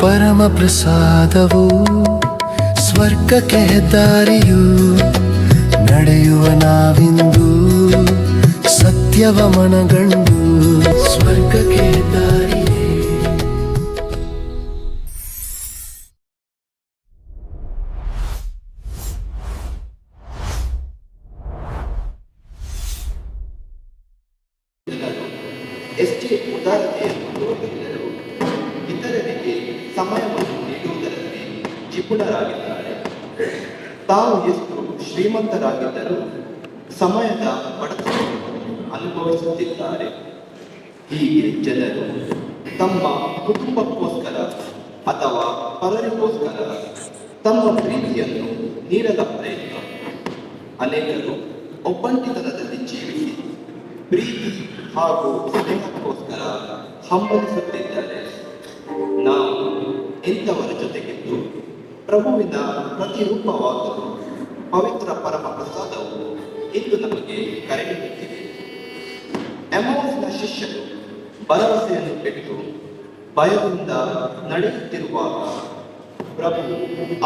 ಪರಮ ಪ್ರಸಾದವು ಸ್ವರ್ಗಕ್ಕೆ ಹೆದ್ದಾರಿಯು ನಡೆಯುವ ನಾವಿಂದು ಸತ್ಯವ ಮನಗಂಡು ಸ್ವರ್ಗಕ್ಕೆ ಹೆದ್ದಾರಿಯೇ. ಎಷ್ಟೇ ಉದಾರತೆಯನ್ನು ತೋರಿಸಿದರೂ ಇತರರಿಗೆ ಸಮಯವನ್ನು ನೀಡುವುದರಲ್ಲಿ ಜಿಪುಣರಾಗಿದ್ದಾರೆ. ತಾವು ಎಷ್ಟು ಶ್ರೀಮಂತರಾಗಿದ್ದರೂ ಸಮಯದ ಬಡತನವನ್ನು ಅನುಭವಿಸುತ್ತಿದ್ದಾರೆ. ಹೀಗೆ ಜನರು ತಮ್ಮ ಕುಟುಂಬಕ್ಕೋಸ್ಕರ ಅಥವಾ ಪರರಿಗೋಸ್ಕರ ತಮ್ಮ ಪ್ರೀತಿಯನ್ನು ನೀಡದ ಪ್ರಯತ್ನ. ಅನೇಕರು ಒಬ್ಬಂಟಿತನದಲ್ಲಿ ಜೀವಿಸಿ ಪ್ರೀತಿ ಹಾಗೂ ಸ್ನೇಹಕ್ಕೋಸ್ಕರ ಹಂಬಲಿಸುತ್ತಿದ್ದಾರೆ. ನಾವು ಇಂಥವರ ಜೊತೆಗಿದ್ದು ಪ್ರಭುವಿನ ಪ್ರತಿರೂಪವಾಗಲು ಪವಿತ್ರ ಪರಮ ಪ್ರಸಾದವು ಇಂದು ನಮಗೆ ಕರೆ ನೀಡುತ್ತಿದೆ. ಎಮೌಸ್ನ ಶಿಷ್ಯರು ಭರವಸೆಯನ್ನು ಬಿಟ್ಟು ಭಯದಿಂದ ನಡೆಯುತ್ತಿರುವಾಗ ಪ್ರಭು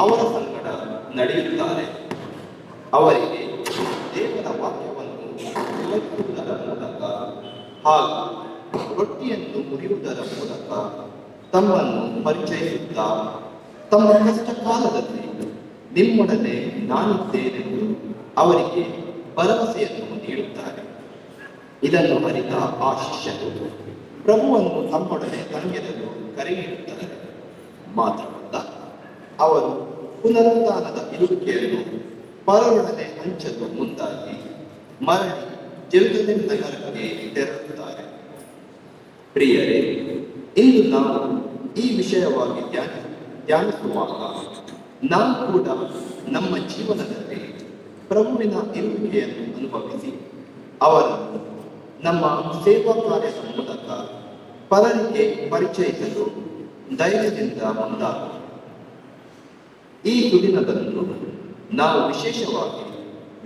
ಅವರ ಸಂಗಡ ನಡೆಯುತ್ತಾರೆ. ಅವರಿಗೆ ದೇವರ ವಾಕ್ಯವನ್ನು ವಿವರಿಸುವುದರ ಮೂಲಕ ಹಾಗೂ ರೊಟ್ಟಿಯನ್ನು ಮುರಿಯುವುದರ ಮೂಲಕ ತಮ್ಮನ್ನು ಪರಿಚಯಿಸುತ್ತಾ ತಮ್ಮ ಕಷ್ಟ ಕಾಲದಲ್ಲಿ ನಿಮ್ಮೊಡನೆ ನಾನಿದ್ದೇನೆಂದು ಅವರಿಗೆ ಭರವಸೆಯನ್ನು ನೀಡುತ್ತಾರೆ. ಇದನ್ನು ಅರಿತ ಆ ಶಿಷ್ಯರು ಪ್ರಭುವನ್ನು ತಮ್ಮೊಡನೆ ತಂಗಿರಲು ಕರೆ ನೀಡುತ್ತಾರೆ. ಮಾತ್ರವಲ್ಲ, ಅವರು ಪುನರುತ್ಥಾನದ ಇರುವಿಕೆಯನ್ನು ಪರರೊಡನೆ ಹಂಚಲು ಮುಂದಾಗಿ ಮರಳಿ ಜೆರುಸಲೇಮ್ ನಗರಕ್ಕೆ ತೆರಳುತ್ತಾರೆ. ಪ್ರಿಯರೇ, ಇಂದು ನಾವು ಈ ವಿಷಯವಾಗಿ ಧ್ಯಾನಿಸುವಾಗ ನಾವು ಕೂಡ ನಮ್ಮ ಜೀವನದಲ್ಲಿ ಪ್ರಭುವಿನ ಇರುವಿಕೆಯನ್ನು ಅನುಭವಿಸಿ ಅವರನ್ನು ನಮ್ಮ ಸೇವಾ ಕಾರ್ಯದ ಮೂಲಕ ಪರರಿಗೆ ಪರಿಚಯಿಸಲು ಧೈರ್ಯದಿಂದ ಮುಂದಾಗ ಈ ಸುದಿನದಂದು ನಾವು ವಿಶೇಷವಾಗಿ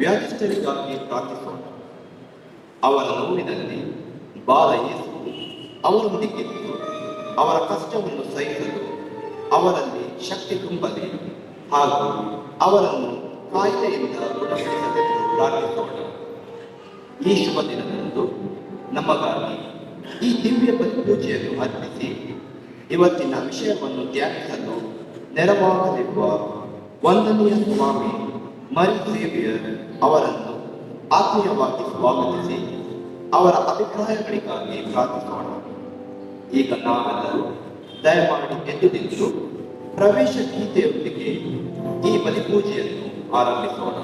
ವ್ಯಾಧಿಸ್ಥರಿಗಾಗಿ ಪ್ರಾರ್ಥಿಸೋಣ. ಅವರ ನೋವಿನಲ್ಲಿ ಬಾಲ ಯೇಸು ಅವರೊಂದಿಗಿದ್ದು ಅವರ ಕಷ್ಟವನ್ನು ಸಹಿಸಲು ಅವರಲ್ಲಿ ಶಕ್ತಿ ತುಂಬಲಿ ಹಾಗೂ ಅವರನ್ನು ಕಾಯಿಲೆಯಿಂದ ಗುಣಪಡಿಸಲೆಂದು ಪ್ರಾರ್ಥಿಸೋಣ. ಈ ಶುಭ ದಿನದಂದು ನಮಗಾಗಿ ಈ ದಿವ್ಯ ಬಲಿಪೂಜೆಯನ್ನು ಅರ್ಪಿಸಿ ಇವತ್ತಿನ ವಿಷಯವನ್ನು ಧ್ಯಾನಿಸಲು ನೆರವಾಗಲಿರುವ ವಂದನೀಯ ಸ್ವಾಮಿ ಮರಿ ಸೇವಿಯರ್ ಅವರನ್ನು ಆತ್ಮೀಯವಾಗಿ ಸ್ವಾಗತಿಸಿ ಅವರ ಅಭಿಪ್ರಾಯಗಳಿಗಾಗಿ ಪ್ರಾರ್ಥಿಸೋಣ. ಈಗ ನಾವೆಲ್ಲರೂ ದಯಮಾಡಿ ಎದ್ದು ನಿಂತು ಪ್ರವೇಶ ಗೀತೆಯೊಂದಿಗೆ ಈ ಬಲಿಪೂಜೆಯನ್ನು ಆರಂಭಿಸೋಣ.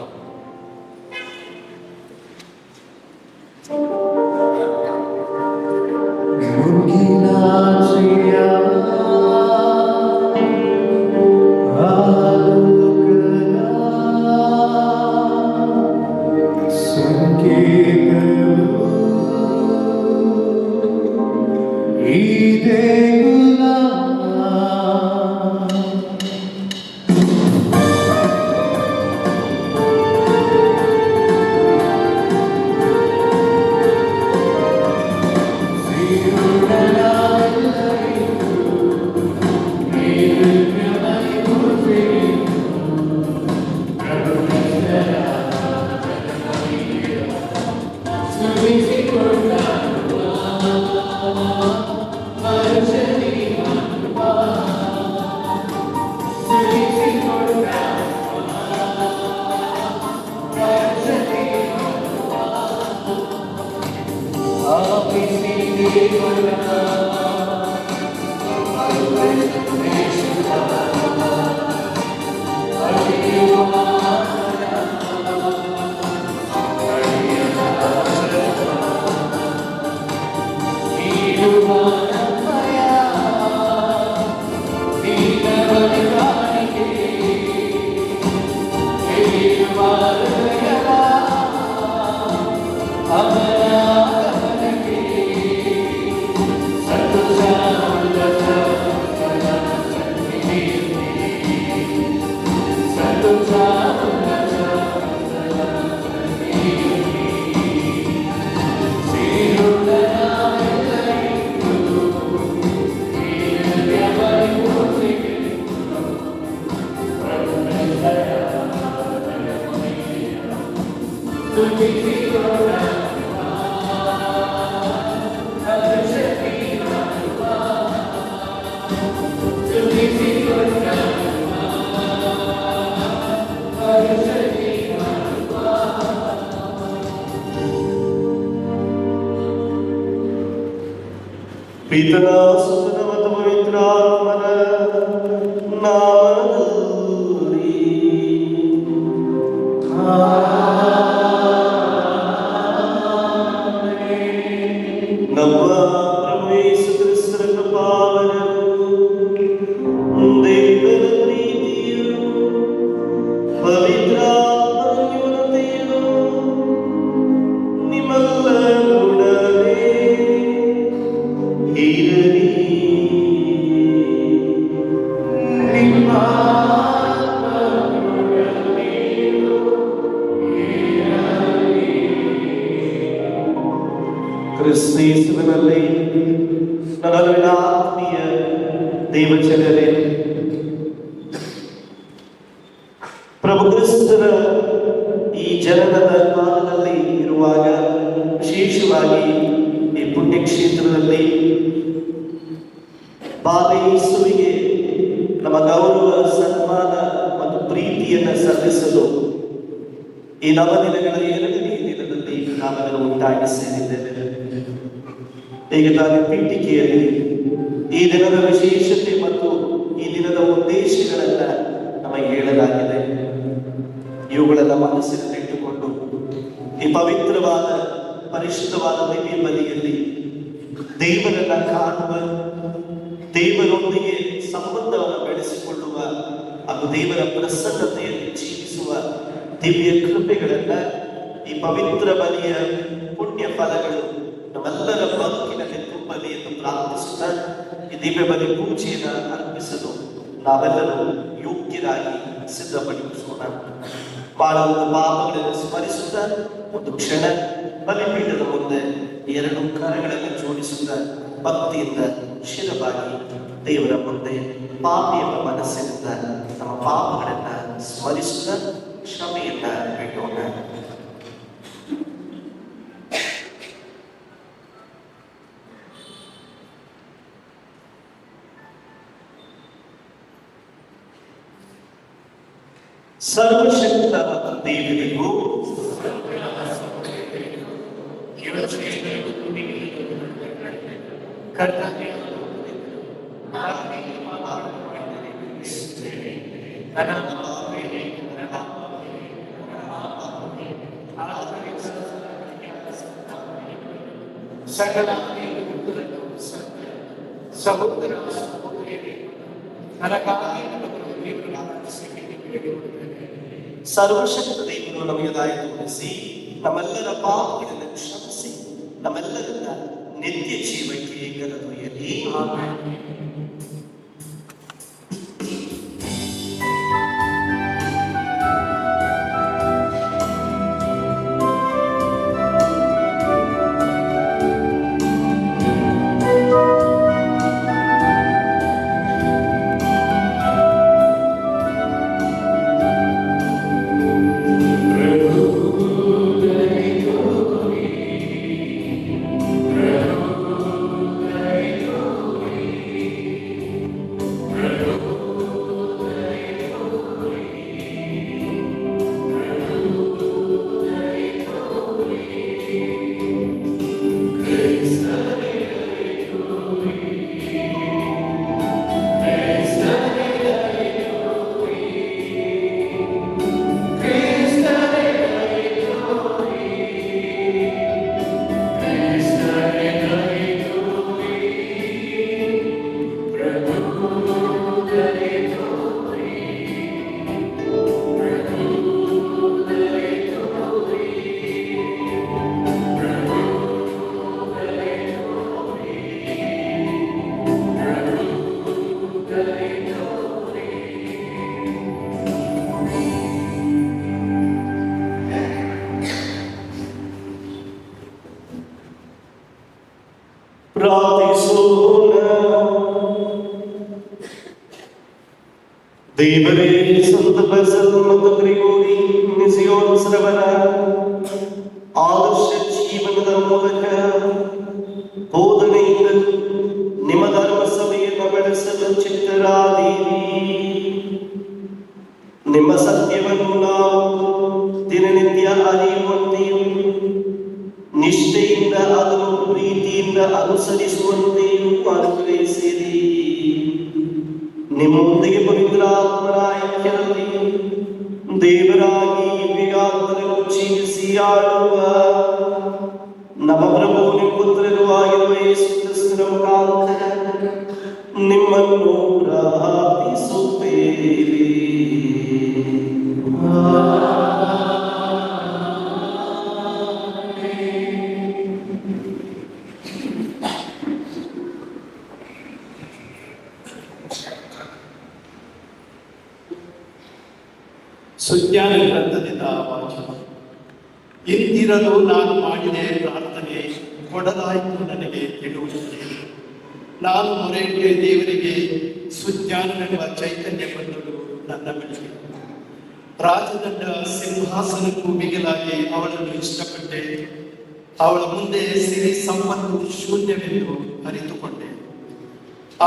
Amen. ಪಿತನ ಸುತನ ಮತ್ತು ಪವಿತ್ರಾತ್ಮನ ನಾಮದಲ್ಲಿ ನಮ್ಮ ಪ್ರಭು ಯೇಸು ಕ್ರಿಸ್ತರ ಕೃಪಾವರವು ದೇವರ ಪ್ರೀತಿಯು ಪವಿತ್ರಾತ್ಮನ ಯುವತೆಯು ನಿಮ್ಮೆಲ್ಲರೊಡನೆ ಇರಲಿ. ಕ್ರಿಸ್ತೇಸುವಿನಲ್ಲಿ ನನ್ನ ಆತ್ಮೀಯ ದೇವಜನರೇ, ಪ್ರಭು ಕ್ರಿಸ್ತರ ಈ ಜನನದ ಕಾಲದಲ್ಲಿ ಇರುವಾಗ, ವಿಶೇಷವಾಗಿ ಈ ಪುಣ್ಯಕ್ಷೇತ್ರದಲ್ಲಿ ಬಾಲ ಯೇಸುವಿಗೆ ನಮ್ಮ ಗೌರವ, ಸನ್ಮಾನ ಮತ್ತು ಪ್ರೀತಿಯನ್ನು ಸಲ್ಲಿಸಲು ಈ ನವದಿನಗಳ 2ನೇ ದಿನದಲ್ಲಿ ನಾವೆಲ್ಲರೂ ಒಟ್ಟಾಗಿ ಸೇರಿದ್ದೇವೆ. ಈಗ ನಾನು ಪೀಠಿಕೆಯಲ್ಲಿ ಈ ದಿನದ ವಿಶೇಷತೆ ಮತ್ತು ಈ ದಿನದ ಉದ್ದೇಶಗಳನ್ನ ನಮಗೆ ಹೇಳಲಾಗಿದೆ. ಇವುಗಳನ್ನ ಮನಸ್ಸಿನಲ್ಲಿಟ್ಟುಕೊಂಡು ಈ ಪವಿತ್ರವಾದ, ಪರಿಶುದ್ಧವಾದ ದಿವ್ಯ ಬಲಿಯಲ್ಲಿ ದೇವರನ್ನ ಕಾಣುವ, ದೇವರೊಂದಿಗೆ ಸಂಬಂಧವನ್ನು ಬೆಳೆಸಿಕೊಳ್ಳುವ, ಅದು ದೇವರ ಪ್ರಸನ್ನತೆಯಲ್ಲಿ ಜೀವಿಸುವ ದಿವ್ಯ ಕೃಪೆಗಳನ್ನ, ಈ ಪವಿತ್ರ ಬಲಿಯ ಪುಣ್ಯ ಫಲಗಳು ನಮ್ಮೆಲ್ಲರ ಬದುಕಿನಲ್ಲಿ ತುಂಬಲಿ ಎಂದು ಪ್ರಾರ್ಥಿಸುತ್ತಾ ಈ ದಿವ್ಯ ಬಲಿ ಪೂಜೆಯನ್ನು ಅರ್ಪಿಸಲು ನಾವೆಲ್ಲರೂ ಯೋಗ್ಯರಾಗಿ ಸಿದ್ಧಪಡಿಸೋಣ. ಮಾಡುವ ಪಾಪಗಳನ್ನು ಸ್ಮರಿಸುತ್ತಾ ಒಂದು ಕ್ಷಣ ಬಲಿಪೀಠದ ಮುಂದೆ 2 ಕರಗಳನ್ನು ಜೋಡಿಸುತ್ತಾ ಭಕ್ತಿಯಿಂದ ಶಿರವಾಗಿ ದೇವರ ಮುಂದೆ ಪಾಪಿಯೆಂಬ ಮನಸ್ಸಿನಿಂದ ನಮ್ಮ ಪಾಪಗಳನ್ನ ಸ್ಮರಿಸುತ್ತಾ ಕ್ಷಮೆಯನ್ನ ಬೇಡೋಣ. ಸರ್ವಶಕ್ತ ದೇವರಿಗೂ ಸಕಲ ಸಹೋದರ ಸಹೋದರಿಯರೇ, ನನಗಾಗಿ ಸರ್ವಶಕ್ತ ದೇವರು ನಮಗೆ ದಾರಿ ತೋರಿಸಿ ನಮ್ಮೆಲ್ಲರ ಪಾಪಗಳನ್ನು ಕ್ಷಮಿಸಿ ನಮ್ಮೆಲ್ಲರನ್ನ ನಿತ್ಯ ಜೀವಕ್ಕೆ ಕರೆದೊಯ್ಯಲಿ. ದೇವರೇ ಸಂತ ಬಸಲ್ ಮತ್ತು ಗ್ರಿಗೋರಿ ಮಿಸಿಯೋನ್ ಶ್ರವಣ ಆದರ್ಶ ಜೀವನದ ಮೂಲಕ ಬೋಧನೆಯಿಂದ ನಿಮ್ಮ ಧರ್ಮ ಸಭೆಯನ್ನು ಬೆಳೆಸಲು ಚಿತ್ತರಾದೀರಿ. ನಿಮ್ಮ ಸತ್ಯವನ್ನು ನಾವು ದಿನನಿತ್ಯ ಅರಿಯುವಂತೆಯೂ ನಿಷ್ಠೆಯಿಂದ ಅದನ್ನು ಪ್ರೀತಿಯ ಭಕ್ತಿಯಿಂದ ಅನುಸರಿಸುವಂತೆಯೂ ಅನುಗ್ರಹಿಸಿರಿ. ನಿಮ್ಮೊಂದಿಗೆ ಪವಿತ್ರಾತ್ಮರ ಐಕ್ಯದಲ್ಲಿ ದೇವರಾಗಿ ಯುಗಾಂತರಕ್ಕೂ ಜೀವಿಸಿ ಆಳುವ ನಮ್ಮ ಪ್ರಭು ನಿಮ್ಮ ಪುತ್ರರು ಆಗಿರುವ ಯೇಸು ಕ್ರಿಸ್ತನ ಮುಖಾಂತರ ನಿಮ್ಮನ್ನು ಪ್ರಾರ್ಥಿಸುತ್ತೇವೆ. ಸುಜ್ಞಾನ ಗ್ರಂಥದಿಂದ ವಾಚನ. ಇಂದಿರಲು ನಾನು ಮಾಡಿದೆ ಪ್ರಾರ್ಥನೆ, ಕೊಡಲಾಯಿತು ನನಗೆ ತಿಳುವಳಿಕೆ. ನಾನು ಮೊರೆಯಿಟ್ಟೆ ದೇವರಿಗೆ, ಸುಜ್ಞಾನವೆಂಬ ಚೈತನ್ಯ ಬಂದಳು ನನ್ನ ಬಳಿಗೆ. ರಾಜದಂಡ ಸಿಂಹಾಸನಕ್ಕೂ ಮಿಗಿಲಾಗಿ ಅವಳನ್ನು ಇಷ್ಟಪಟ್ಟೆ. ಅವಳ ಮುಂದೆ ಸಿರಿ ಸಂಪತ್ತು ಶೂನ್ಯವೆಂದು ಅರಿತುಕೊಂಡೆ.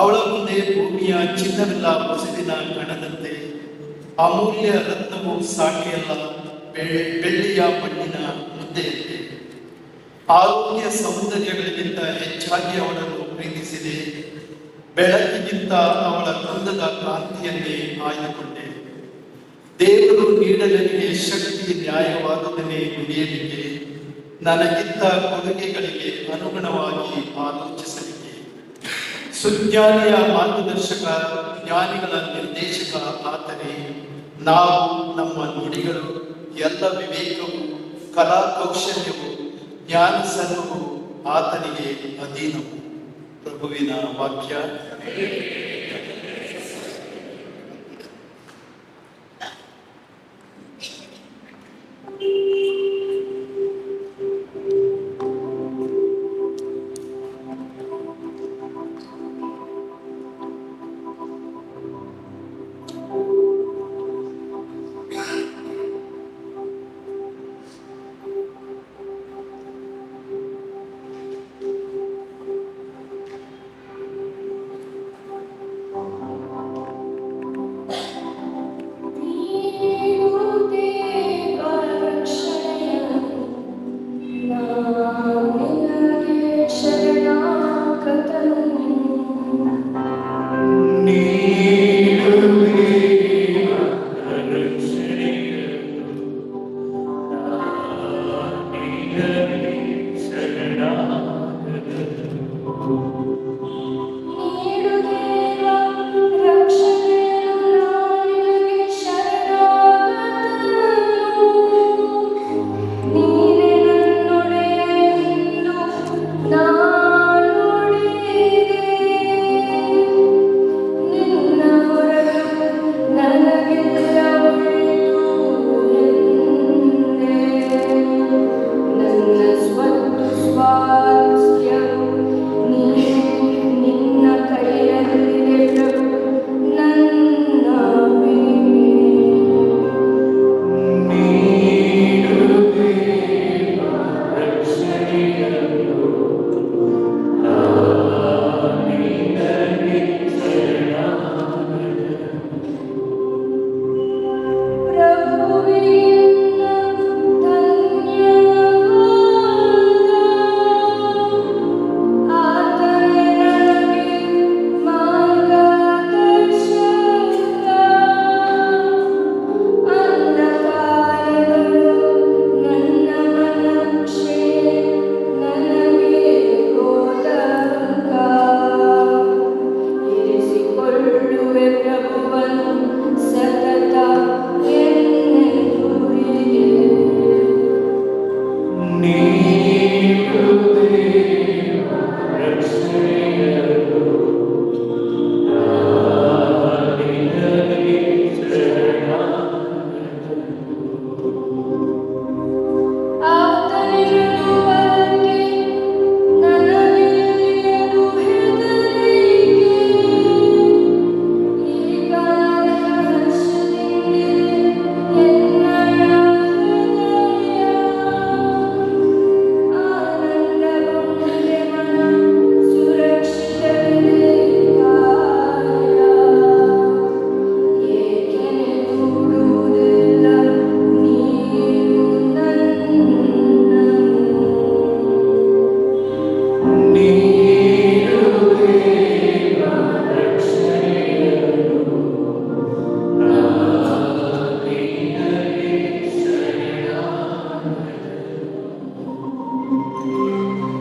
ಅವಳ ಮುಂದೆ ಭೂಮಿಯ ಚಿನ್ನವೆಲ್ಲ ಮುಸುಕಿನ ಕಣದಂತೆ, ಅಮೂಲ್ಯ ರತ್ನವು ಸಾಟಿಯಲ್ಲ ಬೆಳ್ಳಿಯ ಮಣ್ಣಿನ ಮುದ್ದೆಯಂತೆ. ಆರೋಗ್ಯ ಸೌಂದರ್ಯಗಳಿಗಿಂತ ಹೆಚ್ಚಾಗಿ ಅವಳನ್ನು ಪ್ರೀತಿಸಿದೆ. ಬೆಳಕಿಗಿಂತ ಅವಳ ಗಂಧದ ಕಾಂತಿಯನ್ನೇ ಆಯ್ದುಕೊಂಡೆ. ದೇವರು ನೀಡಲಿಗೆ ಶಕ್ತಿ ನ್ಯಾಯವಾದದನ್ನೇ ಹಿಡಿಯಲಿಕ್ಕೆ, ನನಗಿದ್ದ ಕೊಡುಗೆಗಳಿಗೆ ಅನುಗುಣವಾಗಿ ಆಲೋಚಿಸಲಿಕ್ಕೆ. ಸುಜ್ಞಾನಿಯ ಮಾರ್ಗದರ್ಶಕ, ಜ್ಞಾನಿಗಳ ನಿರ್ದೇಶಕ ಆತನೇ. ನಾವು, ನಮ್ಮ ನುಡಿಗಳು, ಎಲ್ಲ ವಿವೇಕವು, ಕಲಾ ಕೌಶಲ್ಯವು, ಜ್ಞಾನ ಸರ್ವವು ಆತನಿಗೆ ಅಧೀನವು. ಪ್ರಭುವಿನ ವಾಕ್ಯ.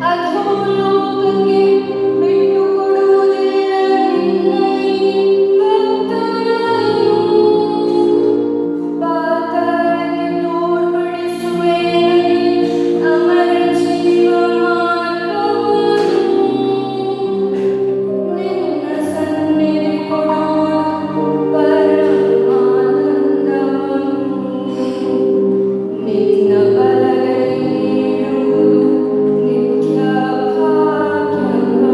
ಅಧೋಲೋಕಕ್ಕೆ ಬಿಟ್ಟುಕೊಡುವುದಿಲ್ಲ ಭಕ್ತರನ್ನು. ಪಾತಾಳಕ್ಕೆ ತೋರ್ಪಡಿಸುವೆನು ಅಮರ ಜೀವ ಮಾರ್ಗವನ್ನು. ನಿನ್ನ ಸನ್ನಿಧಿ ಕೊಡುವುದು ಪರಮಾನಂದವನ್ನು. ನಿನ್ನ ಬಲಗೈಯಿಡುವುದು ನಿತ್ಯ ಭಾಗ್ಯವನ್ನು.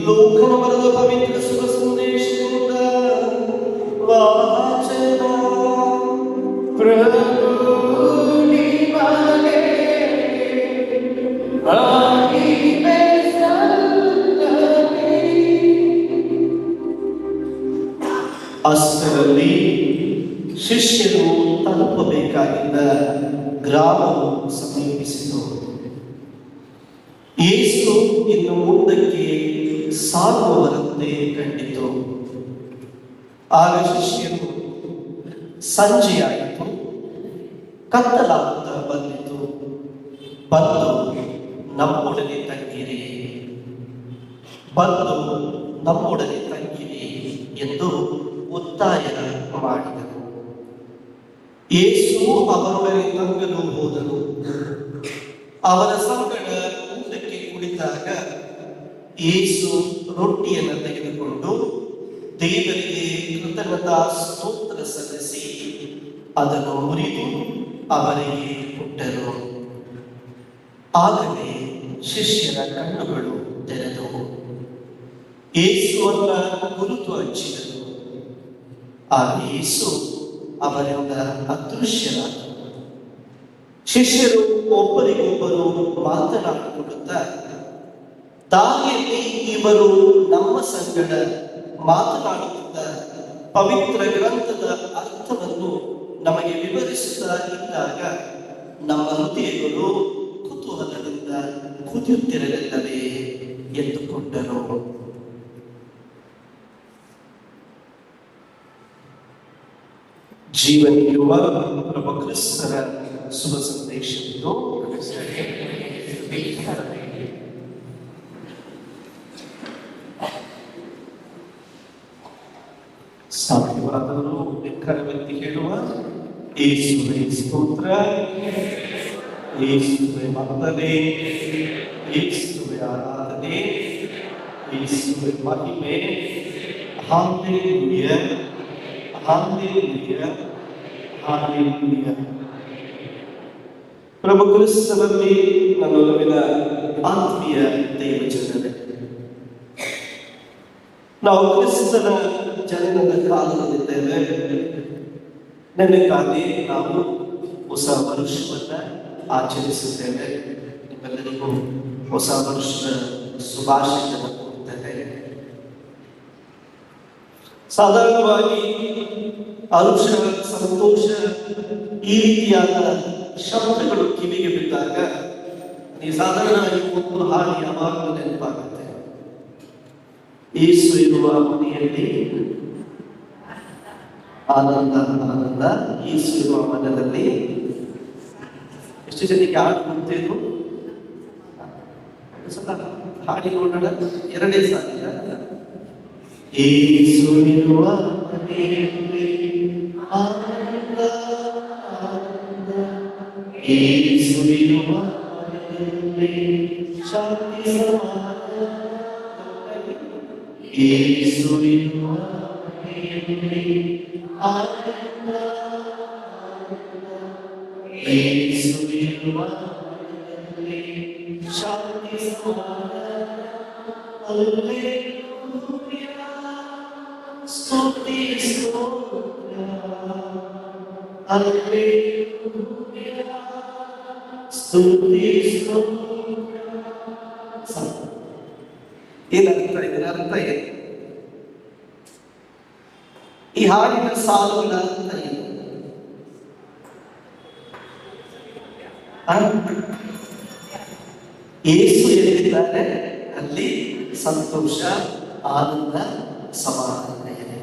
ಲೋಕನ ಬರೆದ ಪವಿತ್ರ ಶುಭ ಸಂದೇಶದಿಂದ ವಾಚನ. ಪ್ರಭು ನಿಮಗೆ ಮಹಿಮೆ ಸಲ್ಲಲಿ. ಅಷ್ಟರಲ್ಲಿ ಶಿಷ್ಯರು ತಲುಪಬೇಕಾಗಿದ್ದ ಗ್ರಾಮವು ಸಮೀಪಿಸಿತು. ಯೇಸು ಇನ್ನು ಮುಂದಕ್ಕೆ ಸಾಗುವವರಂತೆ ಕಂಡಿತು. ಆಗ ಶಿಷ್ಯರು ಸಂಜೆಯಾಯಿತು, ಕತ್ತಲಾಗುತ್ತಾ ಬಂದಿತು, ಬಂದು ನಮ್ಮೊಡನೆ ತಂಗಿರಿ, ಬಂದು ನಮ್ಮೊಡನೆ ತಂಗಿರಿ ಎಂದು ಒತ್ತಾಯ ಮಾಡಿದರು. ಯೇಸು ಅವರೊಡನೆ ತಂಗಲು ಹೋದನು. ಅವರ ಸಂಗಡ ಊಟಕ್ಕೆ ಕುಳಿತಾಗ ಯೇಸು ರೊಟ್ಟಿಯನ್ನು ತೆಗೆದುಕೊಂಡು ದೇವರಿಗೆ ಕೃತಜ್ಞತಾ ಸ್ತೋತ್ರ ಸಲ್ಲಿಸಿ ಅದನ್ನು ಮುರಿದು ಅವರಿಗೆ ಕೊಟ್ಟರು. ಆಗಲೇ ಶಿಷ್ಯರ ಕಣ್ಣುಗಳು ತೆರೆದವು, ಯೇಸುವನ್ನ ಗುರುತು ಹಚ್ಚಿದರು. ಆಗ ಯೇಸು ಅವರಿಂದ ಅದೃಶ್ಯರಾದರು. ಶಿಷ್ಯರು ಒಬ್ಬರಿಗೊಬ್ಬರು ಮಾತನಾಡಿಕೊಳ್ಳುತ್ತಾ, ದಾರಿಯಲ್ಲಿ ಇವರು ನಮ್ಮ ಸಂಗಡ ಮಾತನಾಡುತ್ತಿದ್ದ ಪವಿತ್ರ ಗ್ರಂಥದ ಅರ್ಥವನ್ನು ನಮಗೆ ವಿವರಿಸುತ್ತಾ ಇದ್ದಾಗ ನಮ್ಮ ಹೃದಯಗಳು ಕುತೂಹಲದಿಂದ ಕುದಿಯುತ್ತಿರಲಿಲ್ಲವೇ ಎಂದುಕೊಂಡರು. ಜೀವನಿರುವ ಪ್ರಭು ಕ್ರಿಸ್ತರ ಶುಭ ಸಂದೇಶವಿದು. ಸಾಧ್ಯವಾದವರು ಕರವೆತ್ತಿ ಹೇಳುವ ಯೇಸುವೇ ಸ್ತೋತ್ರ. ಯೇಸುವೆ ವಂದನೆ, ಯೇಸುವೆ ಆರಾಧನೆ, ಯೇಸುವೆ ಮಹಿಮೆ. Hallelujah, hallelujah, hallelujah. ಪ್ರಭು ಕ್ರಿಸ್ತನಲ್ಲಿ ನನ್ನೊಲವಿನ ಆತ್ಮೀಯ ದೈವಜನರೇ, ನಾವು ಕ್ರಿಸ್ತನ ಜನನದ ಕಾಲದಲ್ಲಿದ್ದೇವೆ. ನೆನಗಾಗಿ ನಾವು ಹೊಸ ವರುಷವನ್ನ ಆಚರಿಸುತ್ತೇವೆ. ನಿಮ್ಮೆಲ್ಲರಿಗೂ ಹೊಸ ವರ್ಷದ ಶುಭಾಶಯಗಳನ್ನು ಕೊಡುತ್ತೇವೆ. ಸಾಧಾರಣವಾಗಿ ಹರ್ಷ, ಸಂತೋಷ ಈ ರೀತಿಯಾದ ಶಬ್ದಗಳು ಕಿವಿಗೆ ಬಿದ್ದಾಗ ನೀವು ಸಾಧಾರಣವಾಗಿ ಒಂದು ಹಾಡು ಯಾವಾಗಲೂ ನೆನಪಾಗುತ್ತೆ. ಯೇಸು ಇರುವ ಮನೆಯಲ್ಲಿ ಆನಂದ, ಆನಂದ, ಯೇಸು ಇರುವ ಮನದಲ್ಲಿ. ಎಷ್ಟು ಜನಕ್ಕೆ ಹಾಡು ಗೊತ್ತೇನು? ಹಾಡಿ ನೋಡೋಣ. ಎರಡೇ ಸಾಧ್ಯ. ಯೇಸು ಇರುವ ಮನೆಯಲ್ಲಿ ಆನಂದ, ಆನಂದ, ಯೇಸು ಇರುವ ಮನೆಯಲ್ಲಿ ಶಾಂತಿ ಸಮಾಧಾನ, ಯೇಸು ಇರುವ ಮನೆಯಲ್ಲಿ ಆನಂದ, ಯೇಸು ಇರುವ ಮನೆಯಲ್ಲಿ ಶಾಂತಿ ಸಮಾಧಾನ. ಹಲ್ಲೆಲೂಯ, ಸ್ತುತಿ ಸ್ತೋತ್ರ, ಹಲ್ಲೆಲೂಯ, ಸ್ತುತಿ ಸ್ತೋತ್ರ. ಏನರ್ಥ? ಇದರ ಅರ್ಥ ಏನು? ಈ ಹಾಡಿನ ಸಾಲುಗಳ ಅರ್ಥ ಏನು? ಯೇಸು ಎಲ್ಲಿದ್ದಾರೆ ಅಲ್ಲಿ ಸಂತೋಷ, ಆನಂದ, ಸಮಾಧಾನ ಇದೆ.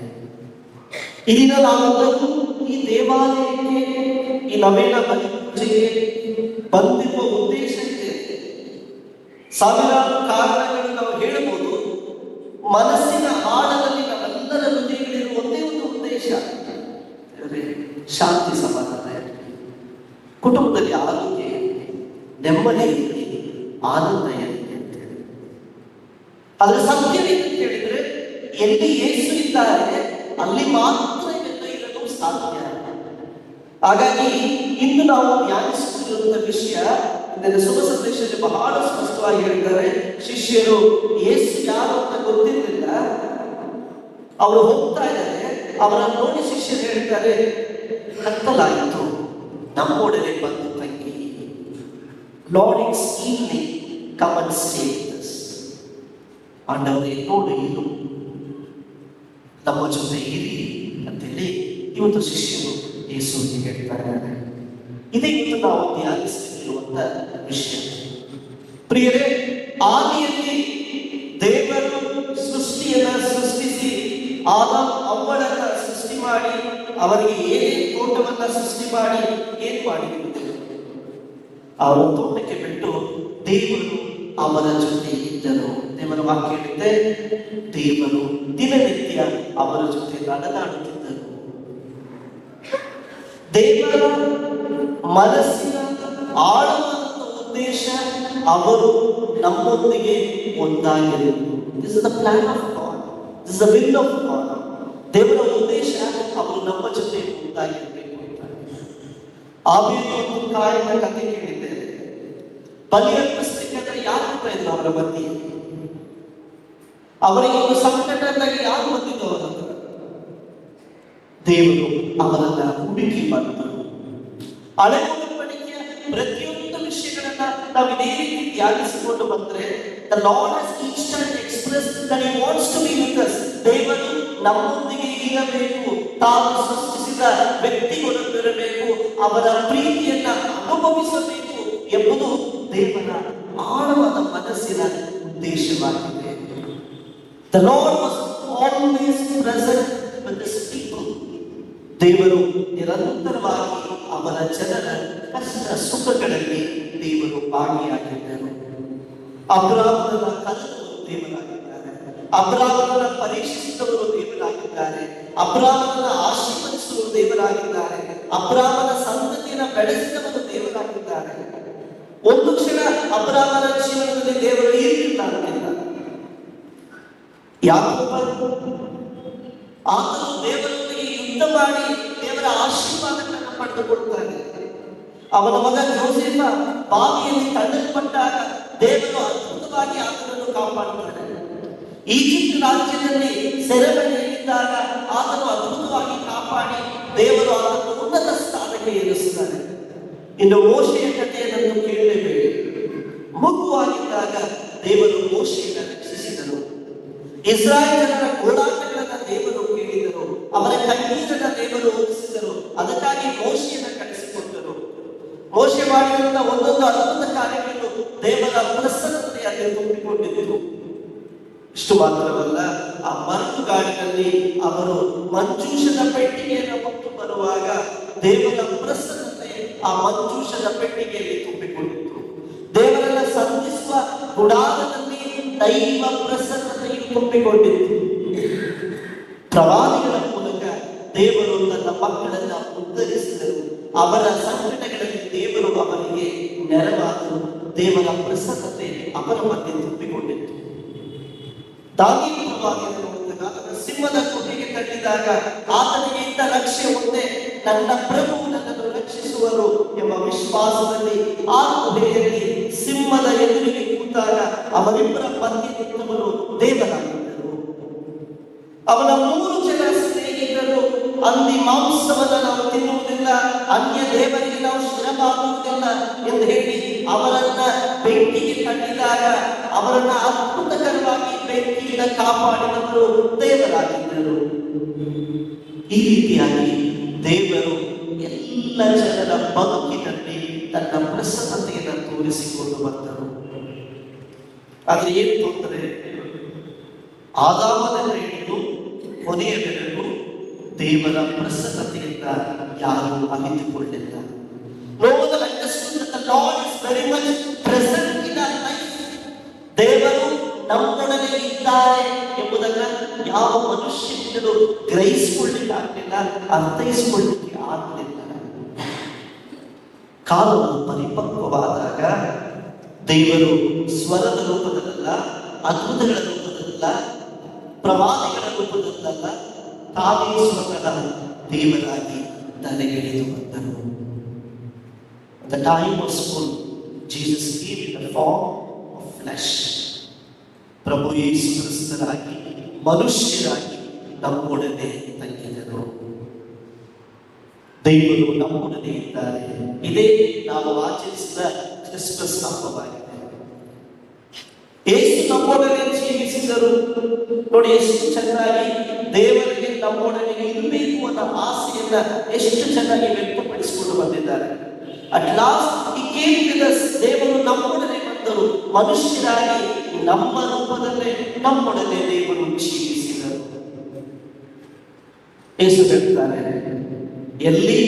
ಈ ದಿನ ನಾವೆಲ್ಲರೂ ಈ ದೇವಾಲಯಕ್ಕೆ, ಈ ನವೇನ ಬಲಿಪೂಜೆಗೆ ಬಂದಿರುವ ಉದ್ದೇಶ ಇದೆ. ಸಾವಿರಾರು ಕಾರಣಗಳು ನಾವು ಹೇಳಬಹುದು. ಮನಸ್ಸಿನ ಆಳದಲ್ಲಿ ನಾವೆಲ್ಲರ ಹೃದಯಗಳಿರುವ ಒಂದೇ ಒಂದು ಉದ್ದೇಶ, ಶಾಂತಿ ಸಮಾಧಾನ ಇರಲಿ, ಕುಟುಂಬದಲ್ಲಿ ಆರೋಗ್ಯ ಇರಲಿ, ನೆಮ್ಮದಿ ಇರಲಿ, ಆನಂದ ಇರಲಿ ಅಂತ ಹೇಳಿ. ಅದರ ಸತ್ಯವೇನು ಹೇಳಿದ್ರೆ, ಎಲ್ಲಿ ಯೇಸು ಇದ್ದಾರೆ ಅಲ್ಲಿ ಮಾತ್ರ ಇವೆಲ್ಲ ಇರಲು ಸಾಧ್ಯ. ಹಾಗಾಗಿ ಇಂದು ನಾವು ಧ್ಯಾನಿಸುತ್ತಿರುವಂತಹ ವಿಷಯ, ಇದರ ಶುಭ ಸಂದೇಶದಲ್ಲಿ ಬಹಳ ಸ್ಪಷ್ಟವಾಗಿ ಹೇಳಿದ್ದಾರೆ. ಶಿಷ್ಯರು ಯೇಸು ಯಾರು ಅಂತ ಗೊತ್ತಿರಲಿಲ್ಲ, ಅವರು ಹೋಗ್ತಾ ಇದ್ದಾರೆ. ಅವರನ್ನು ನೋಡಿ ಶಿಷ್ಯರು ಹೇಳ್ತಾರೆ, ಕತ್ತಲಾಯಿತು, ನಮ್ಮೊಡನೆ ಬಂದು ತಂಗಿ. Lord it's evening, come and stay with us. ಆಂಡವರೇ ನೋಡು, ಇರು, ನಮ್ಮ ಜೊತೆ ಇರಿ ಅಂತೇಳಿ ಇವತ್ತು ಶಿಷ್ಯರು ಯೇಸುವಿಗೆ ಹೇಳ್ತಾ ಇದ್ದಾರೆ. ಇದೇ ಇವತ್ತು ನಾವು ಧ್ಯಾನಿಸುತ್ತಿರುವಂತ ವಿಷಯ. ಪ್ರಿಯರೇ, ಆದಿಯಲ್ಲಿ ದೇವರು ಸೃಷ್ಟಿಯನ್ನ ಸೃಷ್ಟಿಸಿ ಆದಾಮ ಅವ್ವಳನ್ನ ಸೃಷ್ಟಿ ಮಾಡಿ ಅವರಿಗೆ ಏನೇ ತೋಟವನ್ನ ಸೃಷ್ಟಿ ಮಾಡಿ ಏನ್ ಮಾಡಿದ್ರು, ಅವರ ತೋಟಕ್ಕೆ ಬಿಟ್ಟು ದೇವರು ಅವರ ಜೊತೆ ಇದ್ದರು. ದೇವರ ವಾಕ್ಯ ಹೇಳಿದೆ, ದೇವರು ದಿನನಿತ್ಯ ಅವರ ಜೊತೆ ನಡೆದಾಡುತ್ತಿದ್ದರು. ದೇವರ ಮನಸ್ಸಿನ ಆಳವಾದ ಉದ್ದೇಶ ಅವರು ನಮ್ಮೊಂದಿಗೆ ಒಂದಾಗಿರುವುದು. This is the plan of God, this is the will of God. ದೇವರ ಉದ್ದೇಶ ಅವರು ನಮ್ಮ ಜೊತೆ ಒಂದಾಗಿರಬೇಕು ಅಂತ. ಆಬೇಲ್ ಒಂದು ಕಾಯಿನ ಕಥೆ ಕೇಳಿದ್ದೇವೆ. ಬಲಿಯರ್ಪಿಸಬೇಕಾದ್ರೆ ಯಾರು ಬರ್ತಾ ಇದ್ರು ಅವರ ಬದಿ? ಅವರಿಗೆ ಒಂದು ಸಂಕಟದಲ್ಲಿ ಯಾರು ಬಂದಿದ್ದು ಅವರ ಹತ್ರ? ದೇವರು ಅವರನ್ನ ಹುಡುಕಿ ಬಂದರು. ಹಳೆ ಒಡಂಬಡಿಕೆಯ ಪ್ರತಿಯೊಂದು ವಿಷಯಗಳನ್ನ ನಾವು ಇದೇ ರೀತಿ ಧ್ಯಾನಿಸಿಕೊಂಡು ಬಂದ್ರೆ, the Lord has each time expressed that he wants to be with us. ದೇವರು ನಮ್ಮೊಂದಿಗೆ ಇರಬೇಕು, ತಾವು ಸೃಷ್ಟಿಸಿದ ವ್ಯಕ್ತಿಗಳೊಂದಿರಬೇಕು, ಅವರ ಪ್ರೀತಿಯನ್ನ ಅನುಭವಿಸಬೇಕು ಎಂಬುದು ದೇವರ ಆಳವಾದ ಮನಸ್ಸಿನ ಉದ್ದೇಶವಾಗಿದೆ. The Lord was always present with his people. ದೇವರು ನಿರಂತರವಾಗಿ ಅವರ ಜನರ ಕಷ್ಟ ಸುಖಗಳಲ್ಲಿ ದೇವರು ಭಾಗಿಯಾಗಿದ್ದರು. ಅಬ್ರಾಮನನ್ನ ಕಲಿತವರು ದೇವರಾಗಿದ್ದಾರೆ, ಅಬ್ರಾಮನನ್ನ ಪರೀಕ್ಷಿಸಿದವರು ದೇವರಾಗಿದ್ದಾರೆ, ಅಬ್ರಾಮನನ್ನ ಆಶೀರ್ವದಿಸುವರು ದೇವರಾಗಿದ್ದಾರೆ, ಅಬ್ರಾಮನ ಸಂತತಿಯನ್ನು ಬೆಳೆಸಿದವರು ದೇವರಾಗಿದ್ದಾರೆ. ಒಂದು ಕ್ಷಣ ಅಬ್ರಾಮನ ಜೀವನದಲ್ಲಿ ದೇವರು ಇರಲಿಲ್ಲ ಅಂತಿಲ್ಲ. ಯಾಕೋಬನು ಆತನು ದೇವರೊಂದಿಗೆ ಯುದ್ಧ ಮಾಡಿ ದೇವರ ಆಶೀರ್ವಾದಗಳನ್ನು ಪಡೆದುಕೊಳ್ತಾನೆ. ಅವನ ಮಗ ಜೋಸೆಫ ಬಾವಿಯಲ್ಲಿ ತಳ್ಳಲ್ಪಟ್ಟಾಗ ದೇವರು ಅದ್ಭುತವಾಗಿ ಆತನನ್ನು ಕಾಪಾಡುತ್ತಾನೆ. ಈಜಿಪ್ಟ್ ರಾಜ್ಯದಲ್ಲಿ ಸೆರೆಮನೆಯಲ್ಲಿದ್ದಾಗ ಆತನು ಅದ್ಭುತವಾಗಿ ಕಾಪಾಡಿ ದೇವರು ಆತನು ಉನ್ನತ ಸ್ಥಾನಕ್ಕೆ ಏರಿಸುತ್ತಾನೆ. ಇನ್ನು ಮೋಶೆಯ ಕಥೆಯನ್ನು ಕೇಳಲೇಬೇಡಿ. ಮಗುವಾಗಿದ್ದಾಗ ದೇವರು ಮೋಶೆಯನ್ನು ರಕ್ಷಿಸಿದರು. ಇಸ್ರಾಯೇಲ್ ಜನರ ಗೋಳಾಟಗಳನ್ನು ದೇವರು ಕೇಳಿದರು. ಅವರ ಕಣ್ಣೀರನ್ನ ದೇವರು ಓದಿಸಿದರು. ಅದಕ್ಕಾಗಿ ಮೋಶೆಯನ್ನು ಕಳಿಸಿಕೊಟ್ಟರು. ಮೋಶೆ ಮಾಡಿದಂತ ಒಂದೊಂದು ಅದ್ಭುತ ಕಾರ್ಯಗಳನ್ನು ದೇವರ ಪ್ರಸನ್ನತೆಯಲ್ಲಿ ತುಂಬಿಕೊಂಡಿದ್ದರು. ಇಷ್ಟು ಮಾತ್ರವಲ್ಲ, ಆ ಮರಳುಗಾಡಿನಲ್ಲಿ ಅವರು ಮಂಜೂಷದ ಪೆಟ್ಟಿಗೆಯನ್ನು ಹೊತ್ತು ಬರುವಾಗ ದೇವರ ಪ್ರಸನ್ನತೆ ಆ ಮಂಜೂಷದ ಪೆಟ್ಟಿಗೆಯಲ್ಲಿ ತುಂಬಿಕೊಂಡಿತ್ತು. ದೇವರನ್ನ ಸಂಧಿಸುವ ಗುಡಾರದಲ್ಲಿ ದೈವ ಪ್ರಸನ್ನತೆಯು ತುಂಬಿಕೊಂಡಿತ್ತು. ಪ್ರವಾದಿಗಳ ಮೂಲಕ ದೇವರು ತನ್ನ ಮಕ್ಕಳನ್ನ ಉದ್ಧರಿಸಿದರು. ಅವರ ಸಂಕಟಗಳಲ್ಲಿ ದೇವರು ಅವರಿಗೆ ನೆರವಾದರು. ದೇವರ ಪ್ರಸನ್ನತೆ ಅವರ ಮಧ್ಯೆ ತುಂಬಿಕೊಂಡಿತ್ತು. ದಾವೀದ ಪ್ರವಾದಿಯನ್ನು ನೋಡಿದಾಗ ಸಿಂಹದ ಗುಹೆಗೆ ತಳ್ಳಿದಾಗ ಆತನಿಗೆ ಇದ್ದ ಲಕ್ಷ್ಯ ಒಂದೇ, ನನ್ನ ಪ್ರಭು ನನ್ನನ್ನು ರಕ್ಷಿಸುವರು ಎಂಬ ವಿಶ್ವಾಸದಲ್ಲಿ ಆ ಗುಹೆಯಲ್ಲಿ ಸಿಂಹದ ಎದುರಿಗೆ ಕೂತಾಗ ಅವರಿಬ್ಬರ ಮಧ್ಯೆ ನಿಂತವರು ದೇವರಾಗಿದ್ದರು. ಅವನ 3 ಜನ ಸ್ನೇಹಿತರು ಅಲ್ಲಿ ಮಾಂಸವನ್ನು ನಾವು ತಿನ್ನುವುದಿಲ್ಲ, ಅನ್ಯ ದೇವರಿಗೆ ನಾವು ಶಿರಬಾಗುವುದಿಲ್ಲ ಎಂದು ಹೇಳಿ ಅವರನ್ನ ಬೆಂಕಿಗೆ ತಳ್ಳಿದಾಗ ಅವರನ್ನ ಅದ್ಭುತಕರವಾಗಿ ಬೆಂಕಿಯಿಂದ ಕಾಪಾಡಿದವರು ದೇವರಾಗಿದ್ದರು. ಈ ರೀತಿಯಾಗಿ ದೇವರು ಎಲ್ಲ ಜನರ ಬದುಕಿನಲ್ಲಿ ತನ್ನ ಪ್ರಸನ್ನತೆಯನ್ನು ತೋರಿಸಿಕೊಂಡು ಬಂದರು. ಆದ್ರೆ ಏನು ತೊಂದರೆ, ಆದಾಮನಿಂದ ಹಿಡಿದು ಕೊನೆಯವರೆಗೂ ದೇವರ ಪ್ರಸನ್ನತೆಯಿಂದ ಯಾರು ಅರಿತುಕೊಳ್ಳಿಲ್ಲ. No one understood that the Lord is very much present in our life. ದೇವರು ನಮ್ಮೊಡನೆ ಇದ್ದಾರೆ ಎಂಬುದನ್ನ ಯಾವ ಮನುಷ್ಯನಿಂದಲೂ ಗ್ರಹಿಸಿಕೊಳ್ಳಿಕ್ಕೆ ಆಗಲಿಲ್ಲ, ಅರ್ಥೈಸಿಕೊಳ್ಳಿಕ್ಕೆ ಆಗಲಿಲ್ಲ. ಕಾಲವು ಪರಿಪಕ್ವವಾದಾಗ ದೇವರು ಸ್ವರದ ರೂಪದಲ್ಲ, ಅದ್ಭುತಗಳ ರೂಪದಲ್ಲ, ಪ್ರವಾದಿಗಳ ರೂಪದಲ್ಲ, ತಾವೇ ಸ್ವತಃ ದೇವರಾಗಿ ತಲೆಗೆಳೆದು ಬಂದರು. The time was full. Jesus came in the form of flesh. ಪ್ರಭು ಯೇಸು ಕ್ರಿಸ್ತರಾಗಿ ಮನುಷ್ಯರಾಗಿ ನಮ್ಮೊಡನೆ ತಂಗಿದರು. ದೇವರು ನಮ್ಮೊಡನೆ ಇದ್ದಾರೆ. ಇದೇ ನಾವು ಆಚರಿಸಿದ ಕ್ರಿಸ್ಮಸ್ ಹಬ್ಬವಾಗಿದೆ. ಯೇಸು ನಮ್ಮೊಡನೆ ಜೀವಿಸಿದರು. ನೋಡಿ ಎಷ್ಟು ಚೆನ್ನಾಗಿ ದೇವರಿಗೆ ನಮ್ಮೊಡನೆ ಇರಬೇಕು ಅನ್ನೋ ಆಸೆಯನ್ನ ಎಷ್ಟು ಚೆನ್ನಾಗಿ ವ್ಯಕ್ತಪಡಿಸಿಕೊಂಡು ಬಂದಿದ್ದಾರೆ. At last he came with us. ದೇವರು ನಮ್ಮೊಡನೆ ಬಂದರು, ಮನುಷ್ಯರಾಗಿ ನಮ್ಮ ರೂಪದಲ್ಲೇ ನಮ್ಮೊಡನೆ ದೇವರು ಜೀವಿಸಿದರು. ಯೇಸು ಹೇಳ್ತಾರೆ, ಎಲ್ಲಿ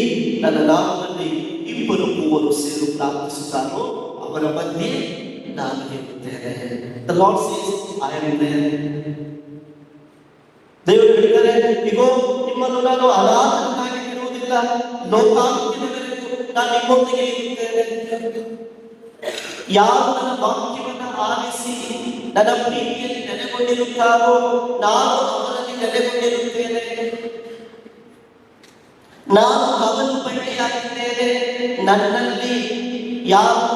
ನನ್ನ ನಾಮದಲ್ಲಿ 2-3 ಸೇರು ಪ್ರಾರ್ಥಿಸುತ್ತಾರೋ ಅವರ ಮಧ್ಯೆ ನಾನು ಇರುತ್ತೇನೆ. The Lord says, I am there. ದೇವರು ಹೇಳ್ತಾರೆ, ಇಗೋ ನಿಮ್ಮನ್ನು ನಾನು ಅನಾಥನಾಗಿ ಬಿಡುವುದಿಲ್ಲ, ಲೋಕಾಂತ್ಯದವರೆಗೂ ನಾನು ನಿಮ್ಮೊಂದಿಗೆ ಇರುತ್ತೇನೆ. ಯಾರು ನನ್ನ ವಾಕ್ಯವನ್ನು ಆಲಿಸಿ ನನ್ನ ಪ್ರೀತಿಯಲ್ಲಿ ನೆಲೆಗೊಂಡಿರುತ್ತಾರೋ ನಾನು ಅವರಲ್ಲಿ ನೆಲೆಗೊಂಡಿರುತ್ತೇನೆ. ನಾನು ಅವನು ಬಳ್ಳಿಯಾಗಿದ್ದೇನೆ. ನನ್ನಲ್ಲಿ ಯಾರು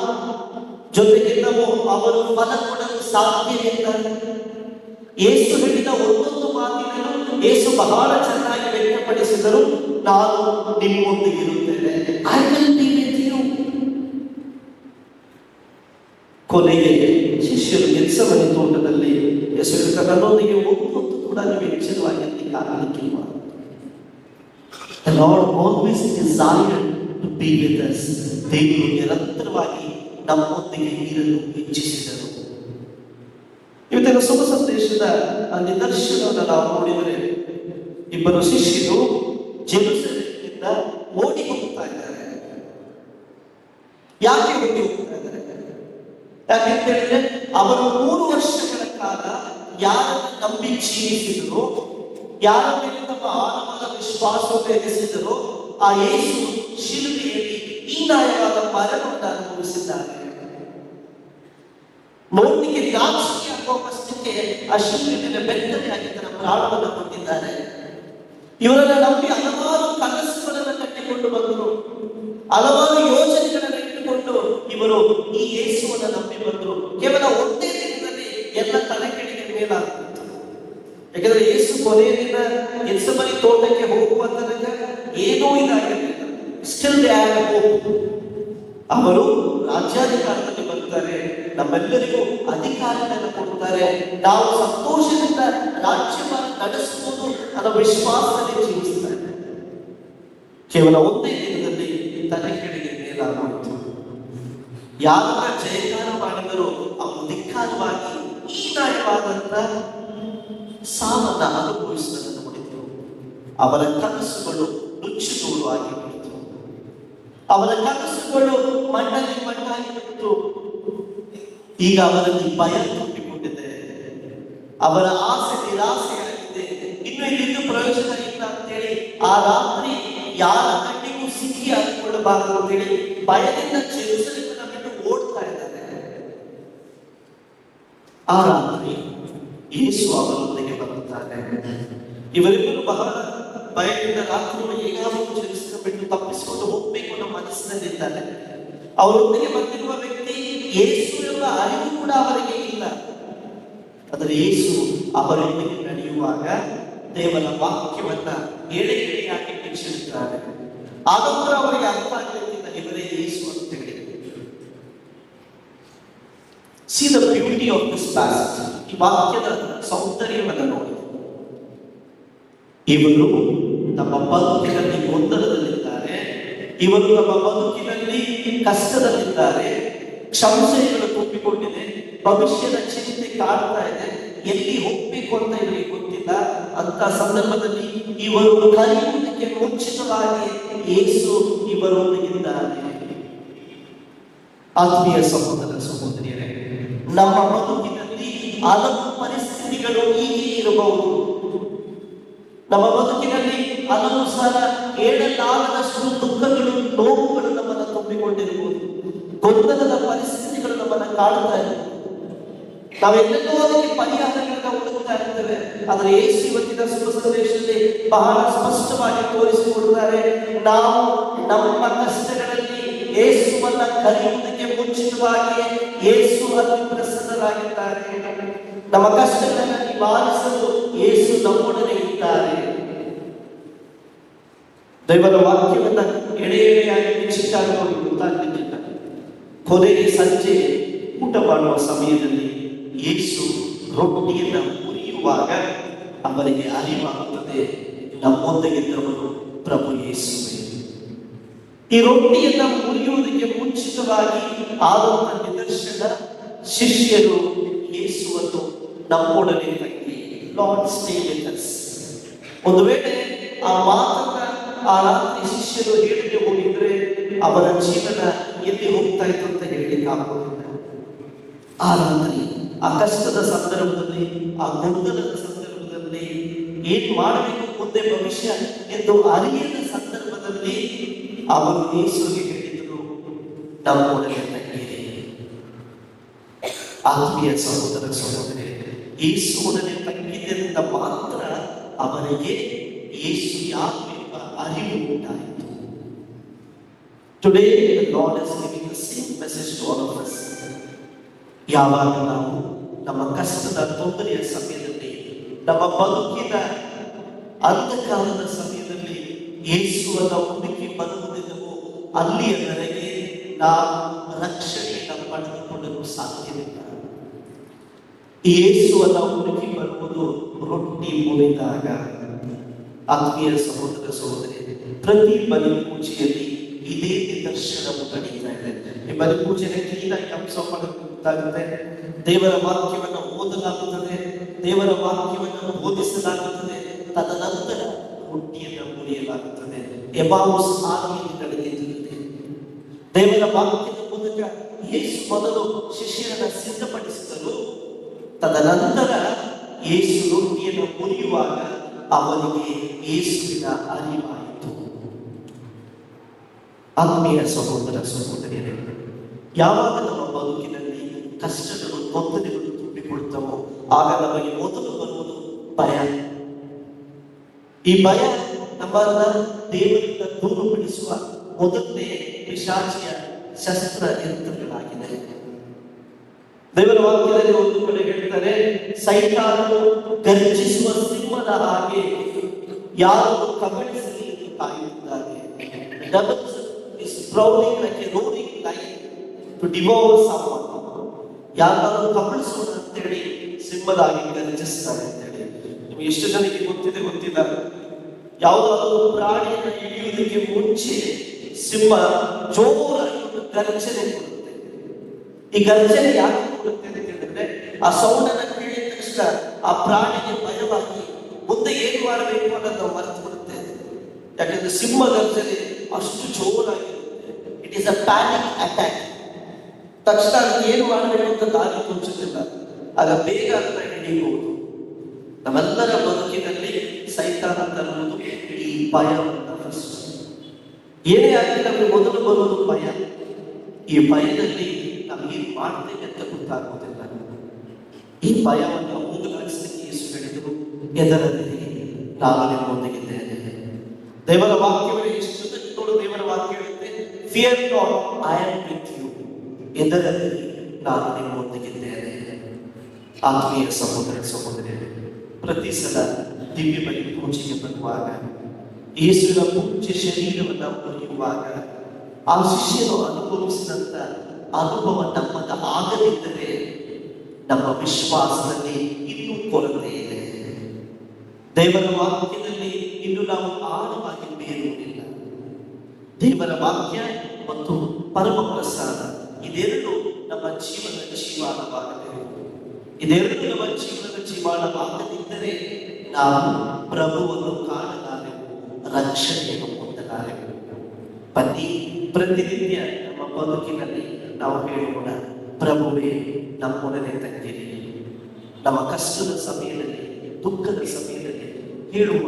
ಜೊತೆಗಿಲ್ಲವೋ ಅವರು ಫಲ ಕೊಡಲು ಸಾಧ್ಯವಿಲ್ಲ. ಯೇಸು ಹೇಳಿದ ಒಂದೊಂದು ಮಾತಿನಲ್ಲೂ ಯೇಸು ಬಹಳ ಚೆನ್ನಾಗಿ ವ್ಯಕ್ತಪಡಿಸಿದರು, ನಾನು ನಿಮ್ಮೊಂದಿಗಿರುತ್ತೇನೆ. I will be with you. ಕೊನೆಗೆ ಶಿಷ್ಯರು ಗೆತ್ಸೆಮನೆ ತೋಟದಲ್ಲಿ ಯೇಸು ಹೇಳ್ತಾರೆ, ನನ್ನೊಂದಿಗೆ ಒಂದು ಹೊತ್ತು ಕೂಡ ನೀವು ಎಚ್ಚರವಾಗಿರಲಿಕ್ಕೆ ಆಗಲಿಕ್ಕಿಲ್ಲ. The Lord always desired to be with us. ದೇವರು ನಿರಂತರವಾಗಿ ನಮ್ಮೊಂದಿಗೆ ಇರಲು ಇಚ್ಛಿಸಿದರು. ಇವತ್ತಿನ ಶುಭ ಸಂದೇಶದ ನಿದರ್ಶನವನ್ನು ನಾವು ನೋಡಿದರೆ, ಇಬ್ಬರು ಶಿಷ್ಯರು ಜೆರುಸಲೇಮಿನಿಂದ ಓಡಿ ಹೋಗ್ತಾ ಇದ್ದಾರೆ. ಯಾಕೆ ಓಡಿ ಹೋಗ್ತಾ ಇದ್ದಾರೆ? ಯಾಕೆಂತ ಹೇಳಿದ್ರೆ ಅವರು 3 ವರ್ಷಗಳ ಕಾಲ ಯಾರನ್ನು ನಂಬಿ ಜೀವಿಸಿದರು, ಯಾರ ಮೇಲೆ ತಮ್ಮ ಆಳವಾದ ವಿಶ್ವಾಸವನ್ನು ಇರಿಸಿದರು, ಆ ಯೇಸು ಶಿಲುಬೆಯಲ್ಲಿ ಹೀನಾಯವಾದ ಮರಣವನ್ನು ಅನುಭವಿಸಿದ್ದಾರೆ. ನೋಡ್ಲಿಕ್ಕೆ ನಾಚಿಕೆ ಆಗುವಷ್ಟಕ್ಕೆ ಆ ಶಿಲುಬೆ ಮೇಲೆ ಬೆತ್ತಲೆಯಾಗಿ ತನ್ನ ಪ್ರಾಣವನ್ನು ಕೊಟ್ಟಿದ್ದಾರೆ. ಇವರನ್ನ ನಂಬಿ ಹಲವಾರು ಕನಸುಗಳನ್ನು ಕಟ್ಟಿಕೊಂಡು ಬಂದರು, ಹಲವಾರು ಯೋಜನೆಗಳನ್ನು ಇಟ್ಟುಕೊಂಡು ಇವರು ಈ ಯೇಸುವನ್ನು ನಂಬಿ ಬಂದರು. ಕೇವಲ ಒಂದೇ ದಿನದಲ್ಲಿ ಎಲ್ಲ ತಲೆ ಕೆಳಗೆ ಮೇಲಾಗ್ತಿತ್ತು. ಯಾಕಂದ್ರೆ ಯೇಸು ಕೊನೆಯ ದಿನ ಗೆತ್ಸೆಮನೆ ತೋಟಕ್ಕೆ ಹೋಗುವ ತನಕ ಏನೂ ಇದಾಗಿರಲಿಲ್ಲ. Still they had hope. ಅವರು ರಾಜ್ಯಾಧಿಕಾರದಲ್ಲಿ ಬರ್ತಾರೆ, ನಮ್ಮೆಲ್ಲರಿಗೂ ಅಧಿಕಾರವನ್ನು ಕೊಡ್ತಾರೆ, ನಾವು ಸಂತೋಷದಿಂದ ರಾಜ್ಯವನ್ನು ನಡೆಸಬಹುದು ಅನ್ನೋ ವಿಶ್ವಾಸದಲ್ಲಿ ಜೀವಿಸ್ತಾರೆ. ಕೇವಲ ಒಂದೇ ದಿನದಲ್ಲಿ ತಲೆ ಕೆಳಗೆ ಮೇಲಾಗೋಯ್ತು. ಯಾರನ್ನ ಜಯಕಾರ ಮಾಡಿದರೂ ಅವರು ಧಿಕ್ಕಾರವಾಗಿ ಹೀನಾಯವಾದಂತ ಸಾವನ್ನ ಅನುಭವಿಸುವುದನ್ನು ನೋಡಿದ್ರು. ಅವರ ಕನಸುಗಳು ನುಚ್ಚುನೂರು ಆಗಿಬಿಡ್ತು. ಅವರ ಕನಸುಗಳು ಮಣ್ಣಲ್ಲಿ ಮಣ್ಣಾಗಿ ಬಿಟ್ಟು ಈಗ ಅವರಲ್ಲಿ ಭಯ ತುಂಬಿಕೊಂಡಿದೆ. ಅವರ ಆಸೆ ನಿರಾಸೆಯಾಗಿದೆ. ಇನ್ನು ಇಲ್ಲಿದ್ದು ಪ್ರಯೋಜನ ಇಲ್ಲ ಅಂತೇಳಿ ಆ ರಾತ್ರಿ ಯಾರ ಕಣ್ಣಿಗೂ ಸಿಕ್ಕಿ ಹಾಕಿಕೊಳ್ಳಬಾರದು ಅಂತೇಳಿ ಭಯದಿಂದ ಜೆರುಸಲೇಮನ್ನು ಬಿಟ್ಟು ಓಡ್ತಾ ಇದ್ದಾರೆ. ಆ ರಾತ್ರಿ ಯೇಸು ಅವರೊಂದಿಗೆ ಬರುತ್ತಾರೆ. ಇವರಿಬ್ಬರು ಬಹಳ ಭಯದಿಂದ ರಾತ್ರಿ ಹೇಗಾದರೂ ಜೆರುಸಲೇಮ್ ಬಿಟ್ಟು ತಪ್ಪಿಸಿಕೊಂಡು ಹೋಗ್ಬೇಕು ಅನ್ನೋ ಮನಸ್ಸಿನಲ್ಲಿದ್ದಾರೆ. ಅವರೊಂದಿಗೆ ಬಂದಿರುವ ವ್ಯಕ್ತಿ ಯೇಸು ಎಂಬ ಅರಿವು ಕೂಡ ಅವರಿಗೆ ಇಲ್ಲ. ಆದರೆ ಯೇಸು ಅವರೊಂದಿಗೆ ನಡೆಯುವಾಗ ದೇವರ ವಾಕ್ಯವನ್ನ ಎಳೆ ಎಳೆಯಾಗಿ ವೀಕ್ಷಿಸುತ್ತಾರೆ. ಆಗ ಅವರಿಗೆ ಅರ್ಥ ಆಗಲಿಲ್ಲ ಇವರೇ ಯೇಸು ಅಂತ ಹೇಳಿ. See the beauty of this passage. ಈ ವಾಕ್ಯದ ಸೌಂದರ್ಯವನ್ನು ನೋಡಿ. ಇವರು ನಮ್ಮ ಬದುಕಿನಲ್ಲಿ ಗೊಂದಲದಲ್ಲಿದ್ದಾರೆ, ಇವರು ನಮ್ಮ ಬದುಕಿನಲ್ಲಿ ಕಷ್ಟದಲ್ಲಿದ್ದಾರೆ, ಸಂಶಯಗಳು ತುಂಬಿಕೊಂಡಿದೆ, ಭವಿಷ್ಯದ ಚಿಂತೆ ಕಾಡ್ತಾ ಇದೆ, ಎಲ್ಲಿ ಹೋಗ್ಬೇಕು ಅಂತ ಇವರಿಗೆ ಗೊತ್ತಿಲ್ಲ. ಅಂತ ಸಂದರ್ಭದಲ್ಲಿ ಇವರು ಕರೆಯುವುದಕ್ಕೆ ಮುಂಚಿತವಾಗಿ ಯೇಸು ಇವರೊಂದಿಗಿದ್ದಾರೆ. ಆತ್ಮೀಯ ಸಹೋದರ ಸಹೋದರಿಯರೇ, ನಮ್ಮ ಬದುಕಿನಲ್ಲಿ ಹಲವು ಪರಿಸ್ಥಿತಿಗಳು ಹೀಗೆ ಇರಬಹುದು. ನಮ್ಮ ಬದುಕಿನಲ್ಲಿ ಹಲವು ಸಲ ಹೇಳಲಾಗದಷ್ಟು ದುಃಖಗಳು, ನೋವುಗಳು ನಮ್ಮನ್ನು ತುಂಬಿಕೊಂಡಿರಬಹುದು. ಗೊಂದಲದ ಪರಿಸ್ಥಿತಿಗಳು ನಮ್ಮನ್ನು ಕಾಡುತ್ತಾ ಇರಬಹುದು. ನಾವೆಲ್ಲರೂ ಅದಕ್ಕೆ ಪರಿಹಾರಗಳನ್ನ ಹುಡುಕ್ತಾ ಇರ್ತೇವೆ. ಆದರೆ ಯೇಸು ಇವತ್ತಿನ ಶುಭ ಸಂದೇಶದಲ್ಲಿ ಬಹಳ ಸ್ಪಷ್ಟವಾಗಿ ತೋರಿಸಿಕೊಡುತ್ತಾರೆ. ನಾವು ನಮ್ಮ ಕಷ್ಟಗಳಲ್ಲಿ ಯೇಸುವನ್ನ ಕರೆಯುವುದಕ್ಕೆ ಮುಂಚಿತವಾಗಿ ಯೇಸು ಅಲ್ಲಿ ಪ್ರಸನ್ನರಾಗಿದ್ದಾರೆ. ನಮ್ಮ ಕಷ್ಟಗಳನ್ನು ನಿವಾರಿಸಲು ಯೇಸು ನಮ್ಮೊಡನೆ ಇದ್ದಾರೆ. ದೇವರ ವಾಕ್ಯವನ್ನ ಎಳೆ ಎಳೆಯಾಗಿ ವೀಕ್ಷಿಸಿದಾಗ ನೋಡಿ ಗೊತ್ತಾಗಲಿಕ್ಕಿಲ್ಲ. ಕೊನೆಗೆ ಸಂಜೆ ಊಟ ಮಾಡುವ ಸಮಯದಲ್ಲಿ ಯೇಸು ರೊಟ್ಟಿಯನ್ನು ಮುರಿಯುವಾಗ ಅವರಿಗೆ ಅರಿವಾಗುತ್ತದೆ, ನಮ್ಮೊಂದಿಗಿದ್ದವರು ಪ್ರಭು ಯೇಸುವೇ. ಈ ರೊಟ್ಟಿಯನ್ನು ಮುರಿಯುವುದಕ್ಕೆ ಮುಂಚಿತವಾಗಿ ಆದಂತ ನಿದರ್ಶನ ಶಿಷ್ಯರು ಯೇಸುವನ್ನು ನಮ್ಮೊಡನೆ ತಂಗಿ, ಲಾರ್ಡ್ ಸ್ಟೇ ವಿತ್ ಅಸ್. ಒಂದು ವೇಳೆ ಆ ಮಾತನ್ನ ಆ ರಾತ್ರಿ ಶಿಷ್ಯರು ಹೇಳಿಕೆ ಹೋಗಿದ್ರೆ ಅವರ ಜೀವನ ಎಲ್ಲಿ ಹೋಗ್ತಾ ಇತ್ತು ಅಂತ ಹೇಳಲಿಕ್ಕೆ ಆಗುವುದಿಲ್ಲ. ಆ ರಾತ್ರಿ ಆ ಕಷ್ಟದ ಸಂದರ್ಭದಲ್ಲಿ, ಆ ಗೊಂದಲದ ಸಂದರ್ಭದಲ್ಲಿ, ಏನ್ ಮಾಡಬೇಕು ಮುಂದೆ ಭವಿಷ್ಯ ಎಂದು ಅರಿಯದ ಸಂದರ್ಭದಲ್ಲಿ ಅವರು ಯೇಸುವಿಗೆ ಹೇಳಿದರು, ನಮ್ಮೊಡನೆ ತಂಗಿರಿ. ಆತ್ಮೀಯ ಸಹೋದರ ಸಹೋದರಿ, ಯೇಸುವೊಡನೆ ತಂಗಿದ್ದರಿಂದ ಮಾತ್ರ ಅವರಿಗೆ ಯೇಸು ಯಾರು ಎಂಬ ಅರಿವು ಉಂಟಾಯಿತು. Today the Lord is giving the same message to all of us. ಯಾವಾಗ ನಾವು ನಮ್ಮ ಕಷ್ಟದ ತೊಂದರೆಯ ಸಮಯದಲ್ಲಿ, ನಮ್ಮ ಬದುಕಿನ ಅಂಧಕಾರದ ಸಮಯದಲ್ಲಿ ಯೇಸುವನ್ನು ಹುಡುಕಿ ಬರುವುದಿಲ್ಲವೋ ಅಲ್ಲಿಯವರೆಗೆ ನಾವು ರಕ್ಷಣೆಯನ್ನು ಪಡೆದುಕೊಳ್ಳಲು ಸಾಧ್ಯವಿಲ್ಲ. ಯೇಸುವನ್ನು ಹುಡುಕಿ ಬರುವುದು ರೊಟ್ಟಿ ಮುರಿದಾಗ. ಆತ್ಮೀಯ ಸಹೋದರ ಸಹೋದರಿ, ಪ್ರತಿ ಬಲಿ ಪೂಜೆಯಲ್ಲಿ ಇದೇ ನಿದರ್ಶನವು ನಡೀತಾ ಇದೆ. ಈ ಬಲಿ ಪೂಜೆಗೆ ಕ್ಲೀನಾಗಿ ಅಂಶ ಗೊತ್ತಾಗುತ್ತೆ. ದೇವರ ವಾಕ್ಯವನ್ನು ಓದಲಾಗುತ್ತದೆ, ದೇವರ ವಾಕ್ಯವನ್ನು ಬೋಧಿಸಲಾಗುತ್ತದೆ, ತದನಂತರ ರೊಟ್ಟಿಯನ್ನು ಮುರಿಯಲಾಗುತ್ತದೆ. ಎಮಾಹುಸ್ ಆದಿಯಲ್ಲಿ ನಡೆದಿದೆ. ದೇವರ ವಾಕ್ಯದ ಮೂಲಕ ಯೇಸು ಮೊದಲು ಶಿಷ್ಯರನ್ನು ಸಿದ್ಧಪಡಿಸಿದರು. ತದನಂತರ ಯೇಸು ರೊಟ್ಟಿಯನ್ನು ಮುರಿಯುವಾಗ ಅವರಿಗೆ ಯೇಸುವಿನ ಅರಿವಾಯಿತು. ಆತ್ಮೀಯ ಸಹೋದರ ಸಹೋದರಿಯರೇ, ಯಾವಾಗ ನಮ್ಮ ಬದುಕಿನಲ್ಲಿ ಕಷ್ಟಗಳು ತೊಂದರೆಗಳು ತುಂಬಿಕೊಳ್ತವೋ ಆಗ ನಮಗೆ ಮೊದಲು ಬರುವುದು ಭಯ. ಈ ಭಯ ನಮ್ಮನ್ನ ದೇವರಿಂದ ದೂರಪಡಿಸುವ ಮೊದಲನೇ ಪಿಶಾಚಿಯ ಶಸ್ತ್ರ ಯಂತ್ರಗಳಾಗಿದೆ. ದೇವರ ವಾಕ್ಯದಲ್ಲಿ ಒಂದು ಕಡೆ ಹೇಳ್ತಾರೆ, ಸೈತಾನನು ಗರ್ಜಿಸುವ ಸಿಂಹದ ಹಾಗೆ ಯಾರು ಕಬಳಿಸಲಿ ಎಂದು ಕಾಯುತ್ತಿದ್ದಾನೆ. Devil is prowling like a roaring lion to devour someone. ಯಾರಾದರೂ ಕಬಳಿಸೋಣ ಅಂತೇಳಿ ಸಿಂಹದಾಗಿ ಗರ್ಜಿಸ್ತಾರೆ ಅಂತೇಳಿ. ನಿಮ್ಗೆ ಎಷ್ಟು ಜನಕ್ಕೆ ಗೊತ್ತಿದೆ ಗೊತ್ತಿಲ್ಲ, ಯಾವುದಾದರೂ ಪ್ರಾಣಿಯನ್ನು ಹಿಡಿಯುವುದಕ್ಕೆ ಮುಂಚೆ ಸಿಂಹ ಜೋರಾಗಿ ಒಂದು ಗರ್ಜನೆ ಕೊಡುತ್ತೆ. ಈ ಗರ್ಜನೆ ಯಾಕೆ ಕೊಡುತ್ತೆ ಅಂತ ಹೇಳಿದ್ರೆ, ಆ ಸೌಂಡನ್ನು ಕೇಳಿದ ತಕ್ಷಣ ಆ ಪ್ರಾಣಿಗೆ ಭಯವಾಗಿ ಮುಂದೆ ಏನು ಮಾಡಬೇಕು ಅನ್ನೋದು ಮರೆತು ಬಿಡುತ್ತೆ. ಯಾಕಂದ್ರೆ ಸಿಂಹ ಗರ್ಜನೆ ಅಷ್ಟು ಜೋರಾಗಿರುತ್ತೆ. It is a panic attack. ತಕ್ಷಣ ಅದಕ್ಕೆ ಏನು ಮಾಡಬೇಕು ಅಂತ ದಾರಿ ತೋರಿಸುತ್ತಿಲ್ಲ, ಆಗ ಬೇಗ ಅಂತ ಹಿಡಿಯಬಹುದು. ನಮ್ಮೆಲ್ಲರ ಬದುಕಿನಲ್ಲಿ ಸೈತಾನ ತರುವುದು ಈ ಭಯವನ್ನು ಫಸ್ಟ್. ಏನೇ ಆಗಲಿ ನಮಗೆ ಮೊದಲು ಬರುವುದು ಭಯ. ಈ ಭಯದಲ್ಲಿ ನಮಗೆ ಮಾಡ್ತೇವೆ ಅಂತ ಗೊತ್ತಾಗುವುದಿಲ್ಲ. ಈ ಭಯವನ್ನು ಹೋಗಲಾಡಿಸಲಿಕ್ಕೆ ಯೇಸು ಹೇಳಿದರು, ಹೆದರದಿರಿ, ನಾನು ನಿಮ್ಮೊಂದಿಗಿದ್ದೇನೆ. ದೇವರ ವಾಕ್ಯವನ್ನು ಎಷ್ಟು ನೋಡು, ದೇವರ ವಾಕ್ಯ ಹೇಳುತ್ತೆ, fear not, I am with you. ಹೆದರದಿರಿ, ನಾನು ನಿಮ್ಮೊಂದಿಗಿದ್ದೇನೆ. ಆತ್ಮೀಯ ಸಹೋದರ ಸಹೋದರಿಯರೇ, ಪ್ರತಿ ಸಲ ದಿವ್ಯ ಬಲಿ ಪೂಜೆಗೆ ಬರುವಾಗ, ಯೇಸುವಿನ ಪೂಜ್ಯ ಶರೀರವನ್ನು ಬರೆಯುವಾಗ ಆ ಶಿಷ್ಯನು ಅನುಭವಿಸಿದಂತ ಅನುಭವ ನಮ್ಮದ ಆಗದಿದ್ದರೆ ನಮ್ಮ ವಿಶ್ವಾಸದಲ್ಲಿ ಇನ್ನೂ ಕೊರತೆ ಇದೆ. ದೇವರ ವಾಕ್ಯದಲ್ಲಿ ಇನ್ನು ನಾವು ಆಳವಾಗಿ ಬೇರುವುದಿಲ್ಲ. ದೇವರ ವಾಕ್ಯ ಮತ್ತು ಪರಮ ಪ್ರಸಾದ ಇದೆರಡು ನಮ್ಮ ಜೀವನದ ಜೀವಾಳವಾಗಬೇಕು. ಇದೆರಡು ನಮ್ಮ ಜೀವನದ ಜೀವಾಳವಾಗದಿದ್ದರೆ ನಾವು ಪ್ರಭುವನ್ನು ಕಾಣಲಾರೆವು, ರಕ್ಷಣೆಯನ್ನು ಹೊಂದಲಾರೆವು. ಬನ್ನಿ, ಪ್ರತಿನಿತ್ಯ ನಮ್ಮ ಬದುಕಿನಲ್ಲಿ ನಾವು ಹೇಳೋಣ, ಪ್ರಭುವೇ ನಮ್ಮೊಡನೆ ತಂಗಿರಿ. ನಮ್ಮ ಕಷ್ಟದ ಸಮಯದಲ್ಲಿ, ದುಃಖದ ಸಮಯದಲ್ಲಿ ಹೇಳುವ,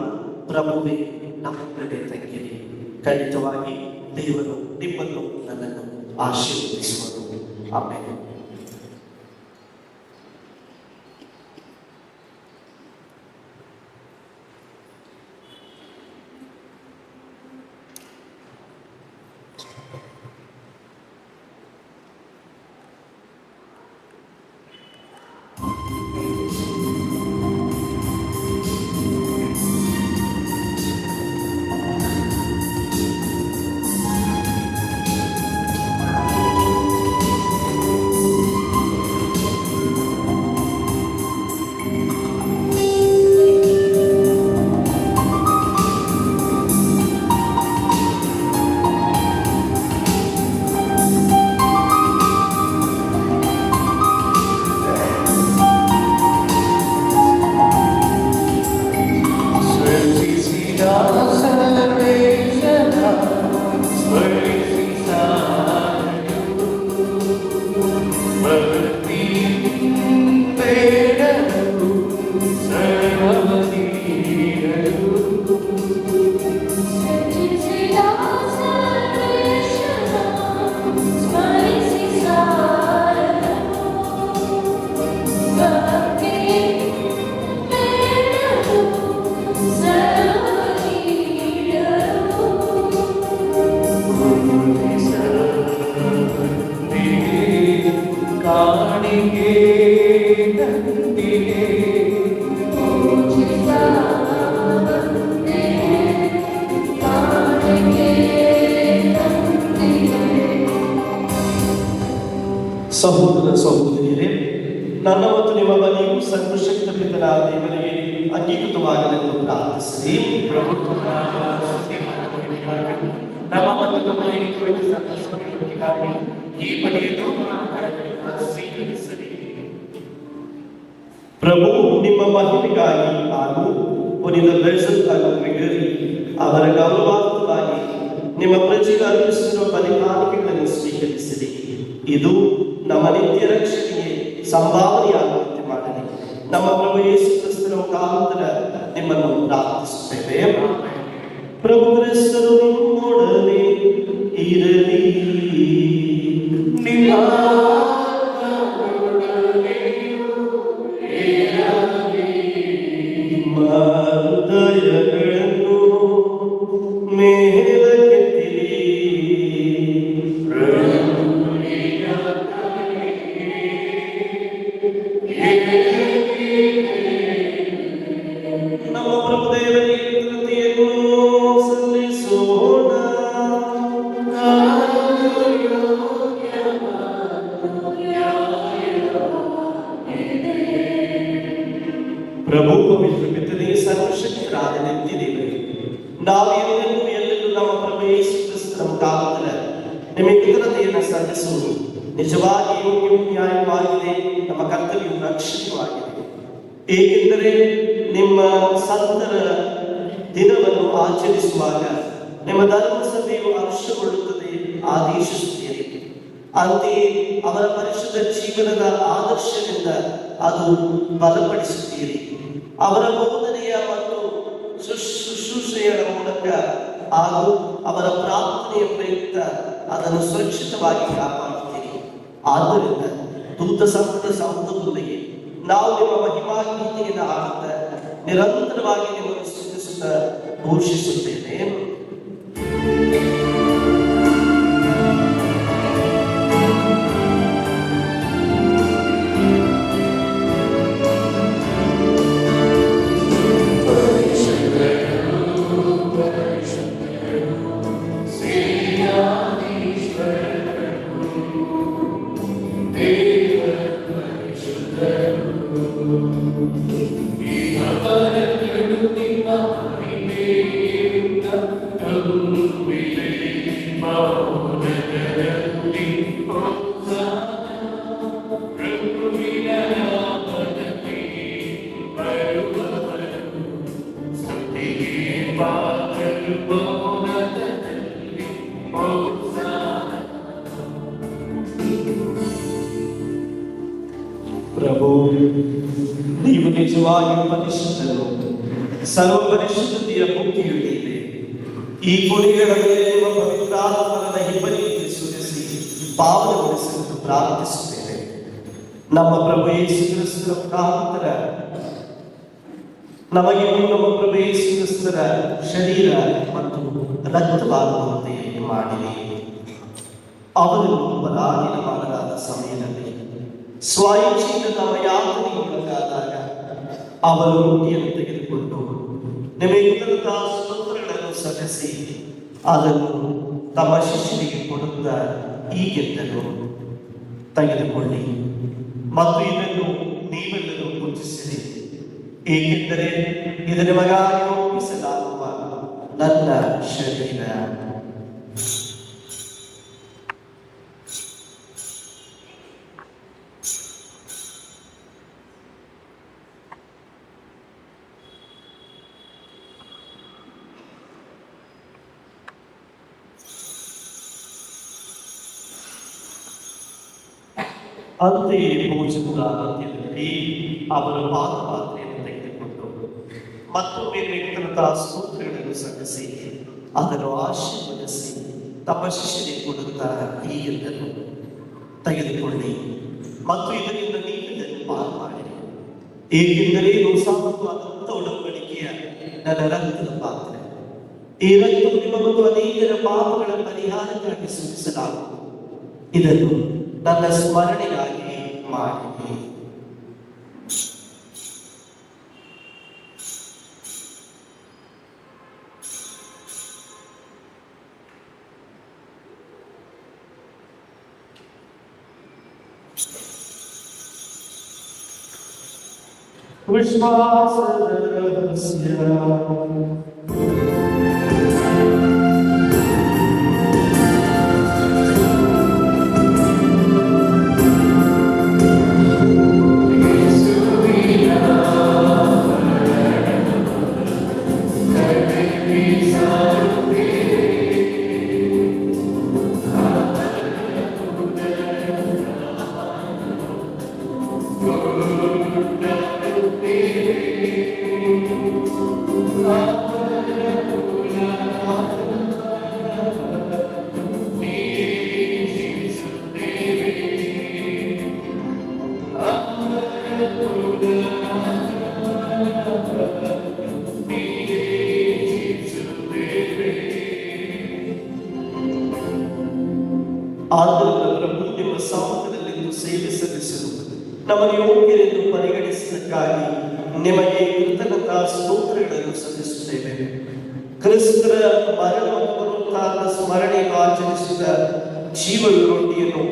ಪ್ರಭುವೇ ನಮ್ಮೊಡನೆ ತಂಗಿರಿ. ಖಂಡಿತವಾಗಿ ದೇವರು ನಿಮ್ಮನ್ನು ನನ್ನನ್ನು ಆಶೀರ್ವದಿಸುವರು. ಆಮೇಲೆ ಸಹೋದರ ಸಹೋದರಿಯರೇ, ನನ್ನ ಮತ್ತು ನಿಮ್ಮ ಬಲಿಯು ಸರ್ವಶಕ್ತ ಪಿತನಾದ ದೇವರಿಗೆ ಅಂಗೀಕೃತವಾಗಲೆಂದು ಪ್ರಾರ್ಥಿಸಿರಿ. ನಮ್ಮ ಮತ್ತು ನಮ್ಮ ಸಂತೋಷಕ್ಕಾಗಿ ಈ ಬಲಿಯನ್ನು ಸ್ವೀಕರಿಸಿರಿ. ಪ್ರಭು ನಿಮ್ಮ ಮಹಿಮೆಗಾಗಿ ಹಾಗೂ ಪುನೀತ ಬೆಳ್ಸಲ್ ಹಾಗೂ ಗ್ರಿಗರಿ ಅವರ ಗೌರವಾರ್ಥವಾಗಿ ನಿಮ್ಮ ಪ್ರಜೆಗೆ ಅರ್ಪಿಸಿರುವ ಬಲಿಕಾಣಿಕೆಗಳನ್ನು ಸ್ವೀಕರಿಸಿರಿ. ಇದು ನಮ್ಮ ನಿತ್ಯ ರಕ್ಷಣೆಗೆ ಸಂಭಾವನೆಯಾಗುವಂತೆ ಮಾಡಲಿ. ನಮ್ಮ ಪ್ರಭು ಯೇಸು ಕ್ರಿಸ್ತನ ಮುಖಾಂತರ ನಿಮ್ಮನ್ನು ಪ್ರಾರ್ಥಿಸುತ್ತೇವೆ. ಪ್ರಭು ಕ್ರಿಸ್ತನು ನಿಮ್ಮೊಡನೆ ಇರಲಿ. ನಿಮ್ಮ ಪ್ರಭು ಪವಿತ್ರ ಪಿತನೇ ಸರ್ವಶಕ್ತರಾದ ನಿತ್ಯ ದೇವರೇ, ನಾವು ಎಲ್ಲೆಲ್ಲೂ ನಮ್ಮ ಪ್ರಭು ಯೇಸು ಕ್ರಿಸ್ತರ ಮುಖಾಂತರ ನಿಮಗೆ ಕೃತಜ್ಞತೆಯನ್ನು ಸಲ್ಲಿಸುವುದು ನಿಜವಾಗಿ ಯೋಗ್ಯವೂ ನ್ಯಾಯವಾಗಿದೆ, ನಮ್ಮ ಕರ್ತವ್ಯವು ರಕ್ಷಣೀಯವಾಗಿದೆ. ಏಕೆಂದರೆ ನಿಮ್ಮ ಸಂತರ ದಿನವನ್ನು ಆಚರಿಸುವಾಗ ನಿಮ್ಮ ಧರ್ಮಸಭೆಯು ಹರ್ಷಗೊಳ್ಳುತ್ತದೆ, ಆದೇಶಿಸುತ್ತೀರಿ. ಅಂತೆಯೇ ಅವರ ಪರಿಶುದ್ಧ ಜೀವನದ ಆದರ್ಶದಿಂದ ಅದು ಬಲಪಡಿಸುತ್ತೀರಿ. ಅವರ ಬೋಧನೆಯ ಮತ್ತು ಶುಶ್ರೂಷೆಯ ಮೂಲಕ ಹಾಗೂ ಅವರ ಪ್ರಾರ್ಥನೆಯ ಪ್ರಯುಕ್ತ ಅದನ್ನು ಸುರಕ್ಷಿತವಾಗಿ ಕಾಪಾಡುತ್ತೀರಿ. ಆದ್ದರಿಂದ ದೂತ ಸಂಪದ ಸಮೂಹದೊಂದಿಗೆ ನಾವು ನಿಮ್ಮ ಮಹಿಮಾ ಗೀತೆಯನ್ನು ಹಾಡುತ್ತಾ ನಿರಂತರವಾಗಿ ನಿಮ್ಮನ್ನು ಸ್ತುತಿಸುತ್ತಾ ಘೋಷಿಸುತ್ತೇವೆ. ಪ್ರಭು, ನೀವು ನಿಜವಾಗಿ ಪರಿಶುದ್ಧರು, ಸರ್ವ ಪರಿಶುದ್ಧತೆಯ ಮುಕ್ತಿಯುತ್ತಿದೆ. ಈ ಕೊಡಿಗಳ ಮೇಲೆ ನಿಮ್ಮ ಪವಿತ್ರಾತ್ಮನ ಹಿಬ್ಬನಿಗೆ ಸುರಿಸಿ ಪಾವನಗೊಳಿಸಲು ಪ್ರಾರ್ಥಿಸುತ್ತೇವೆ. ನಮ್ಮ ಪ್ರಭು ಯೇಸು ಕ್ರಿಸ್ತರ ಮುಖಾಂತರ ನಮಗೆ ನಮ್ಮ ಪ್ರಭು ಯೇಸು ಕ್ರಿಸ್ತರ ಶರೀರ ಮತ್ತು ರಕ್ತವಾಗುವಂತೆ ಮಾಡಿದೆ. ಅವರನ್ನು ಪರಾಧೀನವಾದ ಸಮಯದಲ್ಲಿ ಸ್ವಯಂಚಿತ ತಮ್ಮ ಯಾತನೆಗೊಳಗಾದಾಗ ಅವರು ರೊಟ್ಟಿಯನ್ನು ತೆಗೆದುಕೊಂಡು ನಿಮಗೆ ಸ್ತೋತ್ರಗಳನ್ನು ಸಲ್ಲಿಸಿ ಅದನ್ನು ತಮ್ಮ ಶಿಷ್ಯನಿಗೆ ಕೊಡುತ್ತಾ ಹೀಗೆಂದರು, ತೆಗೆದುಕೊಳ್ಳಿ ಮತ್ತು ಇದನ್ನು ನೀವೆಲ್ಲರೂ ಪೂಜಿಸಿರಿ, ಏಕೆಂದರೆ ಇದು ನಿಮಗಾಗಿ ಒಪ್ಪಿಸಲಾಗುವ ನನ್ನ ಶರೀರ. ಅಂತೆಯೇ ಭೋಜನದ ಅಂತ್ಯದಲ್ಲಿ ಅವರ ಪಾದಪಾತ್ರೆಯನ್ನು ತೆಗೆದುಕೊಂಡು ಮತ್ತೊಮ್ಮೆ ನಿರಂತರ ಸ್ತೋತ್ರಗಳನ್ನು ಸಲ್ಲಿಸಿ ಅದನ್ನು ಆಶೀರ್ವದಿಸಿ ತಮ್ಮ ಶಿಷ್ಯರಿಗೆ ಕೊಡುತ್ತಾ ಹೀಗೆಂದರು, ತೆಗೆದುಕೊಳ್ಳಿ ಮತ್ತು ಇದರಿಂದ ನೀವೆಲ್ಲರೂ ಪಾಲು ಮಾಡಿರಿ, ಏಕೆಂದರೆ ಇದು ಸಾಮರ್ಥ್ಯವಾದಂಥ ಒಡಂಬಡಿಕೆಯ ನನ್ನ ರಕ್ತದ ಪಾತ್ರೆ. ಈ ರಕ್ತವು ನಿಮ್ಮ ಮತ್ತು ಅನೇಕರ ಪಾಪಗಳ ಪರಿಹಾರಕ್ಕಾಗಿ ಸೂಚಿಸಲಾಗುವುದು. ಇದನ್ನು ನನ್ನ ಸ್ಮರಣೆಗಾಗಿ ಮಾಡಿ. ವಿಶ್ವಾಸದ ರಹಸ್ಯ. ಆದ್ದರಿಂದ ಪ್ರಭು ನಿಮ್ಮ ಸಮ್ಮುಖದಲ್ಲಿಂದು ಸೇವೆ ಸಲ್ಲಿಸಲು ನಮಗೆ ಯೋಗ್ಯರೆಂದು ಪರಿಗಣಿಸಿದ್ದಕ್ಕಾಗಿ ನಿಮಗೆ ಕೃತಜ್ಞತಾ ಸ್ತೋತ್ರಗಳನ್ನು ಸಲ್ಲಿಸುತ್ತೇವೆ. ಕ್ರಿಸ್ತರ ಮರಣ ಪುನರುತ್ಥಾನದ ಸ್ಮರಣೆಯನ್ನು ಆಚರಿಸಿದ ಜೀವ ರೊಟ್ಟಿಯನ್ನು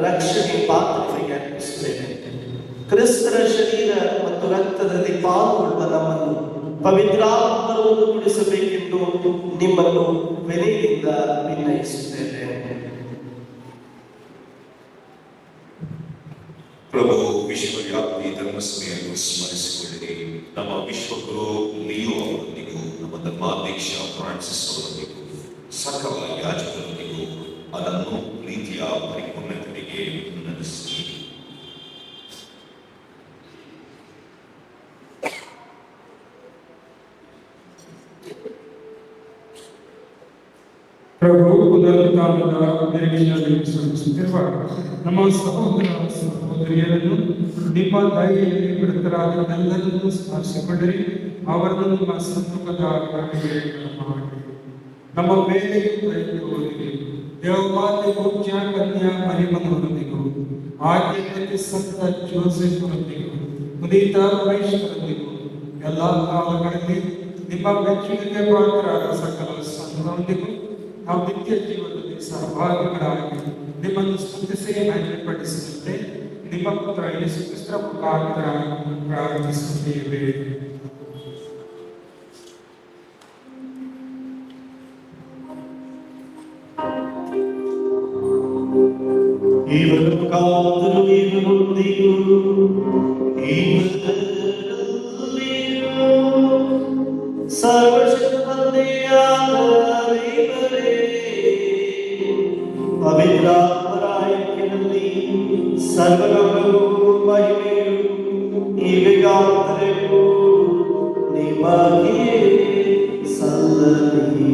ರಕ್ಷಣೆ ಪಾತ್ರಗಳಿಗೆ ಅರ್ಪಿಸುತ್ತೇವೆ. ಕ್ರಿಸ್ತರ ಶರೀರ ಮತ್ತು ರಕ್ತದಲ್ಲಿ ಪಾಲ್ಗೊಳ್ಳುವ ನಮ್ಮನ್ನು ಪವಿತ್ರಾತ್ಮರು ಒಂದುಗೂಡಿಸಬೇಕೆಂದು ನಿಮ್ಮನ್ನು ವಿನಯದಿಂದ ವಿನಯಿಸುತ್ತೇವೆ. ಪ್ರಭು ವಿಶ್ವವ್ಯಾಪಿ ಧರ್ಮಸಭೆಯನ್ನು ಸ್ಮರಿಸಿಕೊಳ್ಳಿರಿ. ನಮ್ಮ ವಿಶ್ವಗುರು ಲಿಯೋ ಅವರೊಂದಿಗೂ ನಮ್ಮ ಧರ್ಮಾಧ್ಯಕ್ಷ ಫ್ರಾನ್ಸಿಸ್ ಅವರೊಂದಿಗೂ ಸಕಲ ಯಾಜಕರೊಂದಿಗೂ ಅದನ್ನು ಪ್ರೀತಿಯ ಪರಿಪೂರ್ಣತೆಗೆ ಉನ್ನತಿಸಿ. ಪ್ರಭು ಪುನರುತ್ಥಾನದ ನಿರೀಕ್ಷೆಯಲ್ಲಿ ಶ್ರಮಿಸುತ್ತಿರುವ ನಮ್ಮ ಸಹೋದರ ಸಹೋದರಿಯರನ್ನು ನಿಮ್ಮ ದಯೆಯಲ್ಲಿ ಮೃತರಾದವರೆಲ್ಲರನ್ನೂ ಸ್ಮರಿಸಿಕೊಂಡರೆ ಅವರನ್ನು ನಿಮ್ಮ ಸಂತುಕದ ಕಡೆಗೆ ಮಾಡಿ ನಮ್ಮ ಮೇಲೆಯೂ ಕೈಗೊಳ್ಳುವುದಿದೆ. ದೇವಮಾತೆ ಪೂಜ್ಯ ಕನ್ಯಾ ಮರಿಯಮ್ಮನವರೊಂದಿಗೂ ಆದ್ಯತೆ ಸಂತ ಜೋಸೆಫ್ರೊಂದಿಗೂ ಪುನೀತ ವೈಷ್ಣವರೊಂದಿಗೂ ಎಲ್ಲ ಕಾಲಗಳಲ್ಲಿ ನಿಮ್ಮ ಮೆಚ್ಚುಗೆಗೆ ಪಾತ್ರರಾದ ಸಕಲ ಸಂತರೊಂದಿಗೂ ನಾವು ನಿತ್ಯ ಜೀವನದಲ್ಲಿ ಸಹಭಾಗಿಗಳಾಗಿ ನಿಮ್ಮನ್ನು ಸ್ತುತಿಸಿ ಮಹಿಮೆಪಡಿಸುವಂತೆ ನಿಮ್ಮ ಪುತ್ರ ಯೇಸು ಕ್ರಿಸ್ತರ ಮುಖಾಂತರ ಪ್ರಾರ್ಥಿಸುತ್ತೇವೆ. ಇವರೊಂದಿಗೂ ಸರ್ವಶಕ್ತ ತಂದೆಯಾದ ದೇವರೇ, ಪವಿತ್ರಾತ್ಮರ ಐಕ್ಯದಲ್ಲಿ ಸರ್ವಗೌರವೂ ಮಹಿಮೆಯೂ ಈಗಾಗಲೂ ನಿಮಗೆ ಸಲ್ಲಲಿ.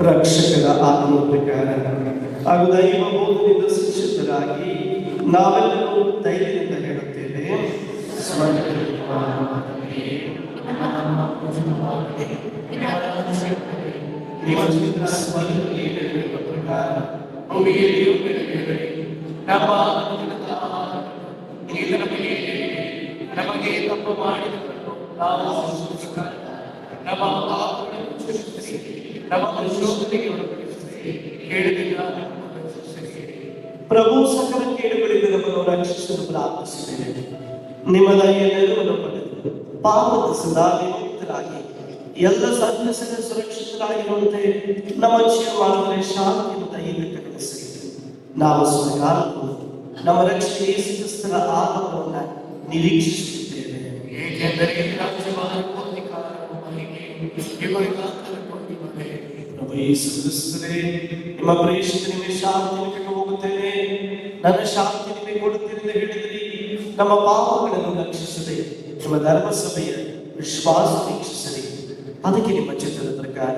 ರಕ್ಷಕರ ಆತ್ಮ ಪ್ರಕಾರ ಹಾಗೂ ದೈವ ಬೋಧನೆಯಿಂದ ಶಿಕ್ಷಿತರಾಗಿ ನಾವೆಲ್ಲರೂ ಧೈರ್ಯದಿಂದ ಹೇಳುತ್ತೇವೆ, ನಮಗೆ ತಪ್ಪು ಮಾಡಿದವರು ನಾವು ನಮ್ಮ ಪಾಪಗಳನ್ನು ಕ್ಷಮಿಸಿ, ನಮ್ಮ ಶೋಧನೆಗೆ ಒಳಪಡಿಸಿ, ಕೇಳಿದ ಪ್ರಭು ಸಕಲ ಕೇಡುಗಳಿಂದ ನಮ್ಮನ್ನು ರಕ್ಷಿಸಲು ಪ್ರಾರ್ಥಿಸುತ್ತೇವೆ. ನಿಮ್ಮ ದಯೆಯ ನೆರವನ್ನು ಪಡೆದು ಪಾಪದ ಸದಾ ವಿಮುಕ್ತರಾಗಿ ಎಲ್ಲ ಸದಸ್ಯರ ಸುರಕ್ಷಿತರಾಗಿರುವಂತೆ ನಮ್ಮ ಜೀವಮಾನವೇ ಶಾಂತಿಯನ್ನು ದಯೆಯಿಂದ ಕರುಣಿಸಿ. ನಾವು ಸ್ವರ್ಗಾಲಕ್ಕೂ ನಮ್ಮ ರಕ್ಷಣೆ ಯೇಸು ಕ್ರಿಸ್ತರ ಆಗಮನವನ್ನು ನಿರೀಕ್ಷಿಸುತ್ತಿದ್ದೇವೆ. ಏಕೆಂದರೆ ರಾಜ್ಯವಾದ ಅಧಿಕಾರವು ಮಹಿಮೆಯು ಇವರಿಗಾಗಲೇ ಕೊಟ್ಟಿದೆ. ಪ್ರಭು ಯೇಸು ಕ್ರಿಸ್ತನೇ, ನಿಮ್ಮ ಪ್ರೇಷಿತ ನಿಮಗೆ ಶಾಂತಿ ಬಿಟ್ಟು ಹೋಗುತ್ತೇನೆ, ನನ್ನ ಶಾಂತಿ ನಿಮಗೆ ಕೊಡುತ್ತೇನೆ ಎಂದು ಹೇಳಿದ್ರಿ. ನಮ್ಮ ಪಾಪಗಳನ್ನು ರಕ್ಷಿಸದೆ ನಿಮ್ಮ ಧರ್ಮಸಭೆಯ ವಿಶ್ವಾಸ ವೀಕ್ಷಿಸಲಿ. ಅದಕ್ಕೆ ನಿಮ್ಮ ಚಿತ್ರದ ಪ್ರಕಾರ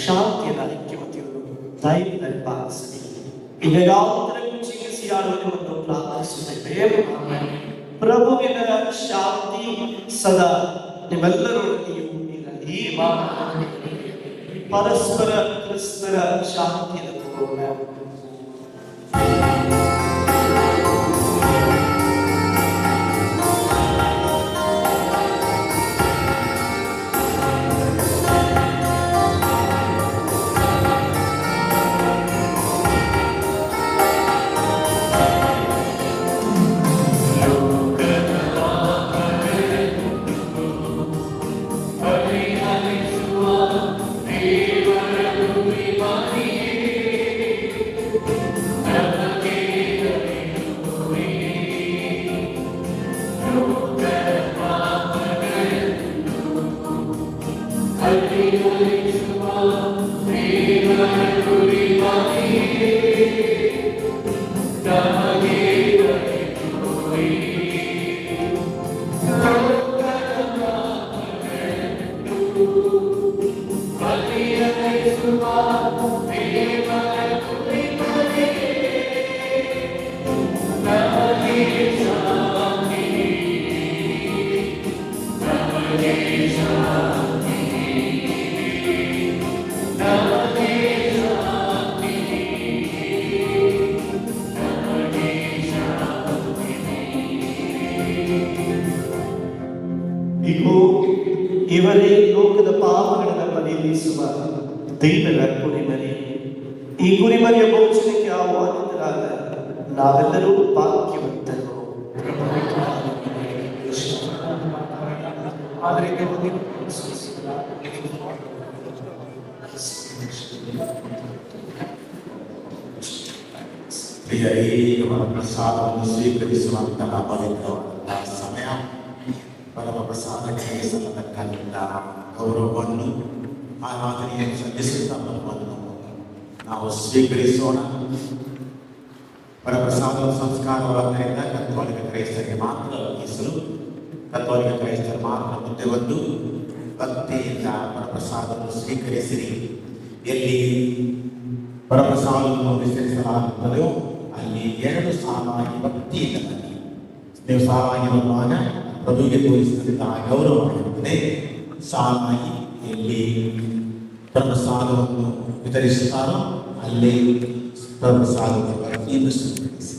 ಶಾಂತಿಯನ್ನು ಐಕ್ಯಮತೆಯನ್ನು ದೈವದಲ್ಲಿ ಪಾಲಿಸಲಿ. ಇವೆಲ್ಲದರಲ್ಲೂ ಜೀವಿಸಿಯಾಡುವ ನಿಮ್ಮನ್ನು ಪ್ರಾರ್ಥಿಸುತ್ತೇವೆ. ಪ್ರಭುವಿನ ಶಾಂತಿ ಸದಾ ನಿಮ್ಮೆಲ್ಲರೊಡನೆಯೂ ಇರಲಿ. ಪರಸ್ಪರ ಕ್ರಿಸ್ತರ ಶಾಂತಿಯನ್ನು ಕೋರೋಣ. ಇಗೋ, ಇವರೇ ಲೋಕದ ಪಾಪಗಳನ್ನು ಪರಿಹರಿಸುವ ದೇವರ ಕುರಿಮರಿ. ಈ ಕುರಿಮರಿಯ ಭೋಜನಕ್ಕೆ ಆಹ್ವಾನಿತರಾದ ನಾವೆಲ್ಲರೂ ಭಾಗ್ಯವಂತರು. ಆದರೆ ಪ್ರಿಯರೇ, ಇವರ ಪ್ರಸಾದವನ್ನು ಸ್ವೀಕರಿಸುವಂತಹ ಪವಿತ್ರವಾದಂತಹ ಸಮಯ. ಪರಮ ಪ್ರಸಾದಕ್ಕೆ ಸಲ್ಲತಕ್ಕಂಥ ಗೌರವವನ್ನು ಆರಾಧನೆಯನ್ನು ಸಲ್ಲಿಸುತ್ತಾ ಬರುವುದನ್ನು ನಾವು ಸ್ವೀಕರಿಸೋಣ. ಪರಪ್ರಸಾದ ಸಂಸ್ಕಾರವಾದ್ದರಿಂದ ಕತ್ತೋಲಿಕ ಕ್ರೈಸ್ತರಿಗೆ ಮಾತ್ರ ಮೀಸಲು. ಕತ್ತೋಲಿಕ ಕ್ರೈಸ್ತರು ಮಾತ್ರ ಮುಂದೆ ಬಂದು ಭಕ್ತಿಯಿಂದ ಪರಪ್ರಸಾದವನ್ನು ಸ್ವೀಕರಿಸಿರಿ. ಎಲ್ಲಿ ಪರಪ್ರಸಾದವನ್ನು ವಿಸ್ತರಿಸಲಾಗುತ್ತದೆಯೋ ಅಲ್ಲಿ 2 ಸಾಲಾಗಿ ಭಕ್ತಿಯಿಂದ ಬನ್ನಿ. ನೀವು ಸಾಲಾಗಿ ಬರುವಾಗ ಪ್ರಭುವಿಗೆ ತೋರಿಸಿದಂತಹ ಗೌರವ ಆಗಿರುತ್ತದೆ. ಸಾಲಾಗಿ ಎಲ್ಲಿ ಪರಪ್ರಸಾದವನ್ನು ವಿತರಿಸುತ್ತಾರೋ ಅಲ್ಲಿ ಪರಪ್ರಸಾದವನ್ನು ಭಕ್ತಿಯಿಂದ ಸ್ವೀಕರಿಸಿ.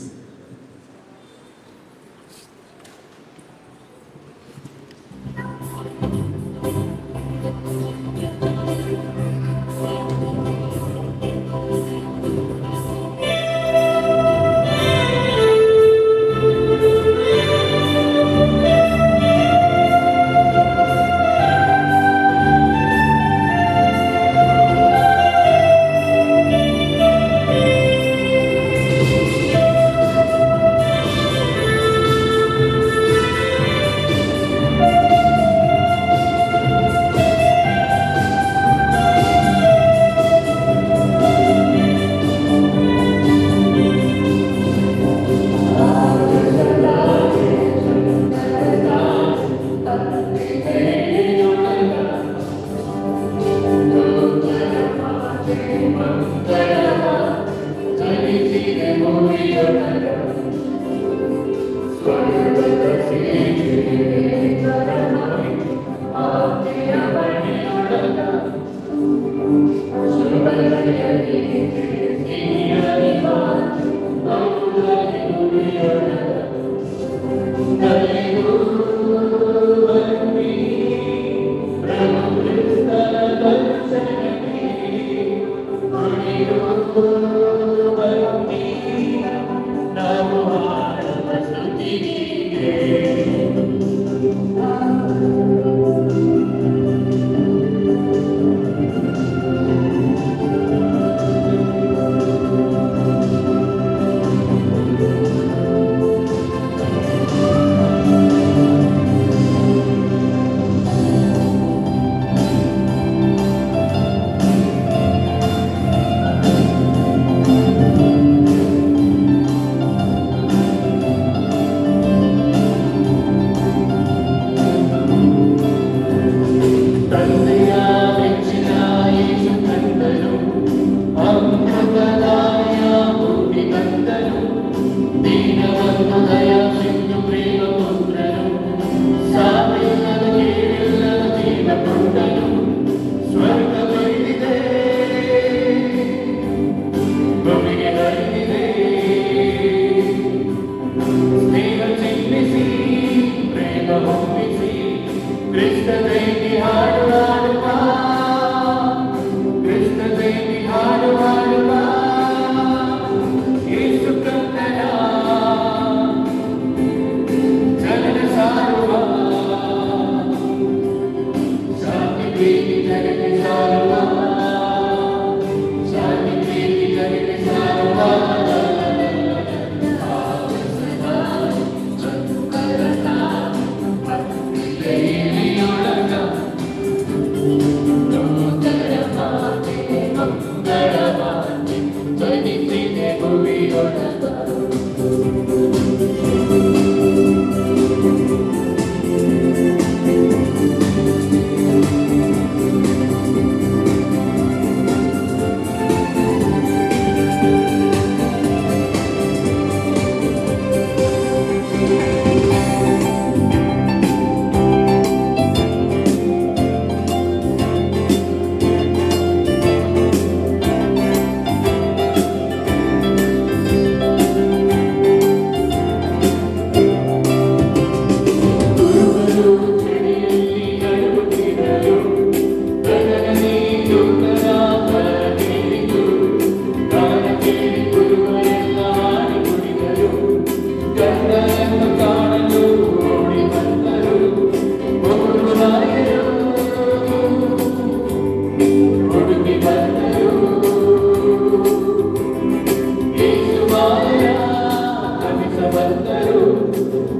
ಬಂದರು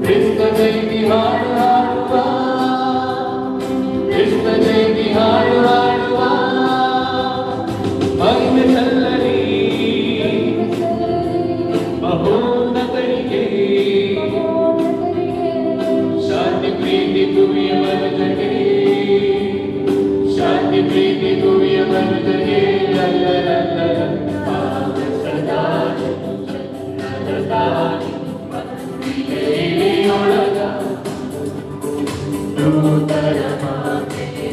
ಕ್ರಿಸ್ತ ಜಯಂತಿ ಹಾಡು ಹಾಡುವ ಕ್ರಿಸ್ತ ಜಯಂತಿ ಹಾಡು ಹಾಡುವ ಮಹಿಮೆ ಸಲ್ಲಲಿ ಮಹೋನ್ನತರಿಗೆ ಶಾಂತಿ ಪ್ರೀತಿ ಭೂಮಿಯ ಮನದಲ್ಲಿ ಶಾಂತಿ ಪ್ರೀತಿ ಭೂಮಿಯ ಮನದಲ್ಲಿ ನೂತನ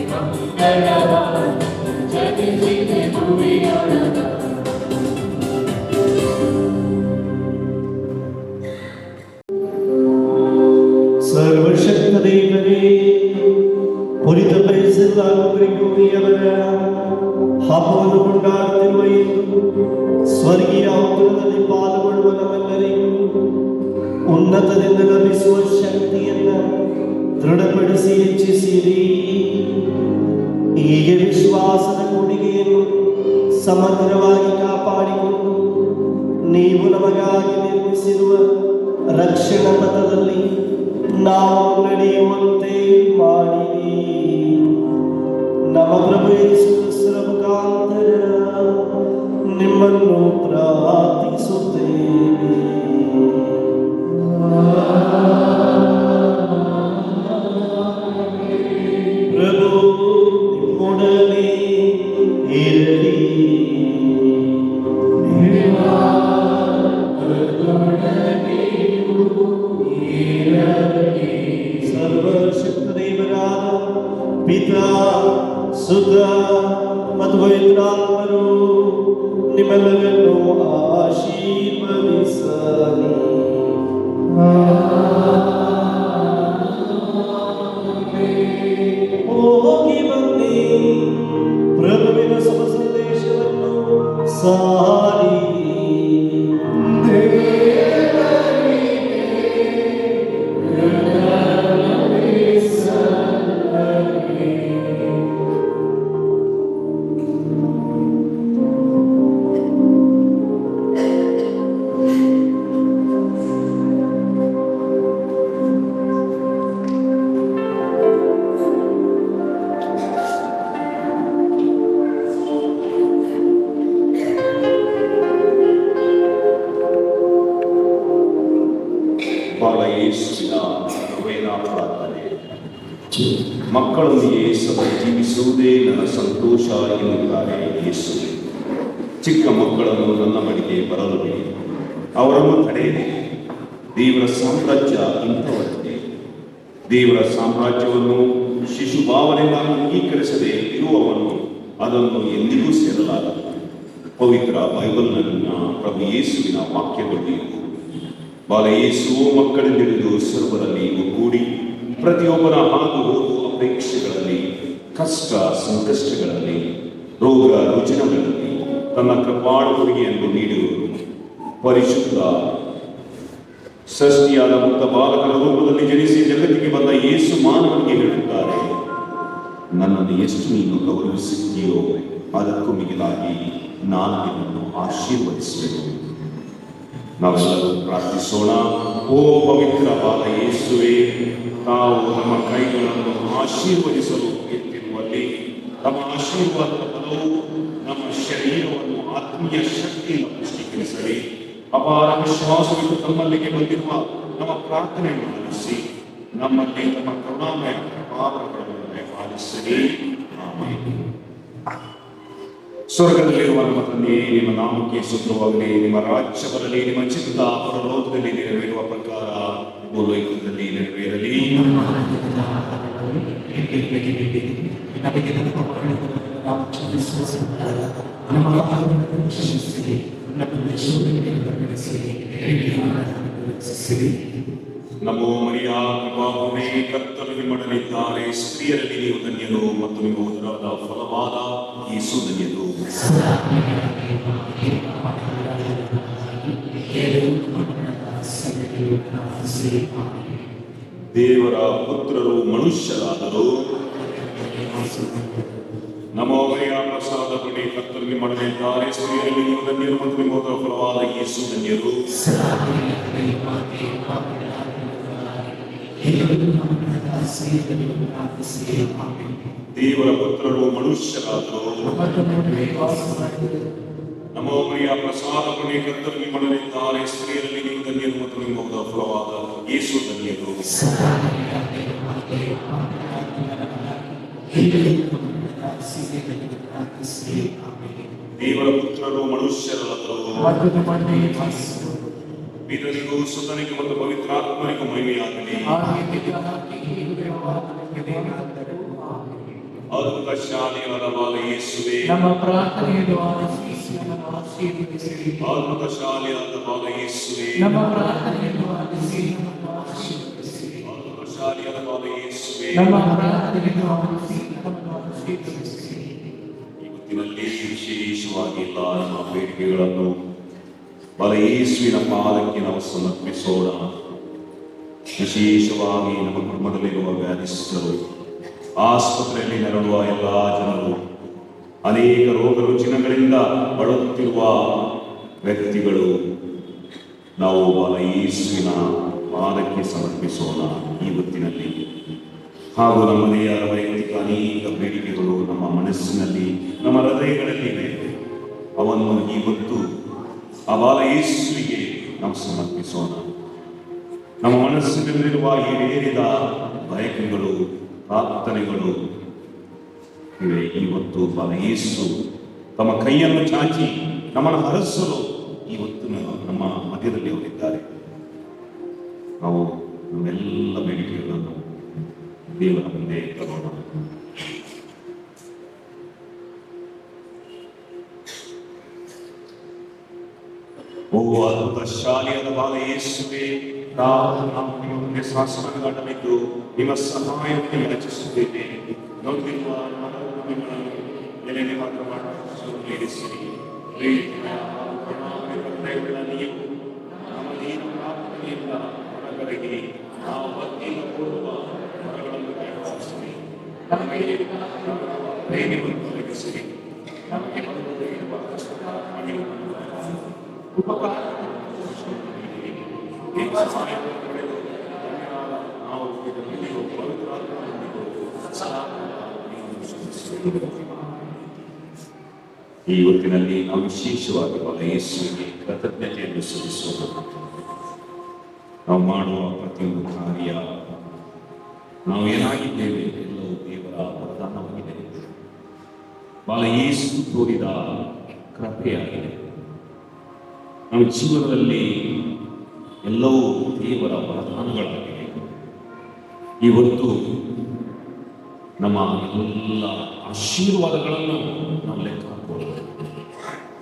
ಮಂಗಳವ ಜನಿಸಿದೆ ಭೂಮಿಯೊಳಗ ಸರ್ವಶಕ್ತ ದೇವರೇ, ಕುರಿತ ಬಯಸಲಾಗುವರಿಗೂ ಅವರ ಹಬ್ಬವನ್ನು ಕೊಂಡಾಡುತ್ತಿರುವ ಇಂದು ಸ್ವರ್ಗೀಯ ಔತಣದಲ್ಲಿ ಪಾಲ್ಗೊಳ್ಳುವ ನಮ್ಮೆಲ್ಲರಿಗೂ ಉನ್ನತದಿಂದ ಲಭಿಸುವ ಶಕ್ತಿಯನ್ನು ದೃಢಪಡಿಸಿ ಹೆಚ್ಚಿಸಿರಿ. ಹೀಗೆ ವಿಶ್ವಾಸದ ಕೊಡುಗೆಯನ್ನು ಸಮಗ್ರವಾಗಿ ಕಾಪಾಡಿಕೊಂಡು ನೀವು ನಮಗಾಗಿ ನಿರ್ಮಿಸಿರುವ ರಕ್ಷಣಾ ಪಥದಲ್ಲಿ ನಾವು ನಡೆಯುವಂತೆ ಮಾಡಿರಿ. ನಮ್ಮ ಪ್ರಭು ಯೇಸು ಕ್ರಿಸ್ತರ ಮುಖಾಂತರ ನಿಮ್ಮನ್ನು ಪ್ರಾರ್ಥಿಸುತ್ತೇವೆ. ಪ್ರಭು ನಿಮ್ಮೊಡನೆ ಇರಲಿ. ಸರ್ವಶಕ್ತ ದೇವರಾದ ಪಿತಾ, ಸುತ ಮತ್ತು ಪವಿತ್ರಾತ್ಮರು ನಿಮ್ಮೆಲ್ಲರನ್ನು ಆಶೀರ್ವದಿಸಲಿ. ಹೋಗಿ ಬನ್ನಿ, ಪ್ರಭುವಿನ ಶುಭ ಸಂದೇಶವನ್ನು ಸಾರಿ. ಮಕ್ಕಳೊಂದಿಗೆ ಸಹ ಜೀವಿಸುವುದೇ ನನ್ನ ಸಂತೋಷ ಎನ್ನುತ್ತಾರೆ ಯೇಸು. ಚಿಕ್ಕ ಮಕ್ಕಳನ್ನು ನನ್ನ ಬಳಿಗೆ ಬರಲು ಬಿಡಿ, ಅವರನ್ನು ತಡೆಯಿರಿ. ದೇವರ ಸಾಮ್ರಾಜ್ಯ ಇಂಥವರದ್ದೇ. ದೇವರ ಸಾಮ್ರಾಜ್ಯವನ್ನು ಶಿಶು ಭಾವನೆಯಿಂದ ಅಂಗೀಕರಿಸದೆ ಇರುವವನು ಅದನ್ನು ಎಂದಿಗೂ ಸೇರಲಾರದು. ಪವಿತ್ರ ಬೈಬಲ್ನಲ್ಲಿನ ಪ್ರಭು ಯೇಸುವಿನ ವಾಕ್ಯಗಳು ಬಾಲ ಯೇಸುವು ಮಕ್ಕಳಲ್ಲಿರುವುದು ಸರ್ವರಲ್ಲಿ ಒಗ್ಗೂಡಿ ಪ್ರತಿಯೊಬ್ಬರ ಹಾಗು ಹೋಗುವ ಅಪೇಕ್ಷೆಗಳಲ್ಲಿ, ಕಷ್ಟ ಸಂಕಷ್ಟಗಳಲ್ಲಿ, ರೋಗ ರುಜಿನಗಳಲ್ಲಿ ತನ್ನ ಕೃಪಾಳುವಿಗೆಯನ್ನು ನೀಡುವುದು. ಪರಿಶುದ್ಧ ಸೃಷ್ಟಿಯಾದ ಮುಕ್ತ ಬಾಲಕನ ರೂಪದಲ್ಲಿ ಜನಿಸಿ ಜಗತ್ತಿಗೆ ಬಂದ ಯೇಸು ಮಾನವನಿಗೆ ಹೇಳುತ್ತಾರೆ, ನನ್ನನ್ನು ಎಷ್ಟು ನೀನು ಗೌರವಿಸುತ್ತೀಯೋ ಅದಕ್ಕೂ ಮಿಗಿಲಾಗಿ ನಾನು ನಿನ್ನನ್ನು ಆಶೀರ್ವದಿಸುವೆನು. ನಾವೆಲ್ಲರೂ ಪ್ರಾರ್ಥಿಸೋಣ. ಓ ಪವಿತ್ರ ಬಾಲ ಯೇಸುವೆ, ತಾವು ನಮ್ಮ ಕೈಗಳನ್ನು ಆಶೀರ್ವದಿಸಲು ಎತ್ತಿರುವಲ್ಲಿ ತಮ್ಮ ಆಶೀರ್ವಾದದ ಫಲವು ನಮ್ಮ ಶರೀರವನ್ನು ಆತ್ಮೀಯ ಶಕ್ತಿಯಿಂದ ಪುಷ್ಟೀಕರಿಸಲಿ. ಅಪಾರ ವಿಶ್ವಾಸವಿಟ್ಟು ತಮ್ಮಲ್ಲಿಗೆ ಬಂದಿರುವ ನಮ್ಮ ಪ್ರಾರ್ಥನೆಯನ್ನು ಆಲಿಸಿ ನಮ್ಮಲ್ಲಿ ತಮ್ಮ ಕರುಣಾಮಯ ಪಾಪಗಳನ್ನು ಪಾಲಿಸಲಿ. ಆಮೆನ್. ಸ್ವರ್ಗದಲ್ಲಿರುವ ನಮ್ಮ ತಂದೆಯೇ, ನಿಮ್ಮ ನಾಮಕ್ಕೆ ಸ್ತೋತ್ರವಾಗಲಿ. ನಿಮ್ಮ ರಾಜ್ಯ ಬರಲಿ. ನಿಮ್ಮ ಚಿತ್ತ ಪರಲೋಕದಲ್ಲಿ ನೆರವೇರುವ ಪ್ರಕಾರ ಭೂಲೋಕದಲ್ಲಿ ನೆರವೇರಲಿ. ನಮೋ ಮರಿಯಾ, ಕೃಪಾಪೂರ್ಣೆ, ಕರ್ತನು ನಿಮ್ಮೊಡನಿದ್ದಾರೆ. ಸ್ತ್ರೀಯರಲ್ಲಿ ನೀವು ಧನ್ಯರು ಮತ್ತು ನಿಮ್ಮ ಉದರದ ಫಲವಾದ ಯೇಸು ಧನ್ಯರು. ದೇವರ ಪುತ್ರರು ಮನುಷ್ಯರಾದರು. ನಮೋ ಮರಿಯಾ, ಪ್ರಸಾದ ಪುಣ್ಯ, ಕರ್ತನು ನಿಮ್ಮೊಡನಿದ್ದಾರೆ. ಸ್ತ್ರೀಯರಲ್ಲಿ ನೀವು ಧನ್ಯರು ಮತ್ತು ನಿಮ್ಮ ಉದರದ ಫಲವಾದ ಯೇಸು ಧನ್ಯರು. ದೇವರ ಪುತ್ರರು ಮನುಷ್ಯರಾದರು. ನಮೋ ಪ್ರಿಯ ಪ್ರಸಾದ ಕರ್ತರು ನಿಮ್ಮೊಡನಿದ್ದಾರೆ, ಸ್ತ್ರೀಯರಲ್ಲಿ ನೀವು ಧನ್ಯರು ಮತ್ತು ನಿಮ್ಮ ಉದರ ಫಲವಾದ ಯೇಸು ಧನ್ಯರು. ದೇವರ ಪುತ್ರರು ಮನುಷ್ಯರಾದರು. ಪಿತನಿಗೂ ಸುತನಿಗೂ ಮತ್ತು ಪವಿತ್ರಾತ್ಮನಿಗೂ ಮಹಿಮೆಯಾಗಲಿ. ಅದ್ಭುತ ಶಾಲೆಯಾದ ಬಾಲ ಯೇಸುವೆ, ನಮ್ಮ ಪ್ರಾರ್ಥನೆಯನ್ನು ಆಲಿಸಿ ನಮ್ಮನ್ನು ಆಶೀರ್ವದಿಸಿರಿ. ಅದ್ಭುತ ಶಾಲೆಯಾದ ಬಾಲ ಯೇಸುವೆ, ನಮ್ಮ ಪ್ರಾರ್ಥನೆಯನ್ನು ಆಲಿಸಿ ನಮ್ಮನ್ನು ಆಶೀರ್ವದಿಸಿರಿ. ಅದ್ಭುತ ಶಾಲೆಯಾದ ಬಾಲ ಯೇಸುವೆ, ನಮ್ಮ ಪ್ರಾರ್ಥನೆಯನ್ನು ಆಲಿಸಿ ನಮ್ಮನ್ನು ಆಶೀರ್ವದಿಸಿರಿ. ಈ ಹೊತ್ತಿನಲ್ಲಿ ವಿಶೇಷವಾಗಿ ಎಲ್ಲ ನಮ್ಮ ಬೇಡಿಕೆಗಳನ್ನು ಬಾಲ ಯೇಸುವಿನ ಪಾದಕ್ಕೆ ನಾವು ಸಮರ್ಪಿಸೋಣ. ವಿಶೇಷವಾಗಿ ನಮ್ಮ ಕುಟುಂಬದಲ್ಲಿರುವ ವ್ಯಾಧಿಸ್ಥರು, ಆಸ್ಪತ್ರೆಯಲ್ಲಿ ನರಳುವ ಎಲ್ಲ ಜನರು, ಅನೇಕ ರೋಗ ರುಜಿನಗಳಿಂದ ಬಳಲುತ್ತಿರುವ ವ್ಯಕ್ತಿಗಳು, ನಾವು ಬಾಲ ಯೇಸುವಿನ ಪಾದಕ್ಕೆ ಸಮರ್ಪಿಸೋಣ ಈ ಹೊತ್ತಿನಲ್ಲಿ. ಹಾಗೂ ನಮ್ಮದೇ ಆದ ವೈಯಕ್ತಿಕ ಅನೇಕ ಬೇಡಿಕೆಗಳು ನಮ್ಮ ಮನಸ್ಸಿನಲ್ಲಿ, ನಮ್ಮ ಹೃದಯಗಳಲ್ಲಿವೆ. ಅವನ್ನು ಈ ಹೊತ್ತು ಆ ಬಾಲ ಯೇಸುವಿಗೆ ನಾವು ಸಮರ್ಪಿಸೋಣ. ನಮ್ಮ ಮನಸ್ಸಿನಲ್ಲಿರುವ ಈಡೇರಿದ ಬಯಕೆಗಳು, ಪ್ರಾರ್ಥನೆಗಳು ಇವೆ. ಇವತ್ತು ಬಾಲ ಯೇಸು ತಮ್ಮ ಕೈಯನ್ನು ಚಾಚಿ ನಮ್ಮನ್ನು ಹರಸಲು ಇವತ್ತು ನಮ್ಮ ಮಧ್ಯದಲ್ಲಿ ಅವರಿದ್ದಾರೆ. ನಾವು ನಮ್ಮೆಲ್ಲ ಬೇಡಿಕೆಗಳನ್ನು ದೇವರ ಮುಂದೆ ತರೋಣ. ಓ ಅದ್ಭುತ ಶಾಲೆಯಾದ ಬಾಲ ಯೇಸುವೆ, ನಾವು ನಿಮಗೆ ಶಾಸನಗಾಟವಿದ್ದು ನಿಮ್ಮ ಸಹಾಯವನ್ನು ರಚಿಸುತ್ತೇವೆ. ನೋಡಿರುವ ನಿಮ್ಮನ್ನು ನೆಲೆ ಮಾತ್ರ ಮಾಡಿಸಿರಿ. ನೀವು ನಮ್ಮದೀನ ಪ್ರಾರ್ಥನೆಯಿಂದ ಹೊರಗಡೆಗೆ ನಾವು ಭಕ್ತಿಯಿಂದ ಕೂಡುವ ಹೊರಗಳನ್ನು ಕೈಗೊಳಿಸಿರಿ. ನಮಗೆ ಪ್ರೇಮಿಯನ್ನು ಒದಗಿಸಿರಿ. ನಮಗೆ ಇರುವ ಉಪಕಾರ ಈ ಹೊತ್ತಿನಲ್ಲಿ ನಾವು ವಿಶೇಷವಾಗಿ ಬಾಲ ಯೇಸುವಿಗೆ ಕೃತಜ್ಞತೆಯನ್ನು ಸಲ್ಲಿಸೋಣ. ನಾವು ಮಾಡುವ ಪ್ರತಿಯೊಂದು ಕಾರ್ಯ, ನಾವು ಏನಾಗಿದ್ದೇವೆ ಎಲ್ಲವೂ ದೇವರ ವರದಾನವಾಗಿದೆ. ಬಾಲ ಯೇಸು ತೋರಿದ ಕೃಪೆಯಾಗಿದೆ. ನಮ್ಮ ಜೀವನದಲ್ಲಿ ಎಲ್ಲವೂ ದೇವರ ವರದಾನಗಳಾಗಿವೆ. ಇವತ್ತು ನಮ್ಮ ಎಲ್ಲ ಆಶೀರ್ವಾದಗಳನ್ನು ನಾವು ಲೆಕ್ಕ ಹಾಕೋಣ.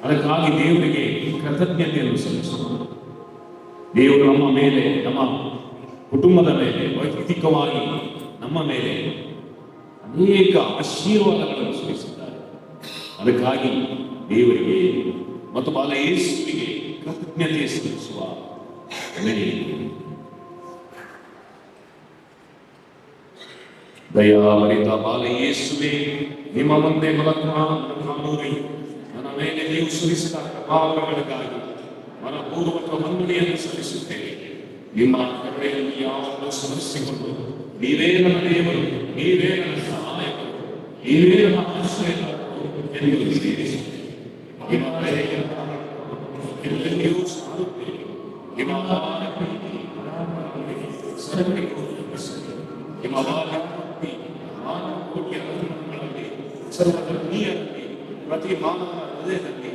ಅದಕ್ಕಾಗಿ ದೇವರಿಗೆ ಕೃತಜ್ಞತೆಯನ್ನು ಸಲ್ಲಿಸೋಣ. ದೇವರು ನಮ್ಮ ಮೇಲೆ, ನಮ್ಮ ಕುಟುಂಬದ ಮೇಲೆ, ವೈಯಕ್ತಿಕವಾಗಿ ನಮ್ಮ ಮೇಲೆ ಅನೇಕ ಆಶೀರ್ವಾದಗಳನ್ನು ಸುರಿಸಿದ್ದಾರೆ. ಅದಕ್ಕಾಗಿ ದೇವರಿಗೆ ಮತ್ತು ಬಾಲ ಯೇಸುವಿಗೆ ಕೃತಜ್ಞತೆ ಸಲ್ಲಿಸುವ ದಯಾಭರಿತ ಬಾಲ ಯೇಸುವೆ, ನಿಮ್ಮ ಮುಂದೆ ನನ್ನ ಮೇಲೆ ನೀವು ಸುರಿಸಿದ ಪ್ರಭಾವಗಳಿಗಾಗಿ ಮನಪೂರ್ವಕ ವಂದನೆಯನ್ನು ಸಲ್ಲಿಸುತ್ತೇನೆ. ನಿಮ್ಮ ಕರುಣೆಯಲ್ಲಿ ಯಾವಾಗಲೂ ಸಮಸ್ಯೆಗಳು, ನೀವೇ ನನ್ನ ದೇವರು, ನೀವೇ ನನ್ನ ಸಹಾಯಕರು, ನೀವೇ ನನ್ನ ಆಶ್ರಯಕರು ಎಂದು ಸೇರಿಸುತ್ತೇನೆ. ನಿಮ್ಮ ಎಲ್ಲೆಲ್ಲಿಯೂ ಸಾರುತ್ತೇವೆ. ನಿಮ್ಮ ನಿಮ್ಮ ಕೋಟಿಯ ಧರ್ಮಗಳಲ್ಲಿ, ಸರ್ವಧರ್ಮೀಯರಲ್ಲಿ, ಪ್ರತಿ ಮಾನವನ ಹೃದಯದಲ್ಲಿ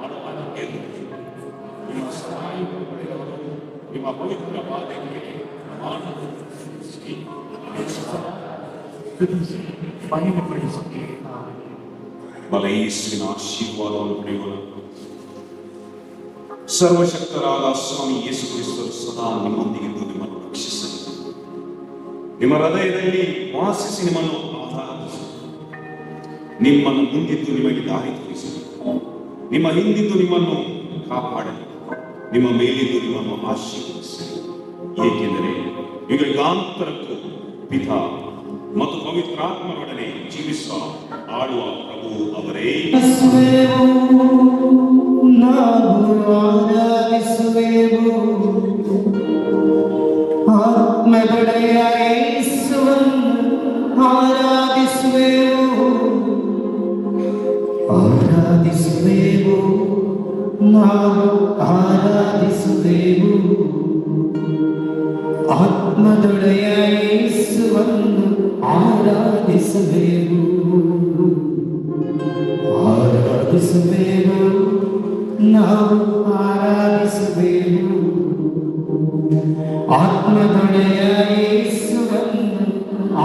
ಆಳವಾಗಿ ನಿಮ್ಮ ಸಹಾಯವನ್ನು ಪಡೆದವರು ನಿಮ್ಮ ಪವಿತ್ರ ಪಾದಕ್ಕೆ ಮಹಿಮೆಪಡಿಸುತ್ತೆ. ಬಾಲ ಯೇಸುವಿನ ಆಶೀರ್ವಾದವನ್ನು ಪಡೆಯೋಣ. ಸರ್ವಶಕ್ತರಾದ ಸ್ವಾಮಿ ಯೇಸು ಕ್ರಿಸ್ತರು ಸದಾ ನಿಮ್ಮೊಂದಿಗಿದ್ದು ನಿಮ್ಮನ್ನು ರಕ್ಷಿಸಲಿ, ನಿಮ್ಮ ಹೃದಯದಲ್ಲಿ ವಾಸಿಸಿ ನಿಮ್ಮನ್ನು ಆರಾಧಿಸಲಿ, ನಿಮ್ಮನ್ನು ಮುಂದಿದ್ದು ನಿಮಗೆ ದಾರಿ ತೋರಿಸಲಿ, ನಿಮ್ಮ ಹಿಂದಿದ್ದು ನಿಮ್ಮನ್ನು ಕಾಪಾಡಲಿ, ನಿಮ್ಮ ಮೇಲಿದ್ದು ನಿಮ್ಮನ್ನು ಆಶೀರ್ವದಿಸಲಿ. ಏಕೆಂದರೆ ಯುಗಾಂತರಕ್ಕೂ ಪಿತಾ ಮತ್ತು ಪವಿತ್ರಾತ್ಮರೊಡನೆ ಜೀವಿಸುವ ಆಡುವ ಪ್ರಭು ಅವರೇ. ನಾವು ಆರಾಧಿಸುವೆವು ಆತ್ಮದೊಡೆಯ ಯೇಸು ಆರಾಧಿಸುವೆವು ನಾವು ಆರಾಧಿಸುವೆವು ಆತ್ಮದೊಡೆಯ ಯೇಸುವನ್ನು ಆರಾಧಿಸುವೆವು ಆರಾಧಿಸುವೆವು ನಾವು ಆರಾಧಿಸುವೆವು ಆತ್ಮದೊಡೆಯ ಯೇಸುವನ್ನು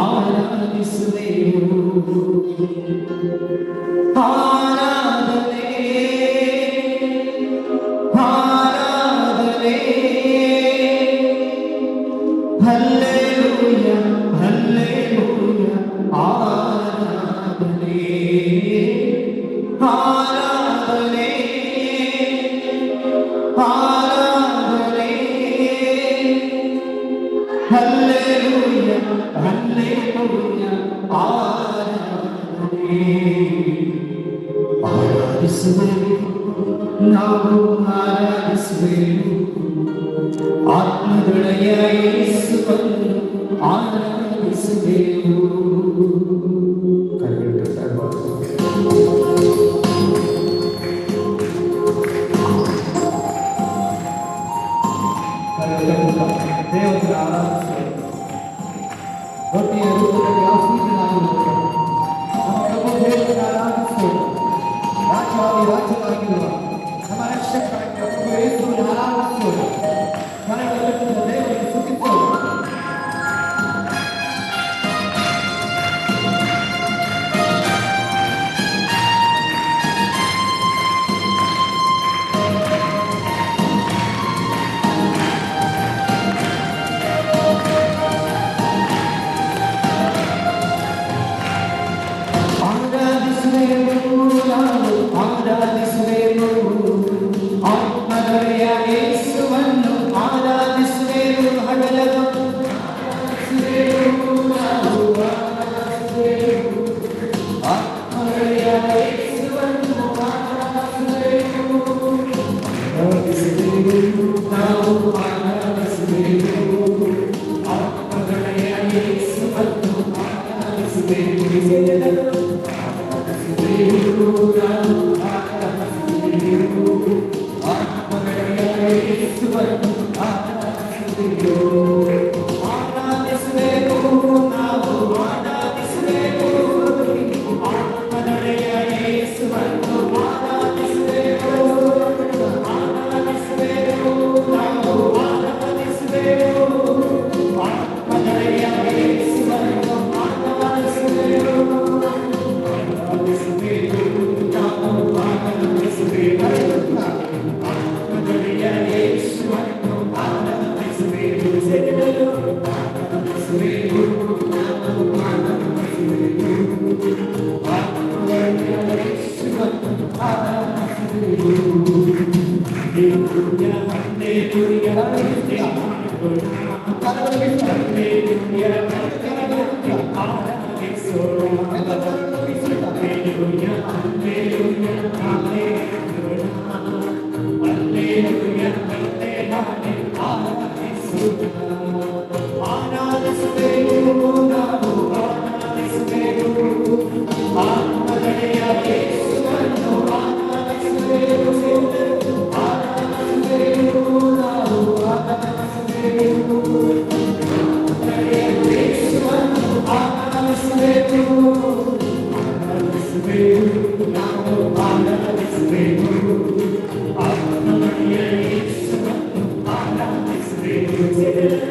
ಆರಾಧಿಸುವೆವು ಆರಾಧನೆ ಆರಾಧನೆ ಹಲ್ಲೆಲೂಯ ಹಲ್ಲೆಲೂಯ ಆರಾಧನೆ ಆರಾಧನೆ ಆರಾಧನೆ ಹಲ್ಲೆಲೂಯ ಹಲ್ಲೆಲೂಯ ಆರಾಧನೆ ಆರಾಧಿಸುವೆವು ನಾವು ಆರಾಧಿಸುವೆವು ಆತ್ಮದೊಡೆಯ ಯೇಸುವನ್ನು ಆರಾಧಿಸುವೆವು ದೇವರ ಆರಾಧಿಸುವೆವು ರೊಟ್ಟಿಯ ರೂಪದಲ್ಲಿ ಆಸೀನನಾಗಿರುವುದು ನಮ್ಮ ಪ್ರಭು ದೇವರ ಆರಾಧಿಸುವೆವು ರಾಜ್ಯವಾಗಿರುವ ನಮ್ಮ ರಕ್ಷಕರಾಗಿರುವ ಪ್ರಭು ಯೇಸುವನ್ನು ಆರಾಧಿಸುವೆವು ಮನೆಗಳಲ್ಲಿ ದೇವರಿಗೆ ಸ್ತುತಿಸುವೆವು ಆರಾಧಿಸುವೆವು ಆತ್ಮದೊಡೆಯ ಯೇಸುವನ್ನು ಆರಾಧಿಸುವೆವು ಹಗಲದು ಆತ್ಮದೊಡೆಯ ಯೇಸುವನ್ನು ಆರಾಧಿಸುವೆವು ನಾವು ಆರಾಧಿಸುವೆವು ಆತ್ಮದೊಡೆಯ ಯೇಸುವನ್ನು ಆರಾಧಿಸುವೆವು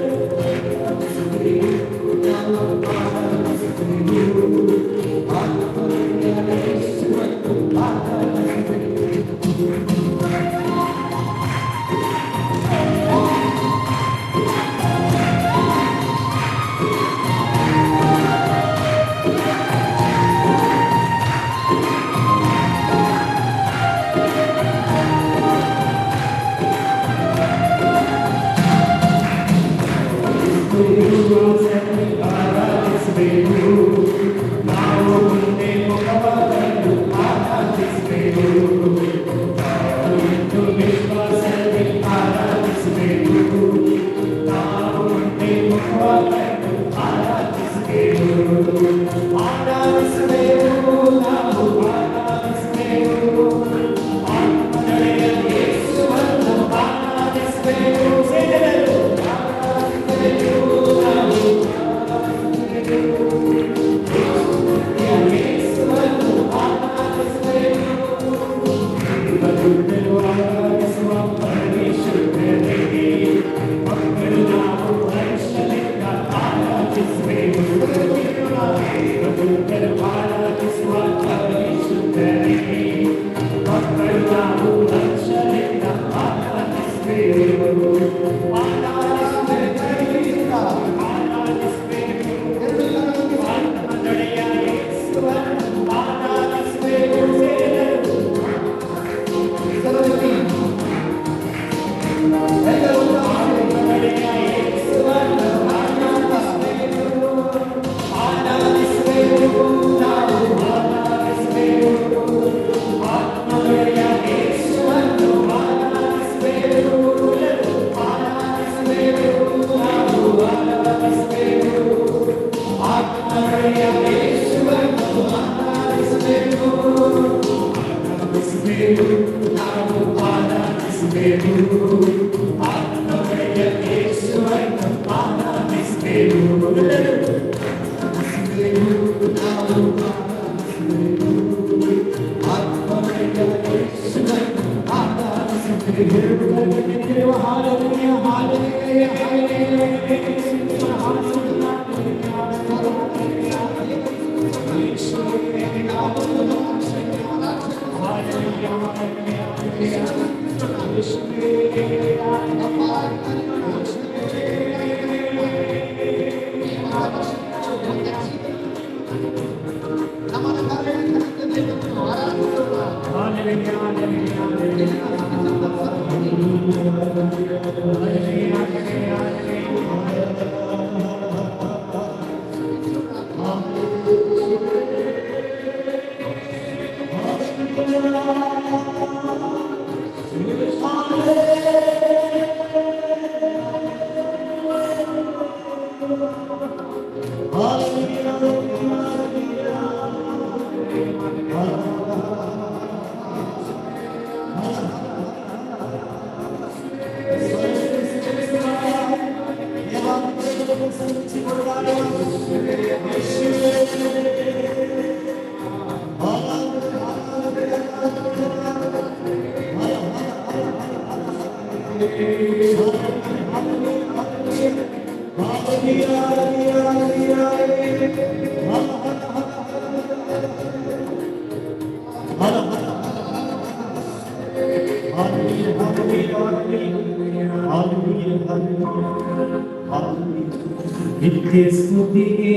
ನಿತ್ಯ ಸ್ತುತಿಗೆ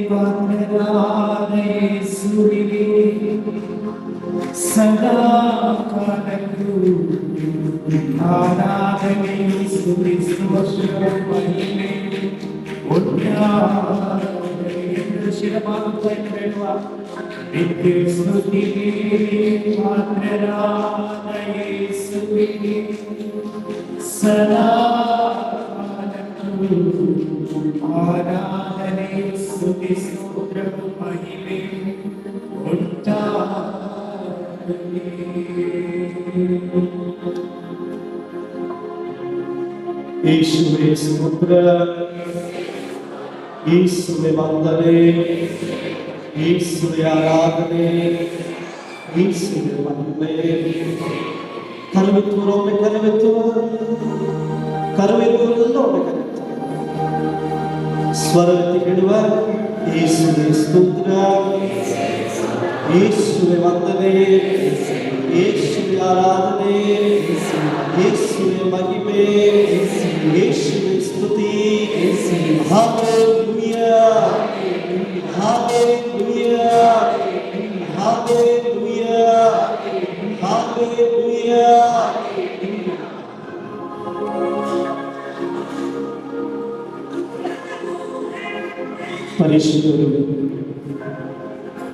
ಪಾತ್ರರಾದ ಯೇಸುವಿಗೆ ಸದಾ ಕಾಲಕ್ಕೂ ಆರಾಧನೆ ಸ್ತುತಿ ಸ್ತೋತ್ರ ಮಹಿಮೆ ಉಂಟಾಗಲಿ ಎಂದು ಶಿರಬಾಗುತ್ತಾ ಹೇಳುವ ನಿತ್ಯ ಸ್ತುತಿಗೆ ಪಾತ್ರರಾದ ಯೇಸುವಿಗೆ ಸದಾ ಆರಾಧನೆ ಸ್ತುತಿ ಸ್ತೋತ್ರ ಮಹಿಮೆ ಉಂಟಾಗಲಿ. ಯೇಸುವೇ ಸ್ತೋತ್ರ, ಯೇಸುವೇ ವಂದನೆ, ಯೇಸುವೇ ಆರಾಧನೆ, ಯೇಸುವೇ ಮಹಿಮೆ. ಕರವೆತ್ತುವರೊಮ್ಮೆ ಕರವೆತ್ತುವರೆಲ್ಲೊಮ್ಮೆ ಸ್ವರವೆತ್ತಿ ಹೇಳುವ ಯೇಸುವೇ ಸ್ತೋತ್ರ, ಯೇಸುವೇ ವಂದನೆ, ಯೇಸುವೇ ಆರಾಧನೆ, ಯೇಸುವೇ ಮಹಿಮೆ, ಯೇಸುವೇ ಸ್ತುತಿ. Hallelujah, hallelujah, hallelujah, hallelujah. ಪರಿಶುದ್ಧರು,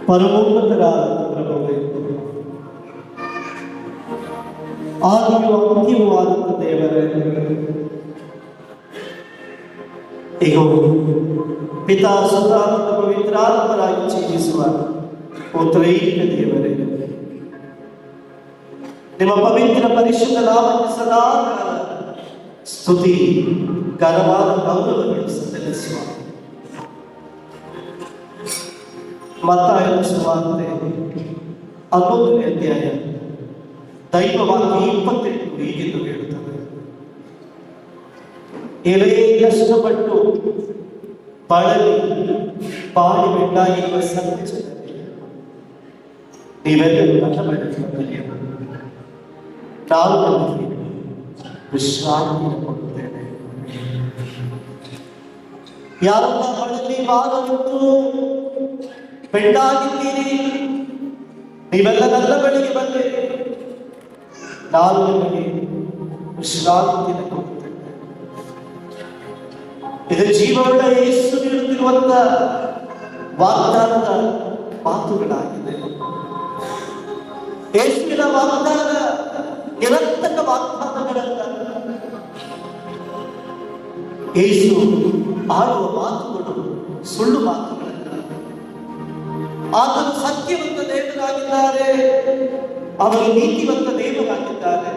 ಪರಮೋನ್ನತರಾದ ಪ್ರಭುವೇ, ಆದಿಯೂ ಅಂತ್ಯವವಾದಂಥ ದೇವರೇ, ಇಗೋ ಪಿತಾ ಸುತಾನಂದ ಪವಿತ್ರಾತ್ಮರಾಗಿ ಜೀವಿಸುವ ಓ ತ್ರೈಕ ದೇವರೇ, ನಿಮ್ಮ ಪವಿತ್ರ ಪರಿಶುದ್ಧ ನಾಮಕ್ಕೆ ಸದಾ ಸ್ತುತಿ ಘನವಾದ ಗೌರವಗಳು ಸಲ್ಲಿಸುವ. ಮತ್ತಾಯನ ಸುವಾರ್ತೆ 11ನೇ ಅಧ್ಯಾಯ ದೈವವಾಕ್ಯ 28 ಹೀಗೆಂದು ಹೇಳುತ್ತದೆ: ಎಲೇ ಕಷ್ಟಪಟ್ಟು ಬಳಲಿ ಬಾಡಿ ಬೆಟ್ಟಾಗಿರುವ ಸಂತೋಷದಲ್ಲಿ ನೀವೆಲ್ಲರೂ ನನ್ನ ಬಳಿಗೆ ಕಲಿಯಬಹುದು. ನಾನು ನಮಗೆ ವಿಶ್ರಾಂತಿ ಕೊಡುತ್ತೇನೆ. ಯಾರನ್ನ ಬಳಲಿ ಬಾರಬಿಟ್ಟು ಬೆಂಡಾಗಿದ್ದೀರಿ, ನೀವೆಲ್ಲ ನನ್ನ ಬಳಿಗೆ ಬಂದೆ, ನಾನು ನಿಮಗೆ ವಿಶ್ರಾಂತಿಯನ್ನು ಕೊಡುತ್ತೇನೆ. ಇದು ಜೀವವುಳ್ಳ ಯೇಸು ನೀಡುತ್ತಿರುವಂತ ವಾಗ್ದಾನದ ಮಾತುಗಳಾಗಿದೆ. ಯೇಸುವಿನ ವಾಗ್ದಾನ ನಿರಂತರ ವಾಗ್ದಾನಗಳಲ್ಲ. ಯೇಸು ಆಡುವ ಮಾತುಗಳು ಸುಳ್ಳು ಮಾತುಗಳಲ್ಲ. ಆತನು ಸತ್ಯವಂತ ದೇವರಾಗಿದ್ದಾರೆ, ಅವರು ನೀತಿವಂತ ದೇವರಾಗಿದ್ದಾರೆ.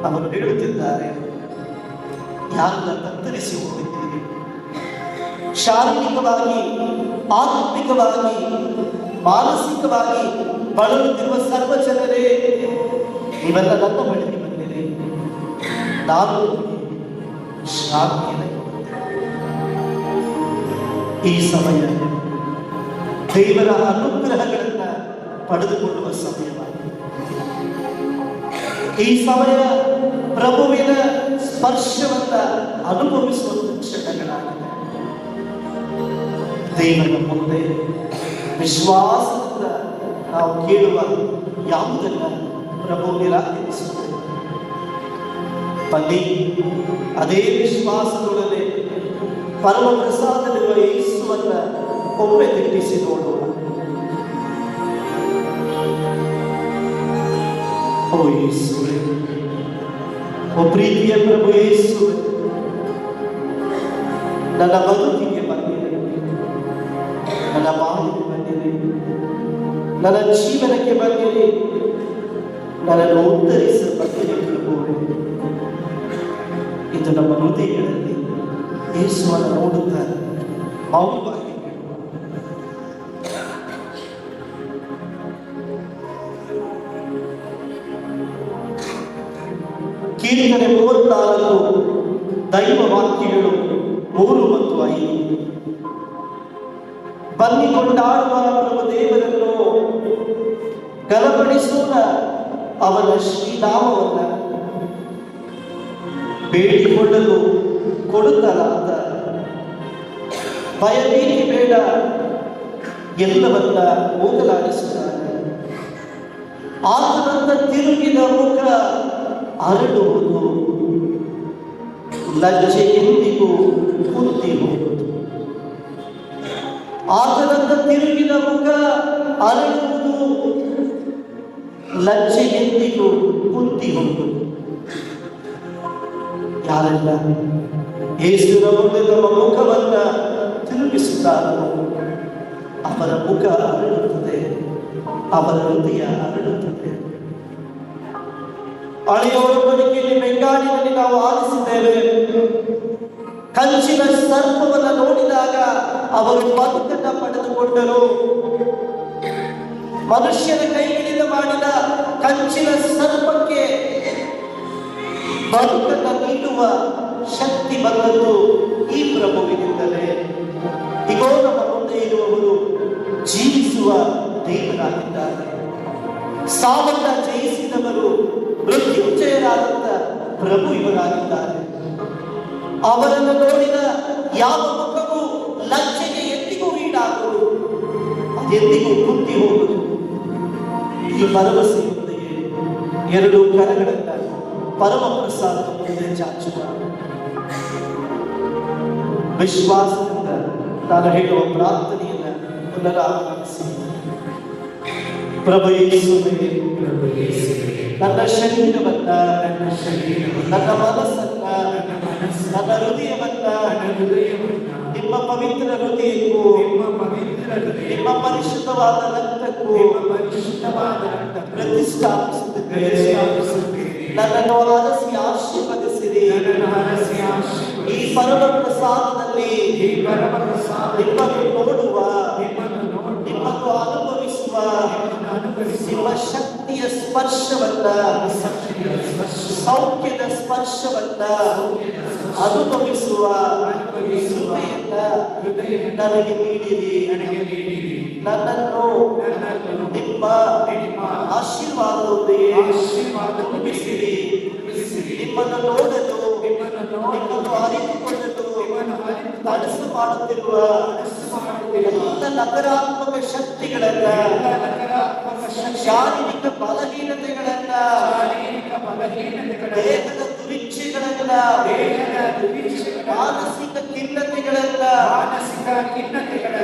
ಅವರು ಹೇಳುತ್ತಿದ್ದಾರೆ, ಯಾರನ್ನ ಕತ್ತರಿಸಿ ಹೋಗಿದ್ದೀರಿ, ಶಾರೀರಿಕವಾಗಿ, ಆತ್ಮಿಕವಾಗಿ, ಮಾನಸಿಕವಾಗಿ ಬಳಲುತ್ತಿರುವ ಸರ್ವ ಜನರೇ, ನೀವೆಲ್ಲ ನನ್ನ ಬಳಿಗೆ ಬಂದಿರಿ, ನಾನು ಶಾಂತಿಯನ್ನು ಈ ಸಮಯ ದೇವರ ಅನುಗ್ರಹಗಳನ್ನ ಪಡೆದುಕೊಳ್ಳುವ ಸಮಯವಾಗಿದೆ. ಈ ಸಮಯ ಪ್ರಭುವಿನ ಸ್ಪರ್ಶವನ್ನ ಅನುಭವಿಸುವಂತ ಕ್ಷಣಗಳಾಗಿದೆ. ದೇವರ ಮುಂದೆ ವಿಶ್ವಾಸದಿಂದ ನಾವು ಕೇಳುವ ಯಾವುದನ್ನ ಪ್ರಭು ನಿರಾಕರಿಸುತ್ತದೆ. ಬನ್ನಿ, ಅದೇ ವಿಶ್ವಾಸದೊಡನೆ ಪರಮ ಪ್ರಸಾದವಿರುವ ಯೇಸುವನ್ನ ಒಮ್ಮೆ ದಿಟ್ಟಿಸಿ ನೋಡೋಣ. ಓ ಯೇಸುವೇ, ಓ ಪ್ರೀತಿಯ ಪ್ರಭು ಯೇಸುವೇ, ನನ್ನ ಬದುಕಿಗೆ ಬಂದಿದೆ, ನನ್ನ ಬಾಳಿಗೆ ಬಂದಿದೆ, ನನ್ನ ಜೀವನಕ್ಕೆ ಬಂದಿದೆ, ನನ್ನನ್ನು ಉತ್ತರಿಸ ಬಂದಿದೆ ಪ್ರಭುವೇ. ಇದು ನಮ್ಮ ಹೃದಯಗಳಲ್ಲಿ ಯೇಸುವನ್ನು ನೋಡುತ್ತಾ ಮೌನವಾಗಿ ಕೀರ್ತನೆ 34 ದೈವ ವಾಕ್ಯಗಳು 3 ಮತ್ತು 5. ಬನ್ನಿ ಕೊಂಡಾಡುವ ಪ್ರಭು ದೇವರನ್ನು, ಗಲಪಡಿಸೋಣ ಅವನ ಶ್ರೀನಾಮವನ್ನ, ಬೇಡಿಕೊಳ್ಳಲು ಕೊಡುತ್ತಲಾದ, ಭಯಭೀತಿ ಬೇಡ, ಎಲ್ಲವನ್ನ ಹೋಗಲಾಡಿಸುತ್ತಾನೆ. ಆತನಂತ ತಿರುಗಿದ ಮುಖ ಅರಳುವುದು, ಲಜ್ಜೆ ಎಂದಿಗೂ ಕುಂದಿ ಹೋಗುವುದು. ಆತನಂತ ತಿರುಗಿದ ಮುಖ ಅರಳುವುದು, ಲಜ್ಜೆ ಎಂದಿಗೂ ಕುಂದಿ ಹೋಗುವುದು. ಯಾರೆಲ್ಲ ಯೇಸುವಿನ ಮುಂದೆ ತಮ್ಮ ಮುಖವನ್ನ ತಿರುಗಿಸುತ್ತಾರೋ ಅವರ ಮುಖ ಅರಳುತ್ತದೆ, ಅವರ ಹೃದಯ ಅರಳುತ್ತದೆ. ಹಳೆಯ ಒಡಂಬಡಿಕೆಯಲ್ಲಿ ಬೆಂಗಾಲಿನಲ್ಲಿ ನಾವು ಆಲಿಸಿದ್ದೇವೆ, ಕಂಚಿನ ಸರ್ಪವನ್ನು ನೋಡಿದಾಗ ಅವರು ಬದುಕನ್ನು ಪಡೆದುಕೊಂಡರು. ಮನುಷ್ಯನ ಕೈಗಳಿಂದ ಮಾಡಿದ ಕಂಚಿನ ಸರ್ಪಕ್ಕೆ ಬದುಕನ್ನು ನೀಡುವ ಶಕ್ತಿ ಬಂದದ್ದು ಈ ಪ್ರಭುವಿನಿಂದಲೇ. ಇಗೋ ನಮ್ಮ ಮುಂದೆ ಇರುವವರು ಜೀವಿಸುವ ದೇವರಾಗಿದ್ದಾರೆ. ಸಾವನ್ನ ಜಯಿಸಿದವರು, ಮೃತ್ಯುಂಜಯರಾದಂತ ಪ್ರಭು ಇವರಾಗಿದ್ದಾರೆ. ಅವರನ್ನು ನೋಡಿದ ಯಾವ ಮುಖವು ಲಜ್ಜೆಗೆ ಎಂದಿಗೂ ಈಡಾಗುವುದು, ಅದೆಂದಿಗೂ ಕುಂದಿ ಹೋಗುವುದು. ಈ ಭರವಸೆಯೊಂದಿಗೆ 2 ಕರಗಳನ್ನ ಪರಮ ಪ್ರಸಾದ ಮುಂದೆ ಚಾಚುವ ವಿಶ್ವಾಸದಿಂದ ನಾನು ಹೇಳುವ ಪ್ರಾರ್ಥನೆಯನ್ನ ಪುನರಾವರ್ತಿಸಿ. ಪ್ರಭು ಯೇಸುವೇ, ನನ್ನ ಶರೀರವನ್ನ, ನನ್ನ ಮನಸ್ಸನ್ನ, ನನ್ನ ಹೃದಯವನ್ನ ನಿಮ್ಮ ಪವಿತ್ರ ಹೃದಯಕ್ಕೂ ನಿಮ್ಮ ಪರಿಶುದ್ಧವಾದ ರಕ್ತಕ್ಕೂ ಪ್ರತಿಷ್ಠಾಪಿಸುತ್ತಿದ್ದೇನೆ. ನನ್ನನ್ನು ಅರಸಿ ಆಶೀರ್ವದಿಸಿರಿ. ಈ ಪರಮ ಪ್ರಸಾದದಲ್ಲಿ ನಿಮ್ಮನ್ನು ನೋಡುವ, ನಿಮ್ಮನ್ನು ಅನುಭವಿಸುವ ನಿಮ್ಮ ಶಕ್ತಿಯ ಸ್ಪರ್ಶವನ್ನ, ಸೌಖ್ಯದ ಸ್ಪರ್ಶವನ್ನ ಅನುಭವಿಸುವ ಕೃಪೆಯನ್ನ ನನಗೆ ನೀಡಿರಿ. ನನ್ನನ್ನು ನಿಮ್ಮ ಆಶೀರ್ವಾದದೊಂದಿಗೆ ತುಂಬಿಸಿರಿ. ನಿಮ್ಮನ್ನು ನೋಡಲು, ನಿಮ್ಮನ್ನು ಅರಿತುಕೊಳ್ಳಲು ಮನಸ್ಸು ಮಾಡುತ್ತಿರುವ ಎಲ್ಲ ನಕಾರಾತ್ಮಕ ಶಕ್ತಿಗಳನ್ನ, ಶಾರೀರಿಕ ಬಲಹೀನತೆಗಳನ್ನ, ದೇಹದ ದುರಿಚ್ಛೆಗಳನ್ನ, ಮಾನಸಿಕ ಖಿನ್ನತೆಗಳನ್ನ,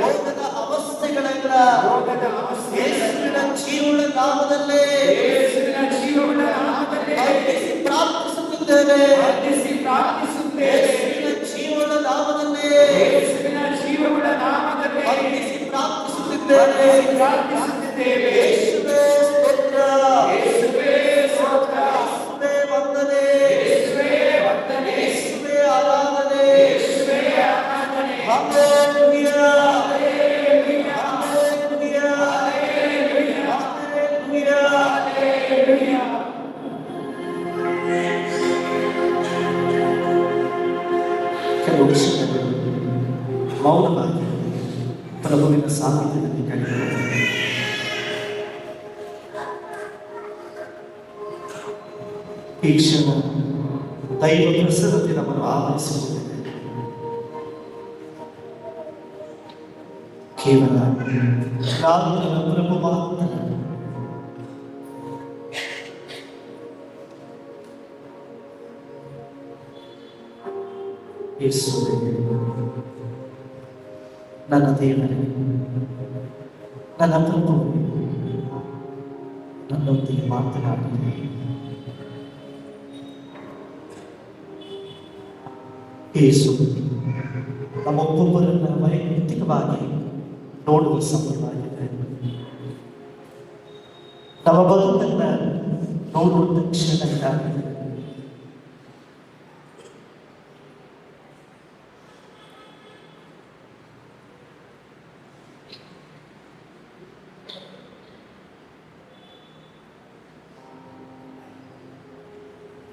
ರೋಗದ ಅವಸ್ಥೆಗಳನ್ನ ಯೇಸುವಿನ ಜೀವನ ನಾಮದಲ್ಲೇ ಪ್ರಾರ್ಥಿಸುತ್ತಿದ್ದೇವೆ. ಯೇಸುವಿನ ಜೀವನ ನಾಮದಲ್ಲೇ ಪ್ರಾರ್ಥಿಸುತ್ತಿದ್ದೇವೆ. ಯೇಸುವೇ ಸ್ತೋತ್ರ, ಯೇಸುವೇ ವಂದನೆ. ಕೆಲವು ಕ್ಷಣಗಳು ಮೌನವಾಗಿ ಪ್ರಭುವಿನ ಸಾನ್ನಿಧ್ಯದಲ್ಲಿ ಕಳೆಯುವುದು. ಈ ಕ್ಷಣ ದೈವ ಪ್ರಸನ್ನತೆ ನಮ್ಮನ್ನು ಆವರಿಸಿಕೊಂಡಿದೆ. ಕೇವಲ ನಾನು ನನ್ನ ಪ್ರಭು ಮಾತ್ರ. ಯೇಸುವೇ, ನನ್ನ ದೇವರೇ, ನನ್ನ ಪ್ರಭುವೇ, ನನ್ನೊಂದಿಗೆ ಮಾತನಾಡಿದೆ. ಯೇಸು ನಮ್ಮೊಬ್ಬೊಬ್ಬರನ್ನ ವೈಯಕ್ತಿಕವಾಗಿ ನೋಡುವ ಸಮಯವಾಗಿದೆ. ನಮ್ಮ ಬದುಕನ್ನ ನೋಡುವ ಕ್ಷಣಗಳಾಗಿದೆ.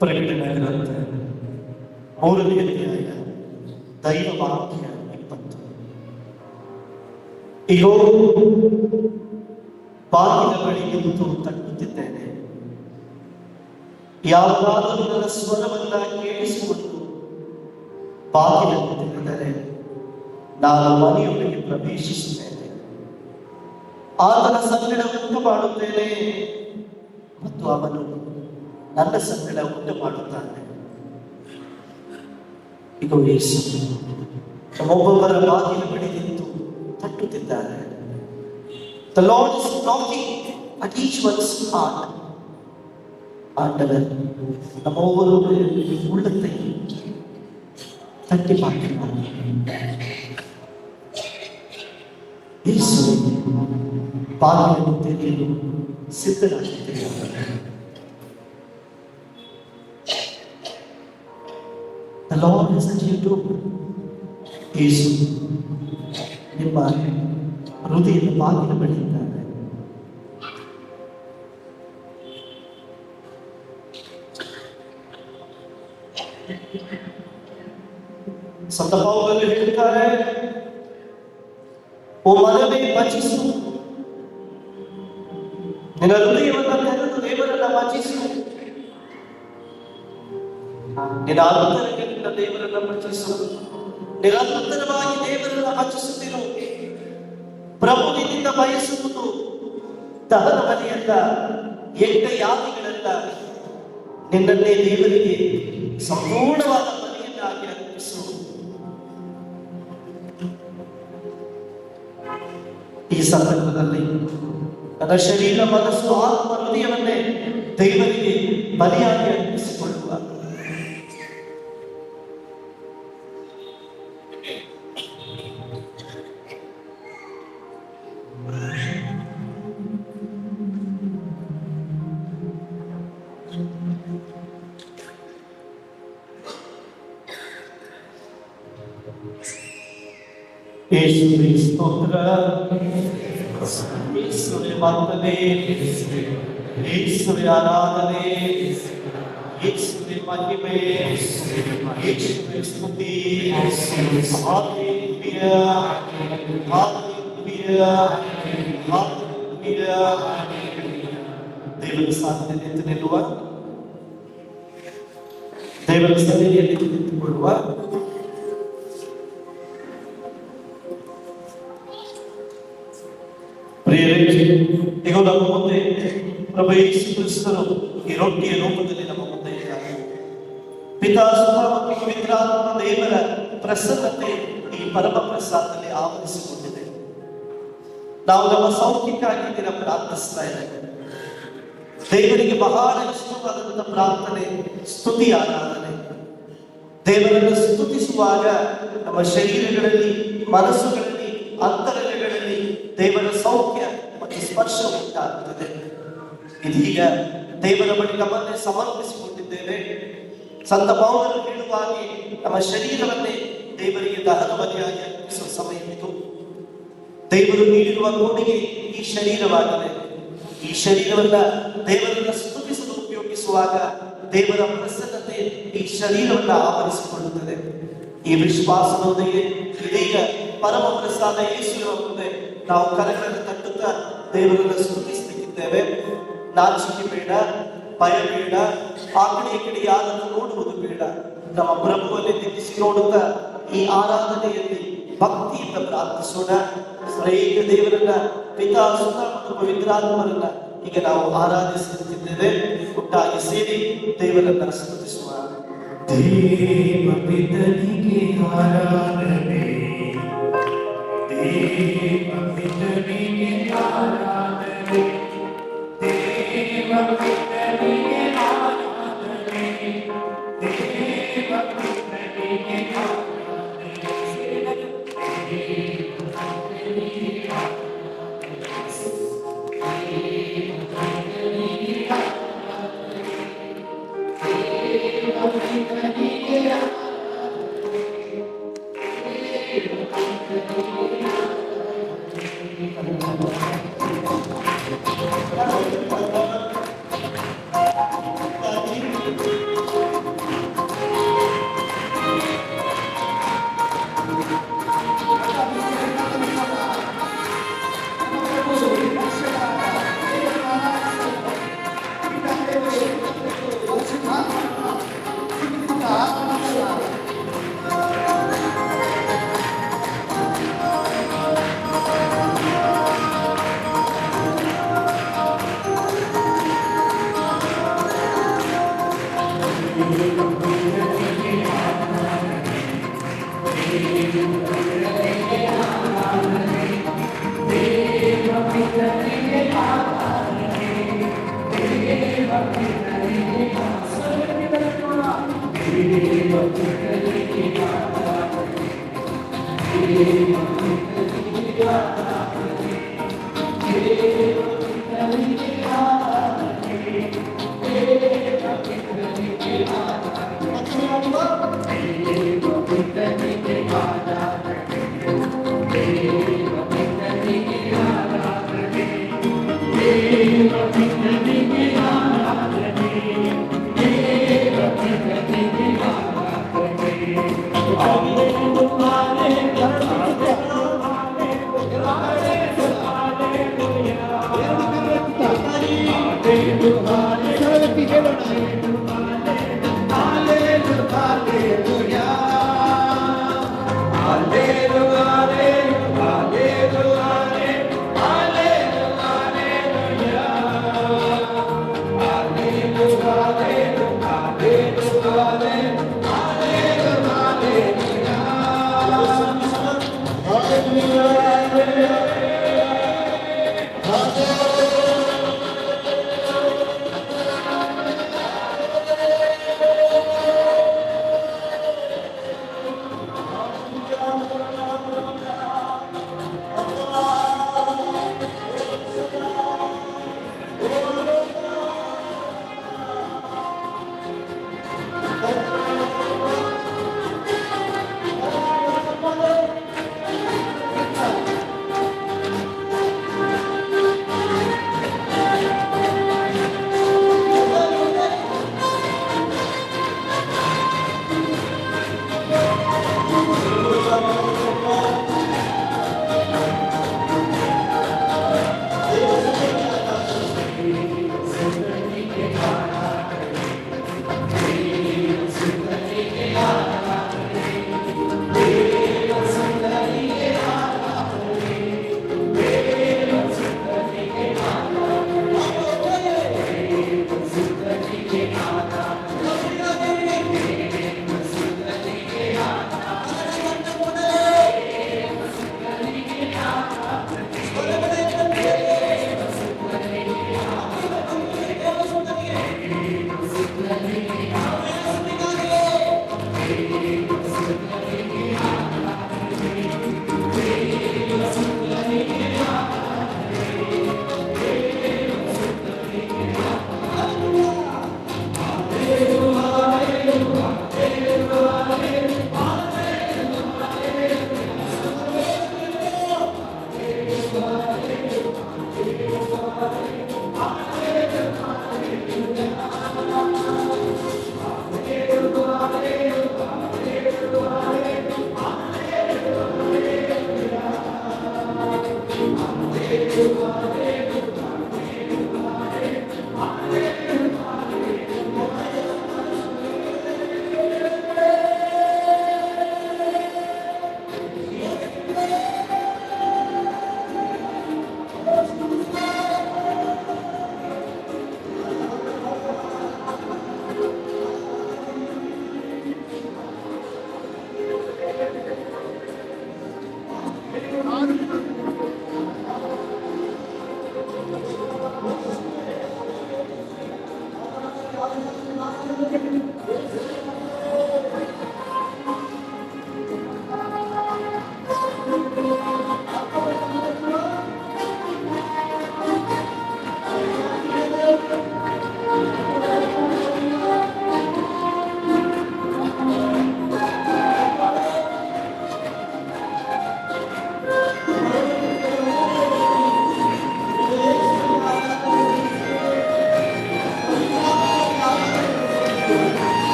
ಪ್ರಕಟಣೆ ಗ್ರಂಥ 3ನೇ ಅಧ್ಯಾಯ ದೈವ ವಾಕ್ಯ 20. ಇಗೋ, ಬಾಗಿಲ ಬಳಿ ನಿಂತು ತಟ್ಟುತ್ತಿದ್ದೇನೆ. ಯಾವುದಾದರೂ ನನ್ನ ಸ್ವರವನ್ನ ಕೇಳಿಸಿಕೊಂಡು ಬಾಗಿಲನ್ನು ತೆರೆದರೆ ನಾನು ಮನೆಯೊಳಗೆ ಪ್ರವೇಶಿಸುತ್ತೇನೆ, ಆತನ ಸಂಗಡ ಊಟ ಮಾಡುತ್ತೇನೆ ಮತ್ತು ಅವನು ನನ್ನ ಸಂಗಡ ಊಟ ಮಾಡುತ್ತಾನೆ. ಈಗ ಯೇಸು ನಮ್ಮೊಬ್ಬೊಬ್ಬರ ಬಾಗಿಲ ಬಳಿ ನಿಂತು ತಟ್ಟುತ್ತಿದ್ದಾರೆ. The Lord is knocking at each one's heart. ஆண்டவர் நம்ம ஒவ்வொருவருடைய உள்ளத்தை தட்டி பார்க்கிறார். இயேசுவை பாதையில் தெரியும் சித்தராகியிருக்கிறார். The Lord is at your door. ಯೇಸು ನಿಮ್ಮ ಹೃದಯದ ಬಾಗಿಲ ಬಳಿ ಇದ್ದಾರೆ. ಸಂತ ಪೌಲರು ಹೇಳ್ತಾರೆ, ಓ ಮನವೇ ವಚಿಸು, ನಿನ್ನ ಹೃದಯವನ್ನು ತೆರೆದು ದೇವರನ್ನ ವಚಿಸು. ನಿನ್ನ ಅಂತರಂಗದಿಂದ ದೇವರನ್ನ ವಚಿಸು. ನಿರಂತರವಾಗಿ ದೇವರನ್ನ ವಚಿಸುತ್ತಿರು. ಪ್ರಭುವಿನಿಂದ ಬಯಸುವುದು ದಹನ ಬಲಿಯಲ್ಲ, ಯಜ್ಞ ಯಾಗಗಳಲ್ಲ. ನಿನ್ನನ್ನೇ ದೇವರಿಗೆ ಸಂಪೂರ್ಣವಾದ ಬಲಿಯನ್ನಾಗಿ ಅರ್ಪಿಸು. ಈ ಸಂದರ್ಭದಲ್ಲಿ ನನ್ನ ಶರೀರ, ಮನಸ್ಸು, ಆತ್ಮ, ಹೃದಯವನ್ನೇ ದೇವರಿಗೆ ಬಲಿಯಾಗಿ ಅರ್ಪಿಸಿಕೊಳ್ಳುವ ಯೇಸುವೇ ಸ್ತೋತ್ರ, ಯೇಸುವೇ ವಂದನೆ, ಯೇಸುವೇ ಆರಾಧನೆ, ಯೇಸುವೇ ಮಹಿಮೆ, ಯೇಸುವೇ ಸ್ತುತಿ. Hallelujah, hallelujah, hallelujah. ದೇವರ ಸಾನ್ನಿಧ್ಯದಲ್ಲಿ ನಿಲ್ಲುವ, ದೇವರ ಸನ್ನಿಧಿಯಲ್ಲಿ ನಿಂತುಕೊಳ್ಳುವ. ಈಗ ನಮ್ಮ ಮುಂದೆ ಪ್ರಭು ಯೇಸು ಕ್ರಿಸ್ತರು ಈ ರೊಟ್ಟಿಯ ರೂಪದಲ್ಲಿ ನಮ್ಮ ಮುಂದೆ ಇದ್ದಾರೆ. ಪಿತಾ, ಸುತ ಮತ್ತು ಪವಿತ್ರಾತ್ಮ ದೇವರ ಪ್ರಸನ್ನತೆ ಈ ಪರಮ ಪ್ರಸಾದದಲ್ಲಿ ಆವರಿಸಿಕೊಂಡಿದೆ. ನಾವು ನಮ್ಮ ಸೌಖ್ಯಕ್ಕಾಗಿ ದಿನ ಪ್ರಾರ್ಥಿಸ್ತಾ ಇದ್ದೇವೆ. ದೇವರಿಗೆ ಬಹಳ ಇಷ್ಟವಾದಂತಹ ಪ್ರಾರ್ಥನೆ ಸ್ತುತಿ ಆರಾಧನೆ. ದೇವರನ್ನು ಸ್ತುತಿಸುವಾಗ ನಮ್ಮ ಶರೀರಗಳಲ್ಲಿ, ಮನಸ್ಸುಗಳಲ್ಲಿ, ಅಂತರಂಗಗಳಲ್ಲಿ ದೇವರ ಸೌಖ್ಯ ಮತ್ತು ಸ್ಪರ್ಶ ಉಂಟಾಗುತ್ತದೆ. ಇದೀಗ ದೇವರ ಬಳಿ ನಮ್ಮನ್ನೇ ಸಮರ್ಪಿಸಿಕೊಂಡಿದ್ದೇವೆ. ಸಂತ ಪೌಲರು ಹೇಳುವ ಹಾಗೆ ನಮ್ಮ ಶರೀರವನ್ನೇ ದೇವರಿಗೆ ದಹನ ಬಲಿಯಾಗಿ ಅರ್ಪಿಸುವ ಸಮಯ ಇದು. ದೇವರು ನೀಡಿರುವ ಕೊಡುಗೆ ಈ ಶರೀರವಾಗಿದೆ. ಈ ಶರೀರವನ್ನ ದೇವರನ್ನ ಸ್ತುತಿಸಲು ಉಪಯೋಗಿಸುವಾಗ ದೇವರ ಪ್ರಸನ್ನತೆ ಈ ಶರೀರವನ್ನ ಆವರಿಸಿಕೊಳ್ಳುತ್ತದೆ. ಈ ವಿಶ್ವಾಸದೊಂದಿಗೆ ಇದೀಗ ಪರಮ ಪ್ರಸಾದ ಯೇಸುವಿನ ಮುಂದೆ ನಾವು ಕರಗಳನ್ನು ತಟ್ಟುತ್ತಾ ದೇವರನ್ನು ಸ್ತುತಿಸಲಿಕ್ಕಿದ್ದೇವೆ. ನಾಚಿಕೆ ಬೇಡ, ಭಯ ಬೇಡ, ಆ ಕಡೆ ಈ ಕಡೆ ಯಾರನ್ನು ನೋಡುವುದು ಬೇಡ. ನಮ್ಮ ಪ್ರಭುವಲ್ಲಿ ದಿಟ್ಟಿಸಿ ನೋಡುತ್ತಾ ಈ ಆರಾಧನೆಯಲ್ಲಿ ಭಕ್ತಿಯಿಂದ ಪ್ರಾರ್ಥಿಸೋಣ. ಶ್ರೇಷ್ಠ ದೇವರನ್ನ ಪಿತಾ ಸುತ ಮತ್ತು ಪವಿತ್ರಾತ್ಮರನ್ನ ಈಗ ನಾವು ಆರಾಧಿಸುತ್ತಿದ್ದೇವೆ. ಒಟ್ಟಾಗಿ ಸೇರಿ ದೇವರನ್ನ ಸ್ತುತಿಸುವ. ದೇವ ಪಿತನಿಗೆ ಆರಾಧನೆ, ದೇವ ಪಿತನಿಗೆ ಆರಾಧನೆ, ದೇವ ಪಿತನಿಗೆ ಆರಾಧನೆ, ದೇವ ಪಿತನಿಗೆ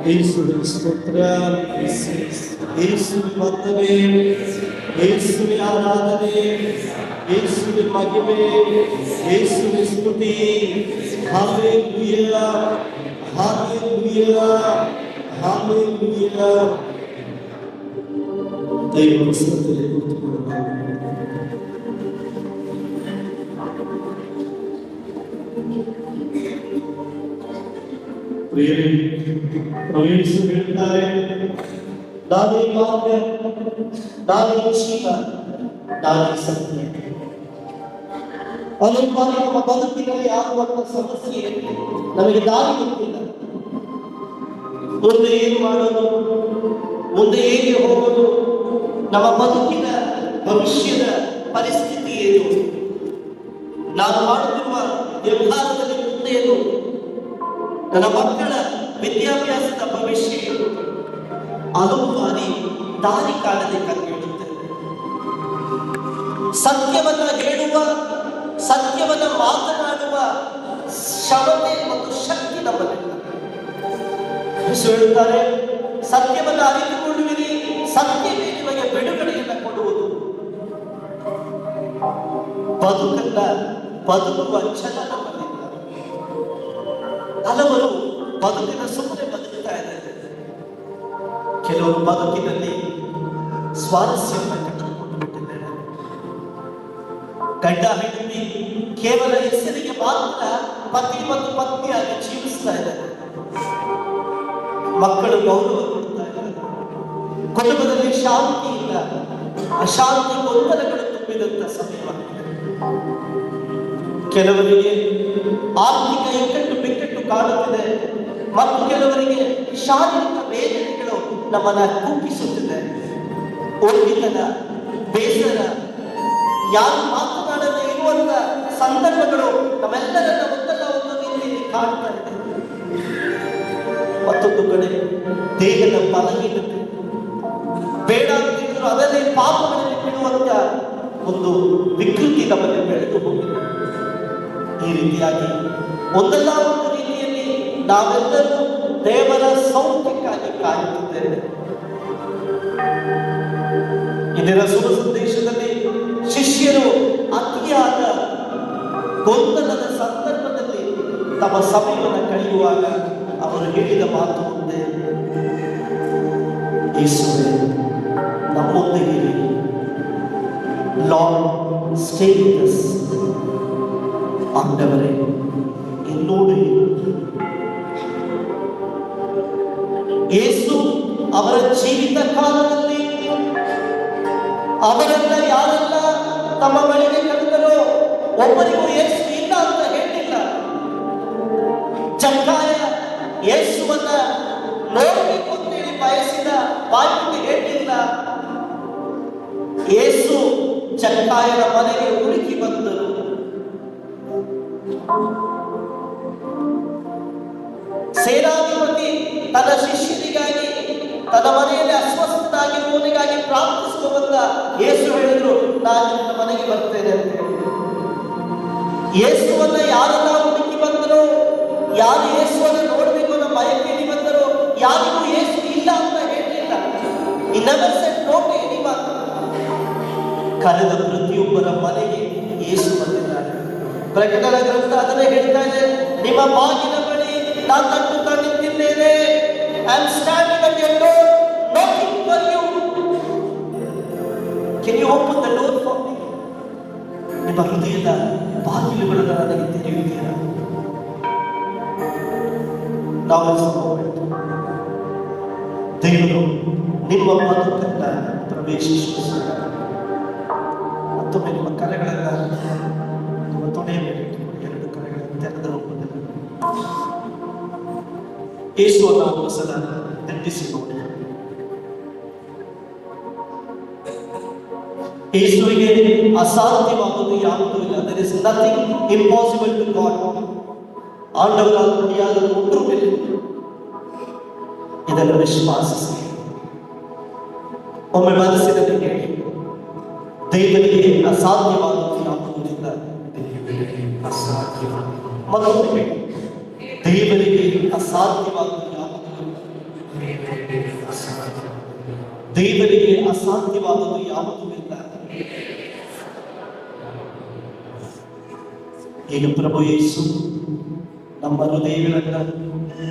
ಯೇಸುವಿನ ಸ್ತೋತ್ರ, ಯೇಸುವಿನ ವಂದನೆ, ಯೇಸುವಿನ ಆರಾಧನೆ, ಯೇಸುವಿನ ಮಹಿಮೆ, ಯೇಸುವಿನ ಸ್ತುತಿ. Hallelujah, hallelujah, hallelujah. ದೈವದ ಸ್ತುತಿಗೆ ಕೂತುಕೊಳ್ಳೋಣ. ಪ್ರವೇಶ ಹೇಳ್ತಾರೆ, ನಾನೇ ಮಾರ್ಗ, ನಾನೇ ಜೀವ, ನಾನೇ ಸತ್ಯ. ಅನೇಕ ಬಾರಿ ನಮ್ಮ ಬದುಕಿನಲ್ಲಿ ಆಗುವಂತ ಸಮಸ್ಯೆ ನಮಗೆ ದಾರಿ ಗೊತ್ತಿಲ್ಲ. ಮುಂದೆ ಏನು ಮಾಡೋದು, ಮುಂದೆ ಹೇಗೆ ಹೋಗೋದು, ನಮ್ಮ ಬದುಕಿನ ಭವಿಷ್ಯದ ಪರಿಸ್ಥಿತಿ ಏನು, ನಾನು ಮಾಡುತ್ತಿರುವ ವ್ಯವಹಾರದಲ್ಲಿ ಮುಂದೆ ಏನು, ನನ್ನ ಮಕ್ಕಳ ವಿದ್ಯಾಭ್ಯಾಸದ ಭವಿಷ್ಯ ಏನು, ಹಲವು ಬಾರಿ ದಾರಿ ಕಾಣದೆ ಕಂಡುಹಿಡುತ್ತೇವೆ. ಸತ್ಯವನ್ನ ಹೇಳುವ, ಸತ್ಯವನ್ನ ಮಾತನಾಡುವ ಕ್ಷಮತೆ ಮತ್ತು ಶಕ್ತಿ ನಮ್ಮಲ್ಲಿಲ್ಲ. ಹೇಳುತ್ತಾರೆ, ಸತ್ಯವನ್ನ ಅರಿತುಕೊಳ್ಳುವಿರಿ, ಸತ್ಯವೇ ನಿಮಗೆ ಬಿಡುಗಡೆಯನ್ನು ಕೊಡುವುದು. ಬದುಕುವ ಛಲ ನಮ್ಮಲ್ಲಿಲ್ಲ. ಹಲವರು ಬದುಕಿನ ಸುಮ್ಮನೆ ಬದುಕ್ತಾ ಇದ್ದಾರೆ. ಕೆಲವರು ಬದುಕಿನಲ್ಲಿ ಸ್ವಾರಸ್ಯವನ್ನು ಕಳೆದುಕೊಂಡು ಬಿಟ್ಟಿದ್ದಾರೆ. ಗಂಡ ಹೆಂಡತಿ ಕೇವಲ ಹೆಸರಿಗೆ ಮಾತ್ರ ಪತಿ ಮತ್ತು ಪತ್ನಿಯಾಗಿ ಜೀವಿಸ್ತಾ ಇದ್ದಾರೆ. ಮಕ್ಕಳು ಗೌರವ ಕೊಡ್ತಾ ಇದ್ದಾರೆ. ಕುಟುಂಬದಲ್ಲಿ ಶಾಂತಿ ಇಲ್ಲ, ಅಶಾಂತಿ ಗೊಂದಲಗಳು ತುಂಬಿದಂತ ಸಮಯವಾಗಿದೆ. ಕೆಲವರಿಗೆ ಆರ್ಥಿಕ ಇಕ್ಕಟ್ಟು ಬಿಕ್ಕಟ್ಟು ಕಾಡುತ್ತಿದೆ ಮತ್ತು ಕೆಲವರಿಗೆ ಶಾರೀರಿಕ ವೇದನೆಗಳು ನಮ್ಮನ್ನ ಕುಗ್ಗಿಸುತ್ತಿದೆ. ಒಳ್ಳೆತನ, ಬೇಸರ, ಯಾರು ಮಾತನಾಡದೆ ಇರುವಂತ ಸಂದರ್ಭಗಳು ನಮ್ಮೆಲ್ಲರನ್ನ ಒಂದಲ್ಲ ಒಂದು ರೀತಿಯಲ್ಲಿ ಕಾಡ್ತಾ ಇದೆ. ಮತ್ತೊಂದು ಕಡೆ ದೇಹದ ಬಲಹೀನತೆ, ಬೇಡ ಅಂತಿದ್ರು ಅದನ್ನೇ ಪಾಪಗಳಲ್ಲಿ ಬಿಡುವಂತ ಒಂದು ವಿಕೃತಿ ನಮ್ಮಲ್ಲಿ ಬೆಳೆದು ಹೋಗಿದೆ. ಈ ರೀತಿಯಾಗಿ ಒಂದಲ್ಲ ಒಂದು ರೀತಿಯಲ್ಲಿ ನಾವೆಲ್ಲರೂ ದೇವರ ಸೌಖ್ಯಕ್ಕಾಗಿ ಕಾಯುತ್ತಿದ್ದೇವೆ. ಇದರ ಶುಭ ಸಂದೇಶದಲ್ಲಿ ಶಿಷ್ಯರು ಅತಿಯಾದ ಗೊಂದಲದ ಸಂದರ್ಭದಲ್ಲಿ ತಮ್ಮ ಸಮಯವನ್ನು ಕಳೆಯುವಾಗ ಅವರು ಹೇಳಿದ ಮಾತು ಒಂದೇ, ಯೇಸುವೇ ನಮ್ಮೊಂದಿಗೆ ಲಾರ್ಡ್ ಸ್ಟೇ ವಿತ್ ಅಸ್. ಆಂಡವರೇ എന്നോട് ಯೇಸು ಅವರ ಜೀವಿತ ಕಾಲದಲ್ಲಿ ಅವರೆಲ್ಲ ಯಾರೆಲ್ಲ ತಮ್ಮ ಬಳಿಗೆ ಕರೆದರೋ ಒಬ್ಬರಿಗೂ ಯೇಸು ಇಲ್ಲ ಅಂತ ಹೇಳಿಲ್ಲ. ಜಕ್ಕಾಯ ಯೇಸುವನ್ನ ನೋಡಬೇಕು ಅಂತೇಳಿ ಬಯಸಿದ ಬಾಯಿಗೆ ಹೇಳಿಲ್ಲ. ಯೇಸು ಜಕ್ಕಾಯನ ಮನೆಗೆ ಹುಡುಕಿ ಬಂದರು. ಸೇನಾಧಿಪತಿ ತನ್ನ ಶಿಷ್ಯನಿಗಾಗಿ, ತನ್ನ ಮನೆಯಲ್ಲಿ ಅಸ್ವಸ್ಥನಾಗಿರುವವನಿಗಾಗಿ ಪ್ರಾರ್ಥಿಸುವಂತ ಯೇಸು ಹೇಳಿದ್ರು, ನಾನು ನಿನ್ನ ಮನೆಗೆ ಬರ್ತೇನೆ ಅಂತ ಹೇಳಿ. ಯೇಸುವನ್ನ ಯಾರೆಲ್ಲ ಹುಡುಕಿ ಬಂದರು, ಯಾರು ಯೇಸುವನ್ನು ನೋಡಬೇಕು ಅನ್ನೋ ಬಯಕೆಯಲ್ಲಿ ಬಂದರು, ಯಾರಿಗೂ ಯೇಸು ಇಲ್ಲ ಅಂತ ಹೇಳಿಲ್ಲ. He never said no to anyone. ಕರೆದ ಪ್ರತಿಯೊಬ್ಬರ ಮನೆಗೆ ಯೇಸು ಬಂದಿದ್ದಾರೆ. ಪ್ರಕಟಣೆ ಗ್ರಂಥ ಅದನ್ನೇ ಹೇಳ್ತಾ ಇದೆ, ನಿಮ್ಮ ಬಾಗಿಲ ಬಳಿ ನಾನು ತಟ್ಟುತ್ತಾ ನಿಂತಿದ್ದೇನೆ. I am standing at your door knocking for you. Can you open the door for me? ನಿಮ್ಮ ಹೃದಯದ ಬಾಗಿಲುಗಳನ್ನು ನನಗೆ ತೆರೆಯುತ್ತೀರಾ? ದೇವರು ನಿಮ್ಮ ಬದುಕನ್ನ ಪ್ರವೇಶಿಸುತ್ತಾರೆ. ಮತ್ತೊಮ್ಮೆ ನಿಮ್ಮ ಕರೆಗಳನ್ನ ನಿಮ್ಮ ತೊಡೆಯ ಮೇಲೆ ಇಟ್ಟುಕೊಂಡು ಎರಡು ಕರೆಗಳನ್ನು ತೆರೆದ ರೂಪದಲ್ಲಿ ಯೇಸುವನ್ನು ಒಂದು ಸಲ ದಿಟ್ಟಿಸಿ ನೋಡಿ. ಯೇಸುವಿಗೆ ಅಸಾಧ್ಯವಾಗುವುದು ಯಾವುದೂ ಇಲ್ಲ. There is nothing impossible to God. ಆಂಡವರಾல் முடியாதது ஒன்றுமில்லை. ಇದನ್ನು ವಿಶ್ವಾಸಿಸಿ ಒಮ್ಮೆ ಮನಸ್ಸಿನಲ್ಲಿ ಹೇಳಿ, ದೇವರಿಗೆ ಅಸಾಧ್ಯವಾಗುವುದು ಯಾವುದೂ ಇಲ್ಲ. ಮತ್ತೊಮ್ಮೆ ಹೇಳಿ, ದೇವರಿಗೆ ಅಸಾಧ್ಯವಾಗುವುದು ಯಾವುದೂ ಇಲ್ಲ. ದೇವರಿಗೆ ಅಸಾಧ್ಯವಾಗುವುದು ಯಾವುದೂ ಇಲ್ಲ. ಈಗ ಪ್ರಭು ಯೇಸು ನಮ್ಮ ಹೃದಯಗಳನ್ನ,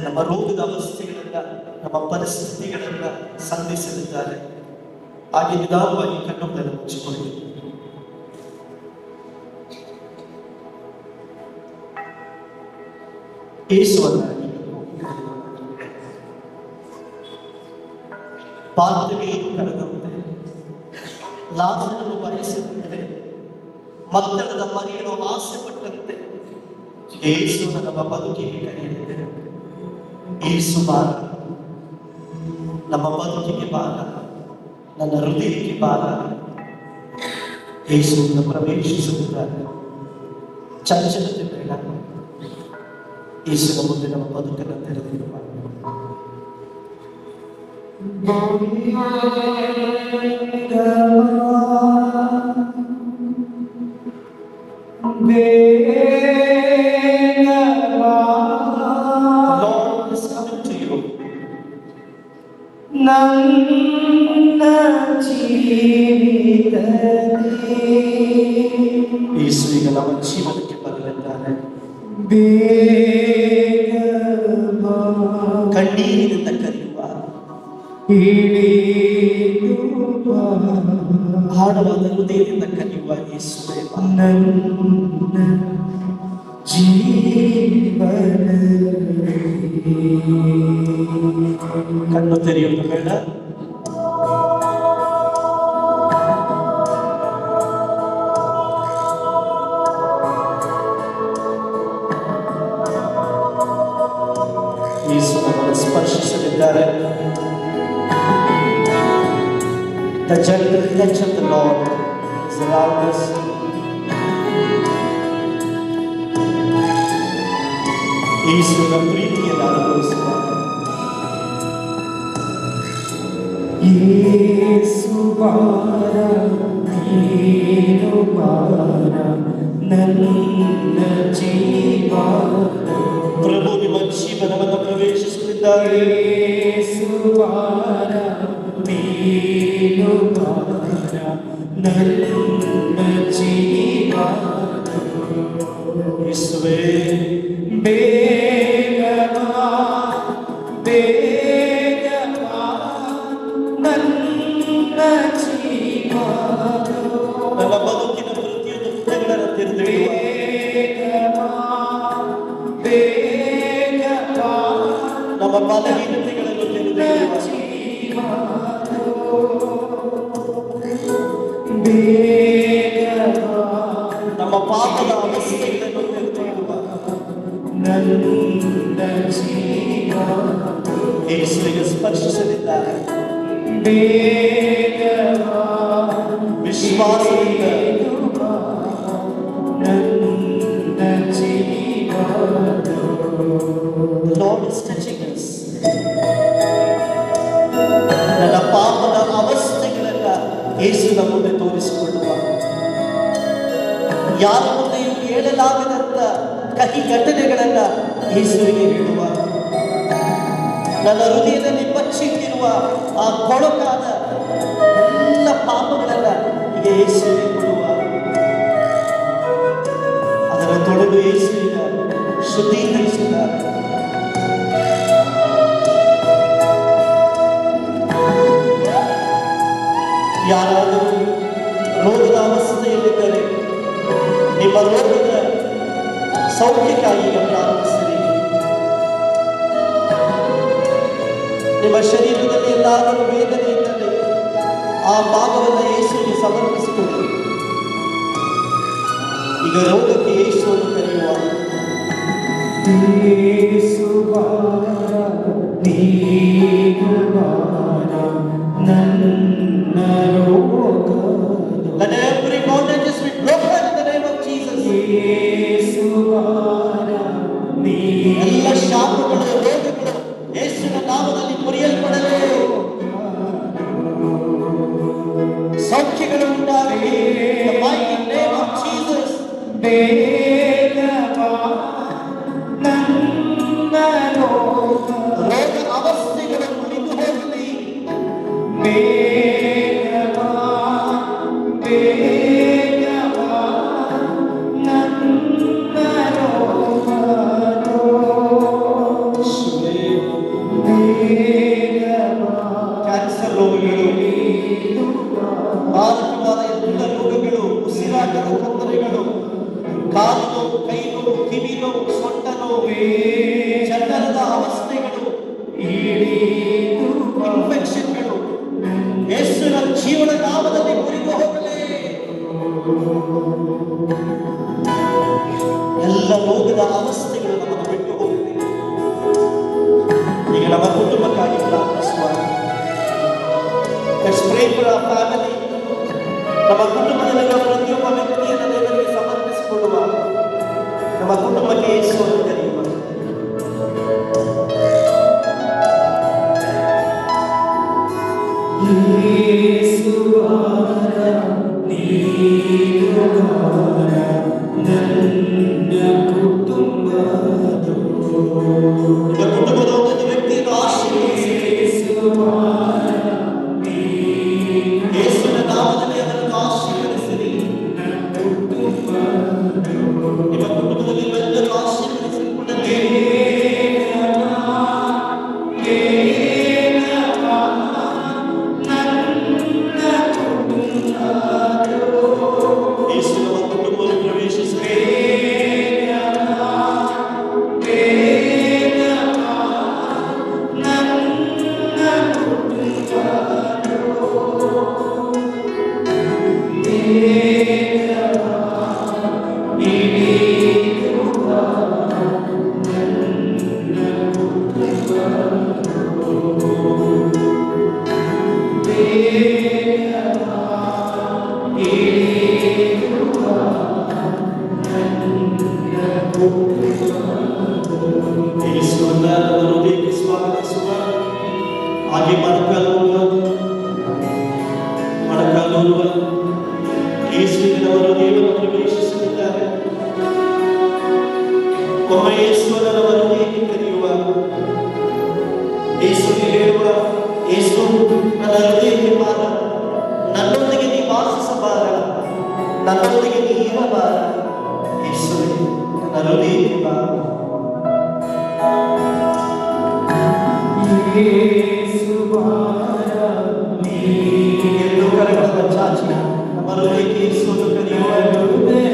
ನಮ್ಮ ರೋಗದ ಅವಸ್ಥೆಗಳನ್ನ, ನಮ್ಮ ಪರಿಸ್ಥಿತಿಗಳನ್ನ ಸಂಧಿಸಲಿದ್ದಾರೆ. ಹಾಗೆ ನಿಧಾನವಾಗಿ ಕಣ್ಣುಗಳನ್ನು ಮುಚ್ಚಿಕೊಳ್ಳಿ. ಯೇಸುವನ್ನಾಗಿ ಪಾತ್ರೆಯನ್ನು ಕರೆದಂತೆ, ಲಾಜರನು ಬಯಸಿದಂತೆ, ಮಕ್ಕಳದ ಮರಿಯಲು ಆಸೆ ಪಟ್ಟಂತೆ ಯೇಸು ನಮ್ಮ ಬದುಕಿಗೆ ಕರೆಯುತ್ತೆ. ಯೇಸು ಬಾರ, ನಮ್ಮ ಬದುಕಿಗೆ ಬಾರ, ನನ್ನ ಹೃದಯಕ್ಕೆ ಬಾರ. ಯೇಸುವನ್ನು ಪ್ರವೇಶಿಸುತ್ತಿದ್ದಾರೆ. ಚಂಚಲತೆ ಬೇಡ. ಯೇಸುವಿನ ಮುಂದೆ ನಮ್ಮ ಬದುಕನ್ನು ತೆರೆದಿರುವ Lord is coming to you. ನನ್ನ ಜೀವಿತದಲ್ಲಿ ಯೇಸು ಈಗ ನಮ್ಮ ಜೀವನಕ್ಕೆ ಬರಲಿದ್ದಾನೆ. ಬೇಗ ಬಾ. ಕಣ್ಣೀರಿನಿಂದ ಕರೆಯುವ ಆಳವಾದ ಹೃದಯದಿಂದ ಕರೆಯುವ ಯೇಸುವೇ ಬಾ. ನನ್ನ ಕಣ್ಣು ತೆರೆಯುವುದು ಬೇಡ. ಯೇಸು ನಮ್ಮನ್ನು ಸ್ಪರ್ಶಿಸಲಿದ್ದಾರೆ. The gentle touch of the Lord is around us. ಯೇಸುವಿನ ಪ್ರೀತಿಯನ್ನು ಅನುಭವಿಸುವಾಗ ಯೇಸು ಬಾರ ನೀನು ಬಾರ ನನ್ನ ಜೀವ. ಪ್ರಭು ನಿಮ್ಮ ಜೀವನವನ್ನು ಪ್ರವೇಶಿಸುತ್ತಿದ್ದಾರೆ. ಯೇಸು ಬಾರ ನೀನು ಬಾರ ನನ್ನ ಜೀವ. ಯೇಸುವೇ ಬೇಗ ಬಾ, ಬೇಗ ಬಾ, ನನ್ನ ಜೀವ. ನನ್ನ ಬದುಕಿನ ಪ್ರತಿಯೊಂದು ಹೃದಯಗಳನ್ನು ತೆರೆದಿಡುವ. ಬೇಗ ಬಾ, ಬೇಗ ಬಾ, ನಮ್ಮ ಬಲಹೀನತೆಗಳನ್ನು ತೆರೆದಿಡುವ ಜೀವ. ಬೇಗ ಬಾ, ನಮ್ಮ ಪಾಪದ ಅವಸ್ಥೆಗಳನ್ನು ತೆರೆದಿಡುವ ನನ್ನ ಜೀವ. ಯೇಸುವಿಗೆ ಸ್ಪರ್ಶಿಸಲಿದ್ದಾರೆ. ಬೇಗ ಬಾ, ವಿಶ್ವಾಸದಿಂದ ನನ್ನ ಜೀವ. The Lord is touching us. ನನ್ನ ಪಾಪದ ಅವಸ್ಥೆಗಳನ್ನ ಯೇಸುವಿನ ಮುಂದೆ ತೋರಿಸಿಕೊಳ್ಳುವ. ಯಾರ ಮುಂದೆಯೂ ಹೇಳಲಾಗದಂತ ಕಹಿ ಘಟನೆಗಳನ್ನ ಯೇಸುವಿಗೆ ಹೇಳುವ. ನನ್ನ ಹೃದಯದಲ್ಲಿ ಬಚ್ಚಿಟ್ಟಿರುವ ಆ ಕೊಳಕಾದ ಎಲ್ಲ ಪಾಪಗಳನ್ನ ಈಗ ಯೇಸುವಿಗೆ ಕೊಡುವ. ಅದನ್ನು ತೊಳೆದು ಯೇಸುವಿನ ಶುದ್ಧೀಕರಿಸಿದ್ದಾರೆ. ಯಾರಾದರೂ ರೋಗದ ಅವಸ್ಥೆಯಲ್ಲಿದ್ದರೆ ನಿಮ್ಮ ರೋಗದ ಸೌಖ್ಯಕ್ಕಾಗಿ ಪ್ರಾರಂಭಿಸಿರಿ. ನಿಮ್ಮ ಶರೀರದಲ್ಲಿ ಎಲ್ಲಾದರೂ ವೇದನೆ ಇದ್ದರೆ ಆ ಭಾಗವನ್ನು ಯೇಸುವಿಗೆ ಸಮರ್ಪಿಸಿಕೊಳ್ಳಿ. ಈಗ ರೋಗಕ್ಕೆ ಯೇಸುವನ್ನು ಕರೆಯುವ. ಯೇಸು ಬಾರ ನೀನು ಬಾರ ನನ್ನ ರೋಗ. Let every bondage be broken in the name of Jesus. ಯೇಸು ಬಾರ ನೀನು. ಎಲ್ಲ ಶಾಪಗಳು ರೋಗಗಳು ಯೇಸುವಿನ ನಾಮದಲ್ಲಿ ಮುರಿಯಲ್ಪಡಲಿ. ಸೌಖ್ಯಗಳು ಉಂಟಾಗಲಿ. The mighty name of Jesus. ಬೇಗ ಬಾ, ನನ್ನ ರೋಗ ಅವಸ್ಥೆಗಳು ಮುರಿದು ಹೋಗಲಿ. ಬೇಗ ಬಾ, ಬೇಗ ಬಾ, ನನ್ನ ರೋಗ. ಬೇಗ ಬಾ. ಕ್ಯಾನ್ಸರ್ ರೋಗಗಳು, ಮಾರಕವಾದ ಎಲ್ಲ ರೋಗಗಳು, ಉಸಿರಾಟದ ತೊಂದರೆಗಳು, ಕಾಲು ನೋವು, ಕೈ ನೋವು, ಕಿವಿ ನೋವು, ಸೊಂಟ ನೋವು, ಚರ್ಮದ ಅವಸ್ಥೆಗಳು, ಇನ್ಫೆಕ್ಷನ್ಗಳು ಯೇಸುವಿನ ಜೀವನ ನಾಮದಲ್ಲಿ ಮುರಿದು ಹೋಗಲಿ. ಎಲ್ಲ ರೋಗದ ಅವಸ್ಥೆಗಳು ನಮ್ಮನ್ನು ಬಿಟ್ಟು ಹೋಗಲಿ. ಈಗ ನಮ್ಮ ಕುಟುಂಬಕ್ಕಾಗಿ ಪ್ರಾರ್ಥಿಸುವ. Let's pray for our family. ನಮ್ಮ ಕುಟುಂಬದಲ್ಲಿರುವ ಪ್ರತಿಯೊಬ್ಬ ವ್ಯಕ್ತಿಯನ್ನು ದೇವರಿಗೆ ಸಮರ್ಪಿಸಿಕೊಳ್ಳುವ. ನಮ್ಮ ಕುಟುಂಬಕ್ಕೆ ಯೇಸುವನ್ನು ಕರೆಯುವ. ಕುಟುಂಬದ ಒಂದು ವ್ಯಕ್ತಿಯನ್ನು ಆಶೀರ್ವದಿಸಿ ಯೇಸುವಿನ ನಾಮದಲ್ಲಿ ಅದನ್ನು ಆಶೀರ್ವದಿಸಿರಿ. ನಿಮ್ಮ ಕುಟುಂಬದಲ್ಲಿ ಎಲ್ಲರೂ ಆಶೀರ್ವದಿಸಿಕೊಳ್ಳಲಿ. ಯೇಸುವಿನ ಕುಟುಂಬವನ್ನು ಪ್ರವೇಶಿಸಿ ಯೇಸುವನ್ನ ಹೃದಯಕ್ಕೆ ಸ್ವಾಗತಿಸುವ ಹಾಗೆ ಮೊಣಕಾಲೂರುವ ಯೇಸುವಿನವರು ಹೃದಯವನ್ನು ಪ್ರವೇಶಿಸುತ್ತಿದ್ದಾರೆ. ಒಮ್ಮೆ ಯೇಸುವನ್ನ ಹೃದಯಕ್ಕೆ ಕರೆಯುವ ಯೇಸುವಿಗೆ ಹೇಳುವ, ಯೇಸು ನನ್ನ ಹೃದಯಕ್ಕೆ ಬಾರ, ನನ್ನೊಂದಿಗೆ ನೀ ವಾಸಿಸಬಾರ, ನನ್ನೊಂದಿಗೆ ನೀ ಇರಬಾರ. ಯೇಸುವೆ ನನ್ನ ಹೃದಯಕ್ಕೆ ಬಾರ. ಎಂದು ಕರೆಗಳ ಚಾಚಿ ನಮ್ಮ ಹೃದಯಕ್ಕೆ ಯೇಸುವನ್ನು ಕರೆಯುವ ನನ್ನ ಹೃದಯ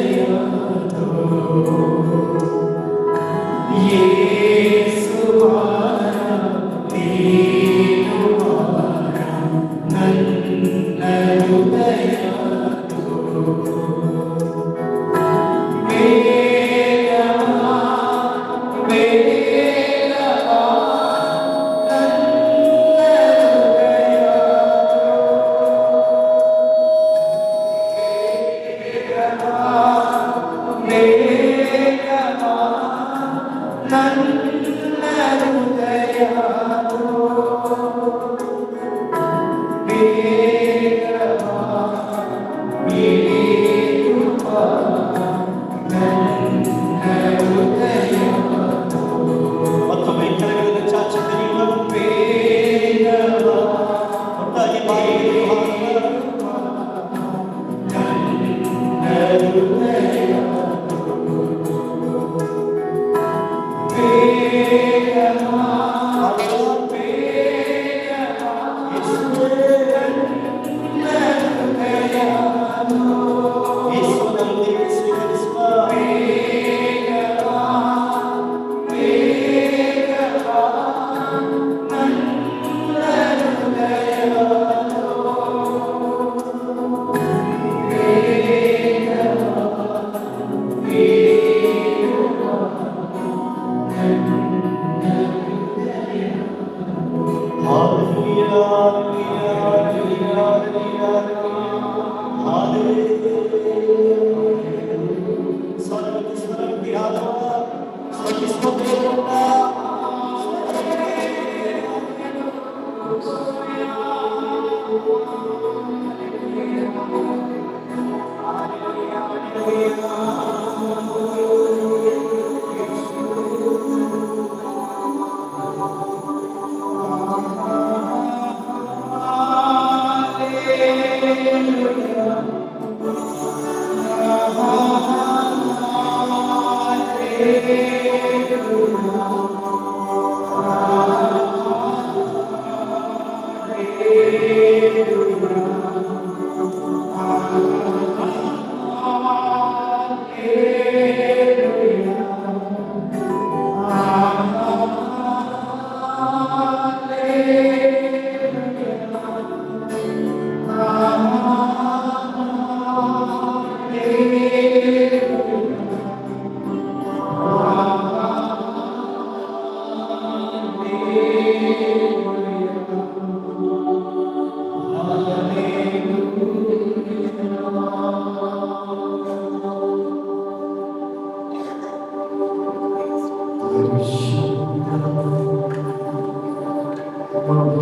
Amen.